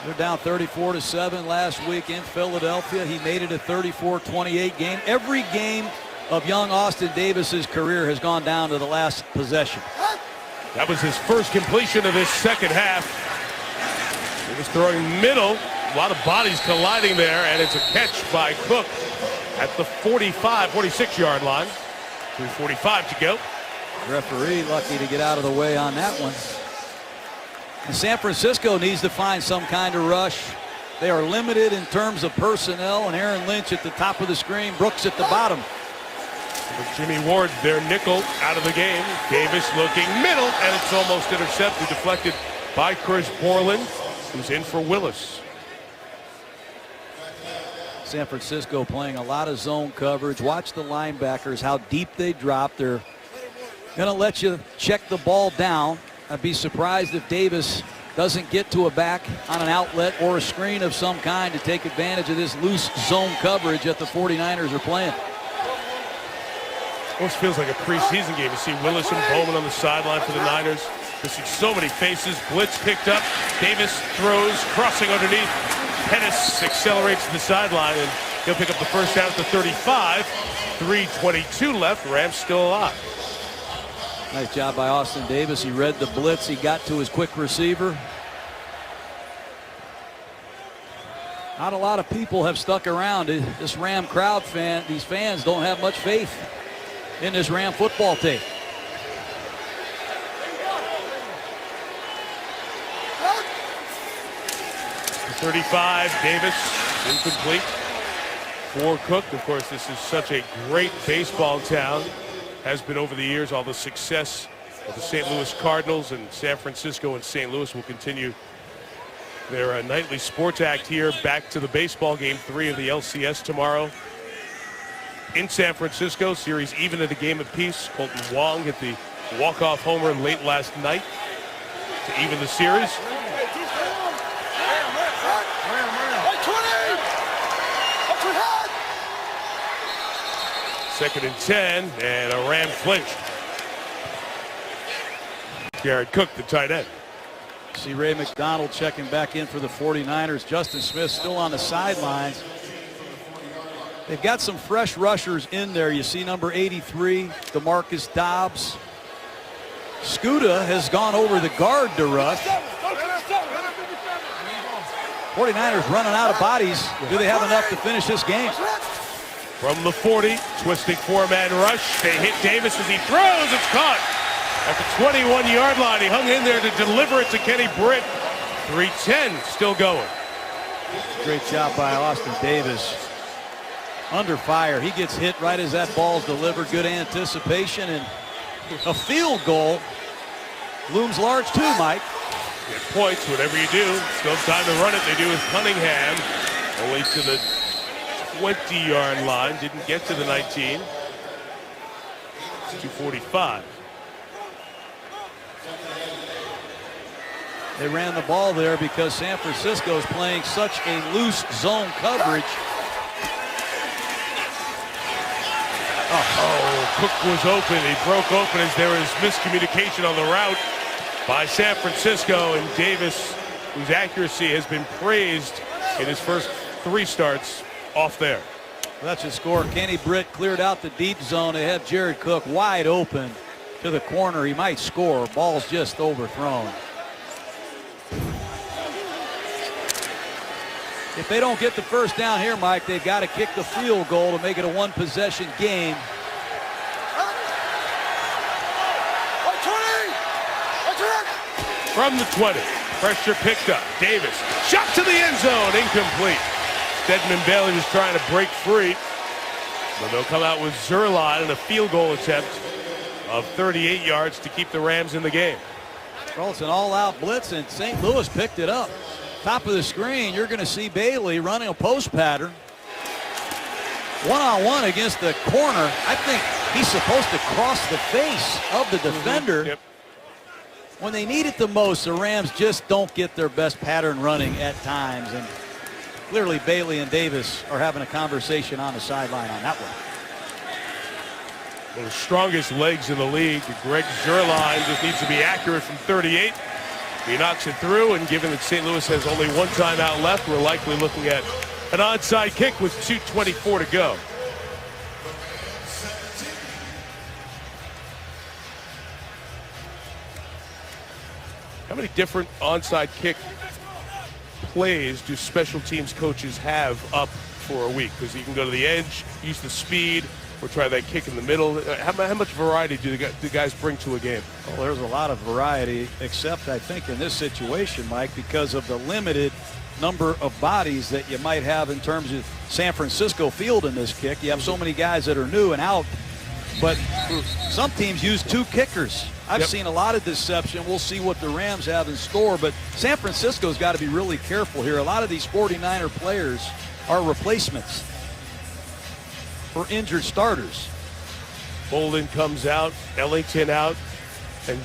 They're down 34-7 last week in Philadelphia. He made it a 34-28 game. Every game of young Austin Davis's career has gone down to the last possession. That was his first completion of this second half. He was throwing middle. A lot of bodies colliding there, and it's a catch by Cook at the 46-yard line. 3:45 to go. Referee lucky to get out of the way on that one. And San Francisco needs to find some kind of rush. They are limited in terms of personnel, and Aaron Lynch at the top of the screen, Brooks at the bottom. With Jimmy Ward, their nickel, out of the game. Davis looking middle, and it's almost intercepted, deflected by Chris Borland, who's in for Willis. San Francisco playing a lot of zone coverage. Watch the linebackers, how deep they drop. They're going to let you check the ball down. I'd be surprised if Davis doesn't get to a back on an outlet or a screen of some kind to take advantage of this loose zone coverage that the 49ers are playing. Almost feels like a preseason game. You see Willis and Bowman on the sideline for the Niners. You see so many faces. Blitz picked up. Davis throws, crossing underneath. Pettis accelerates to the sideline, and he'll pick up the first down at the 35. 3:22 left. Rams still alive. Nice job by Austin Davis. He read the blitz. He got to his quick receiver. Not a lot of people have stuck around. This Ram crowd these fans don't have much faith in this Ram football team. The 35, Davis, incomplete for Cook. Of course, this is such a great baseball town. Has been over the years. All the success of the St. Louis Cardinals, and San Francisco and St. Louis will continue their nightly sports act here. Back to the baseball game 3 of the LCS tomorrow in San Francisco. Series even at a game apiece. Colton Wong hit the walk-off homer late last night to even the series. Second and 10, and a Ram flinched. Jared Cook, the tight end. See Ray McDonald checking back in for the 49ers. Justin Smith still on the sidelines. They've got some fresh rushers in there. You see number 83, DeMarcus Dobbs. Scuda has gone over the guard to rush. 49ers running out of bodies. Do they have enough to finish this game? From the 40, twisting 4-man rush. They hit Davis as he throws. It's caught at the 21-yard line. He hung in there to deliver it to Kenny Britt. 3:10 still going. Great job by Austin Davis. Under fire. He gets hit right as that ball's delivered. Good anticipation, and a field goal looms large too, Mike. Get points, whatever you do. Still time to run it. They do with Cunningham. Only to the 20-yard line. Didn't get to the 19. It's 2:45. They ran the ball there because San Francisco is playing such a loose zone coverage. Oh, Cook was open. He broke open as there was miscommunication on the route by San Francisco, and Davis, whose accuracy has been praised in his first 3 starts, off there. That's a score. Kenny Britt cleared out the deep zone. They have Jared Cook wide open to the corner. He might score. Ball's just overthrown. If they don't get the first down here, Mike, they've got to kick the field goal to make it a 1-possession game. From the 20, pressure picked up. Davis, shot to the end zone, incomplete. Stedman Bailey was trying to break free, but they'll come out with Zerline and a field goal attempt of 38 yards to keep the Rams in the game. Well, it's an all-out blitz, and St. Louis picked it up. Top of the screen, you're going to see Bailey running a post pattern. One-on-one against the corner. I think he's supposed to cross the face of the defender. Yep. When they need it the most, the Rams just don't get their best pattern running at times. And clearly Bailey and Davis are having a conversation on the sideline on that one. One of the strongest legs in the league, Greg Zuerlein, just needs to be accurate from 38. He knocks it through, and given that St. Louis has only one timeout left, we're likely looking at an onside kick with 2:24 to go. How many different onside kick plays do special teams coaches have up for a week? Because you can go to the edge, use the speed, or try that kick in the middle. How much variety do the guys bring to a game? Well, there's a lot of variety, except I think in this situation, Mike, because of the limited number of bodies that you might have in terms of San Francisco field in this kick. You have so many guys that are new and out, but some teams use two kickers. I've seen a lot of deception. We'll see what the Rams have in store, but San Francisco's got to be really careful here. A lot of these 49er players are replacements for injured starters. Bolden comes out, Ellington out, and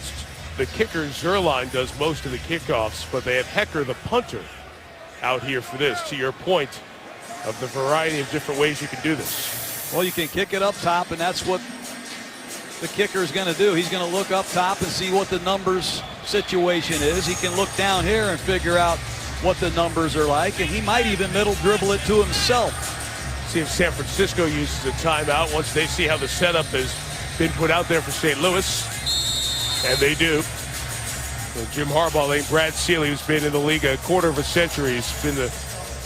the kicker Zuerlein does most of the kickoffs, but they have Hecker, the punter, out here for this. To your point of the variety of different ways you can do this. Well, you can kick it up top, and that's what the kicker is going to do. He's going to look up top and see what the numbers situation is. He can look down here and figure out what the numbers are like, and he might even middle dribble it to himself. See if San Francisco uses a timeout once they see how the setup has been put out there for St. Louis, and they do. And Jim Harbaugh, like Brad Seeley, who's been in the league a quarter of a century, has been the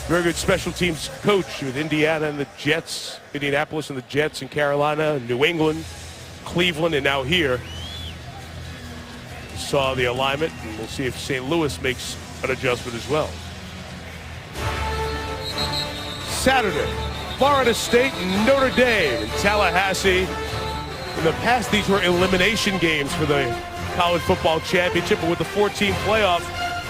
very good special teams coach with Indiana and the Jets, Indianapolis and the Jets, and Carolina, New England, Cleveland, and now here. Saw the alignment, and we'll see if St. Louis makes an adjustment as well. Saturday, Florida State and Notre Dame in Tallahassee. In the past, these were elimination games for the college football championship, but with the 14 playoff,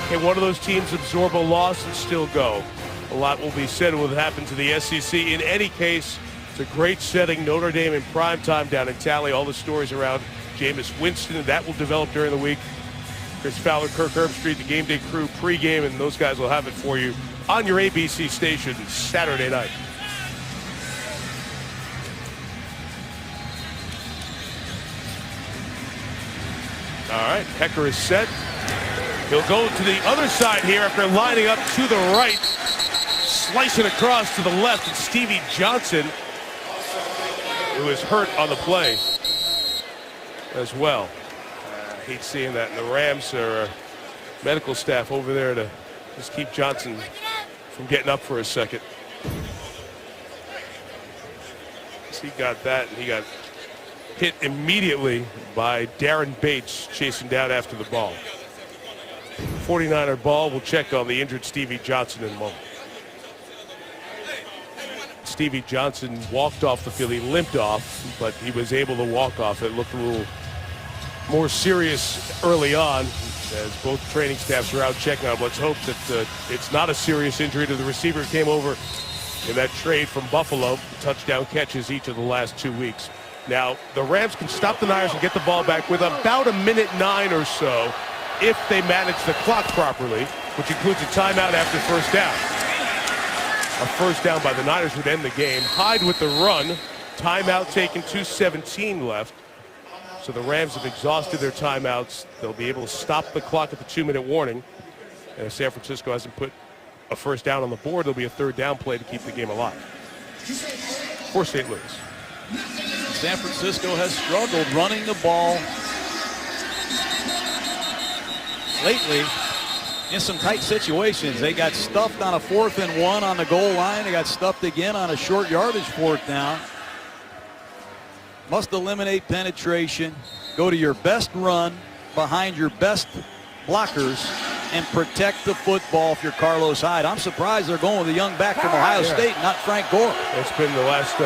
can one of those teams absorb a loss and still go? A lot will be said of what happened to the SEC. In any case, it's a great setting. Notre Dame in prime time down in Tally. All the stories around Jameis Winston, that will develop during the week. Chris Fowler, Kirk Herbstreit, the Game Day crew pregame, and those guys will have it for you on your ABC station Saturday night. All right, Hecker is set. He'll go to the other side here after lining up to the right. Slicing across to the left. It's Stevie Johnson, who is hurt on the play as well. I hate seeing that. And the Rams are medical staff over there to just keep Johnson from getting up for a second. He got that, and he got hit immediately by Darren Bates chasing down after the ball. 49er ball. We'll check on the injured Stevie Johnson in a moment. Stevie Johnson walked off the field. He limped off, but he was able to walk off. It looked a little more serious early on as both training staffs are out checking on him. Let's hope that it's not a serious injury to the receiver who came over in that trade from Buffalo. Touchdown catches each of the last 2 weeks. Now, the Rams can stop the Niners and get the ball back with about 1:09 or so if they manage the clock properly, which includes a timeout after first down. A first down by the Niners would end the game. Hyde with the run. Timeout taken, 2:17 left. So the Rams have exhausted their timeouts. They'll be able to stop the clock at the 2-minute warning. And if San Francisco hasn't put a first down on the board, there'll be a third down play to keep the game alive for St. Louis. San Francisco has struggled running the ball lately in some tight situations. They got stuffed on a 4th and 1 on the goal line. They got stuffed again on a short yardage 4th down. Must eliminate penetration. Go to your best run behind your best blockers and protect the football if you're Carlos Hyde. I'm surprised they're going with a young back from Ohio State, not Frank Gore. It's been the last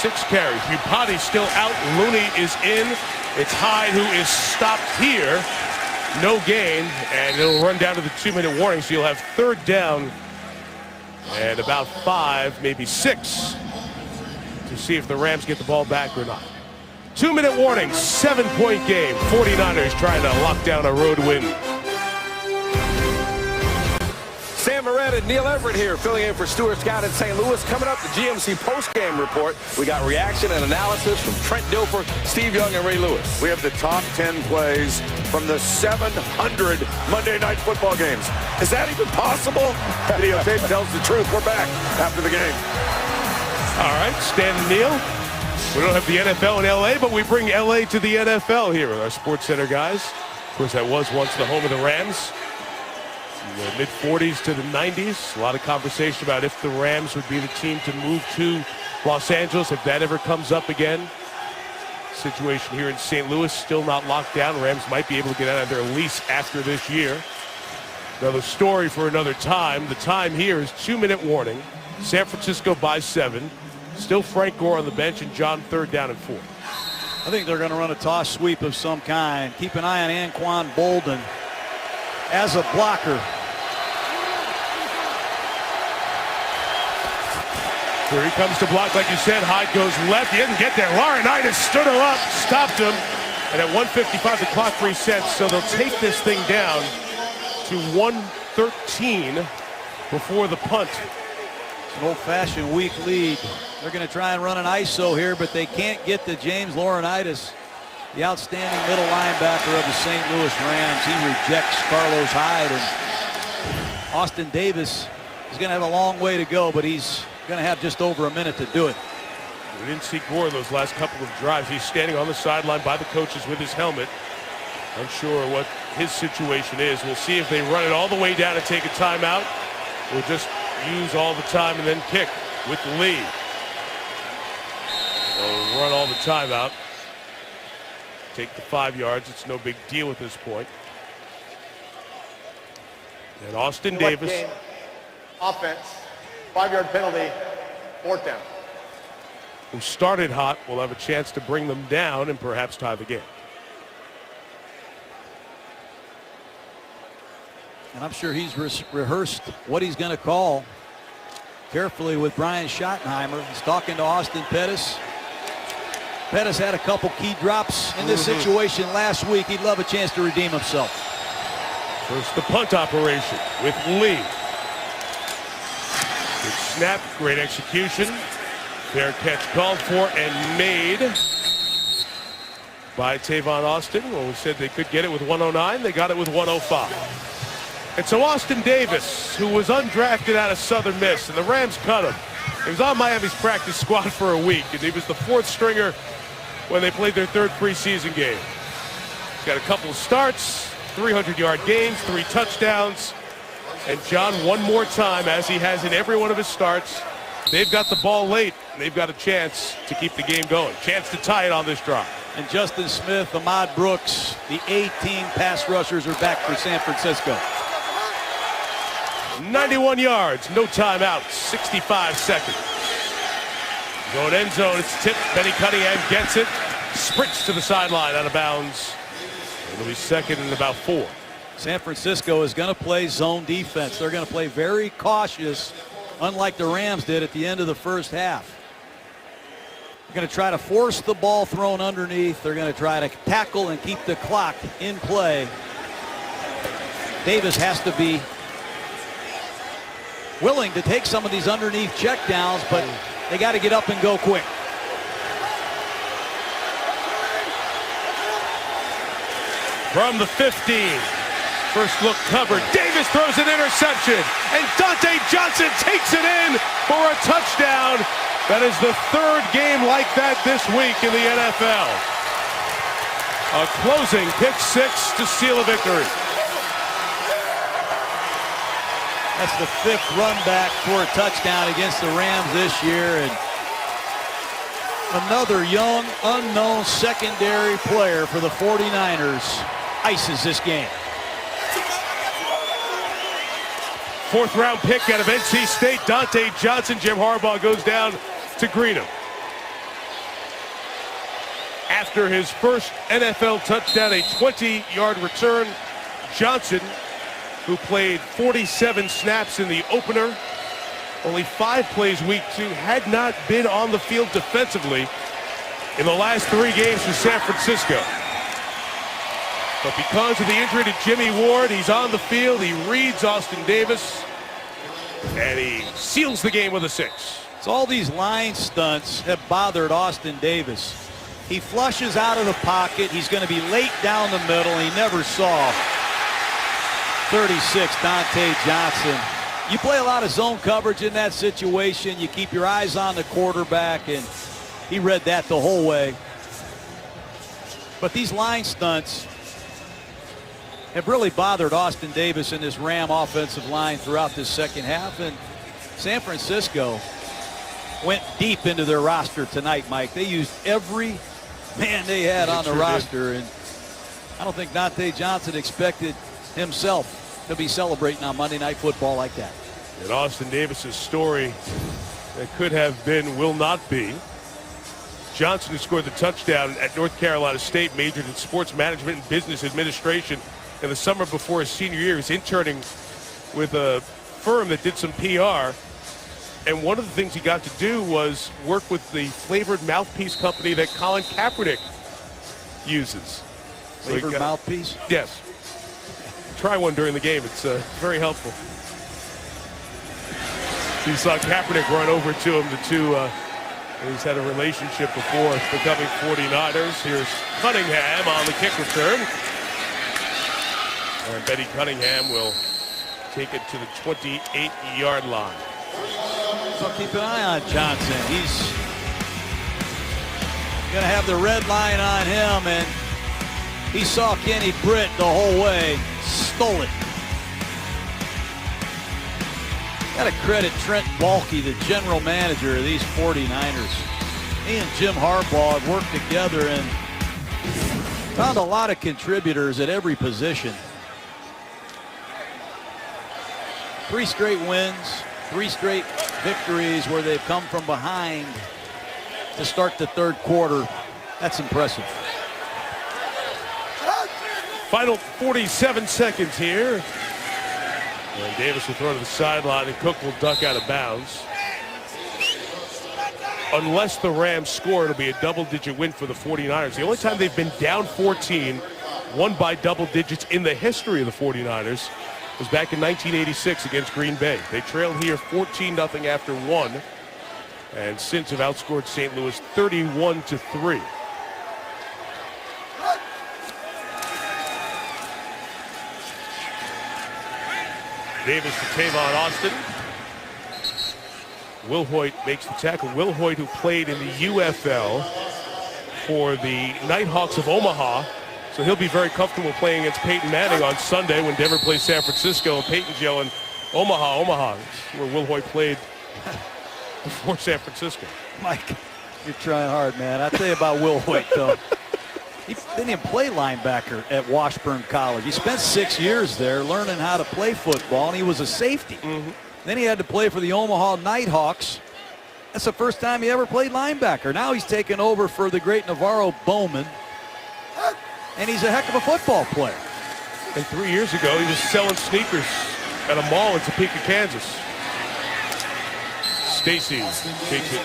6 carries. Upati's still out. Looney is in. It's Hyde who is stopped here no gain, and it'll run down to the 2-minute warning, so you'll have third down and about 5, maybe 6, to see if the Rams get the ball back or not. 2-minute warning, 7-point game. 49ers trying to lock down a road win. Sam Moret and Neil Everett here, filling in for Stuart Scott in St. Louis. Coming up, the GMC postgame report. We got reaction and analysis from Trent Dilfer, Steve Young, and Ray Lewis. We have the top 10 plays from the 700 Monday Night Football games. Is that even possible? Videotape tells the truth. We're back after the game. All right, Stan and Neil. We don't have the NFL in L.A., but we bring L.A. to the NFL here with our SportsCenter guys. Of course, that was once the home of the Rams. In the mid-40s to the 90s. A lot of conversation about if the Rams would be the team to move to Los Angeles, if that ever comes up again. Situation here in St. Louis still not locked down. Rams might be able to get out of their lease after this year. Another story for another time. The time here is 2-minute warning. San Francisco by 7. Still Frank Gore on the bench, and John 3rd down and 4. I think they're going to run a toss sweep of some kind. Keep an eye on Anquan Bolden as a blocker. Here he comes to block, like you said. Hyde goes left. He didn't get there. Laurinaitis stood him up, stopped him. And at 1:55, the clock resets. So they'll take this thing down to 1:13 before the punt. It's an old-fashioned weak lead. They're going to try and run an ISO here, but they can't get to James Laurinaitis, the outstanding middle linebacker of the St. Louis Rams. He rejects Carlos Hyde, and Austin Davis is going to have a long way to go, but he's going to have just over a minute to do it. We didn't see Gore those last couple of drives. He's standing on the sideline by the coaches with his helmet. Unsure what his situation is. We'll see if they run it all the way down and take a timeout. We'll just use all the time and then kick with the lead. They'll run all the time out. Take the 5 yards. It's no big deal at this point. And Austin Davis. Game. Offense. 5-yard penalty. 4th down. Who started hot will have a chance to bring them down and perhaps tie the game. And I'm sure he's rehearsed what he's going to call carefully with Brian Schottenheimer. He's talking to Austin Pettis. Pettis had a couple key drops in this situation last week. He'd love a chance to redeem himself. First, the punt operation with Lee. Good snap, great execution. Fair catch called for and made by Tavon Austin. Well, we said they could get it with 109. They got it with 105. And so Austin Davis, who was undrafted out of Southern Miss, and the Rams cut him. He was on Miami's practice squad for a week, and he was the 4th stringer when they played their 3rd preseason game. He's got a couple of starts, 300-yard games, 3 touchdowns. And John, one more time, as he has in every one of his starts, they've got the ball late, and they've got a chance to keep the game going. Chance to tie it on this drive. And Justin Smith, Ahmad Brooks, the 18 pass rushers are back for San Francisco. 91 yards, no timeout, 65 seconds. Going end zone, it's tipped. Benny Cunningham gets it, sprints to the sideline out of bounds. It'll be 2nd and about 4. San Francisco is going to play zone defense. They're going to play very cautious, unlike the Rams did at the end of the first half. They're going to try to force the ball thrown underneath. They're going to try to tackle and keep the clock in play. Davis has to be willing to take some of these underneath checkdowns, but they got to get up and go quick. From the 15, first look covered. Davis throws an interception, and Dante Johnson takes it in for a touchdown. That is the 3rd game like that this week in the NFL. A closing pick 6 to seal a victory. That's the 5th run back for a touchdown against the Rams this year. And another young, unknown secondary player for the 49ers ices this game. 4th round pick out of NC State, Dante Johnson. Jim Harbaugh goes down to greet him. After his first NFL touchdown, a 20-yard return Johnson, who played 47 snaps in the opener, only 5 plays week 2, had not been on the field defensively in the last 3 games for San Francisco. But because of the injury to Jimmy Ward, he's on the field. He reads Austin Davis, and he seals the game with a 6. So all these line stunts have bothered Austin Davis. He flushes out of the pocket. He's going to be late down the middle. He never saw 36, Dante Johnson. You play a lot of zone coverage in that situation. You keep your eyes on the quarterback, and he read that the whole way. But these line stunts have really bothered Austin Davis and this Ram offensive line throughout this second half. And San Francisco went deep into their roster tonight, Mike. They used every man they had on the roster, and I don't think Dante Johnson expected himself to be celebrating on Monday Night Football like that. And Austin Davis's story that could have been will not be. Johnson, who scored the touchdown at North Carolina State, majored in sports management and business administration in the summer before his senior year. He was interning with a firm that did some PR. And one of the things he got to do was work with the flavored mouthpiece company that Colin Kaepernick uses. Flavored mouthpiece? Yes. Try one during the game. It's very helpful. So you saw Kaepernick run over to him. The two, he's had a relationship before becoming 49ers. Here's Cunningham on the kick return. And Betty Cunningham will take it to the 28-yard line. So keep an eye on Johnson. He's going to have the red line on him, and he saw Kenny Britt the whole way. Stole it. Got to credit Trent Baalke, the general manager of these 49ers. He and Jim Harbaugh have worked together and found a lot of contributors at every position. 3 straight wins, 3 straight victories where they've come from behind to start the third quarter. That's impressive. Final 47 seconds here. And Davis will throw to the sideline, and Cook will duck out of bounds. Unless the Rams score, it'll be a double-digit win for the 49ers. The only time they've been down 14, won by double digits in the history of the 49ers, was back in 1986 against Green Bay. They trailed here 14-0 after 1, and since have outscored St. Louis 31-3. Davis to Tavon Austin. Will Hoyt makes the tackle. Will Hoyt, who played in the UFL for the Nighthawks of Omaha. So he'll be very comfortable playing against Peyton Manning on Sunday when Denver plays San Francisco, and Peyton's yelling, Omaha, Omaha. That's where Will Hoyt played before San Francisco. Mike, you're trying hard, man. I'll tell you about Will Hoyt, though. He didn't even play linebacker at Washburn College. He spent 6 years there learning how to play football, and he was a safety. Then he had to play for the Omaha Nighthawks. That's the first time he ever played linebacker. Now he's taken over for the great Navarro Bowman, and he's a heck of a football player. And 3 years ago, he was selling sneakers at a mall in Topeka, Kansas. Stacy takes it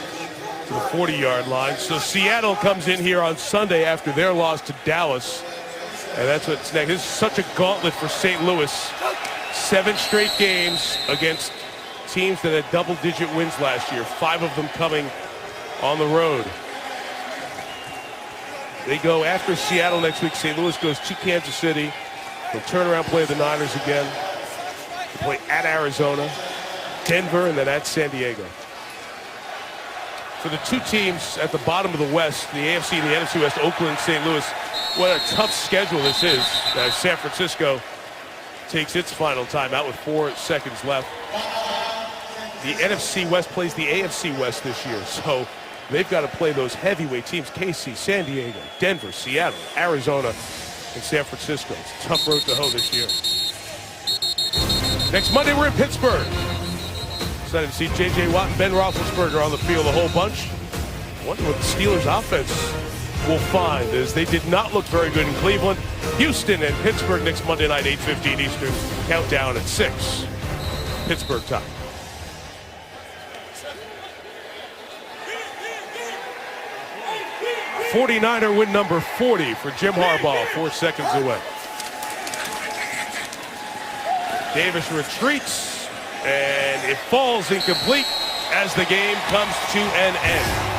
to the 40-yard line. So Seattle comes in here on Sunday after their loss to Dallas. And that's what's next. This is such a gauntlet for St. Louis. 7 straight games against teams that had double-digit wins last year. 5 of them coming on the road. They go after Seattle next week. St. Louis goes to Kansas City. They'll turn around, play the Niners again. They play at Arizona, Denver, and then at San Diego. For the 2 teams at the bottom of the West, the AFC and the NFC West, Oakland and St. Louis, what a tough schedule this is as San Francisco takes its final timeout with 4 seconds left. The NFC West plays the AFC West this year, so they've got to play those heavyweight teams, KC, San Diego, Denver, Seattle, Arizona, and San Francisco. It's a tough road to hoe this year. Next Monday, we're in Pittsburgh. Excited to see J.J. Watt and Ben Roethlisberger on the field, a whole bunch. I wonder what the Steelers' offense will find, as they did not look very good in Cleveland. Houston and Pittsburgh next Monday night, 8:15 Eastern. Countdown at 6. Pittsburgh time. '49er win number 40 for Jim Harbaugh, 4 seconds away. Davis retreats, and it falls incomplete as the game comes to an end.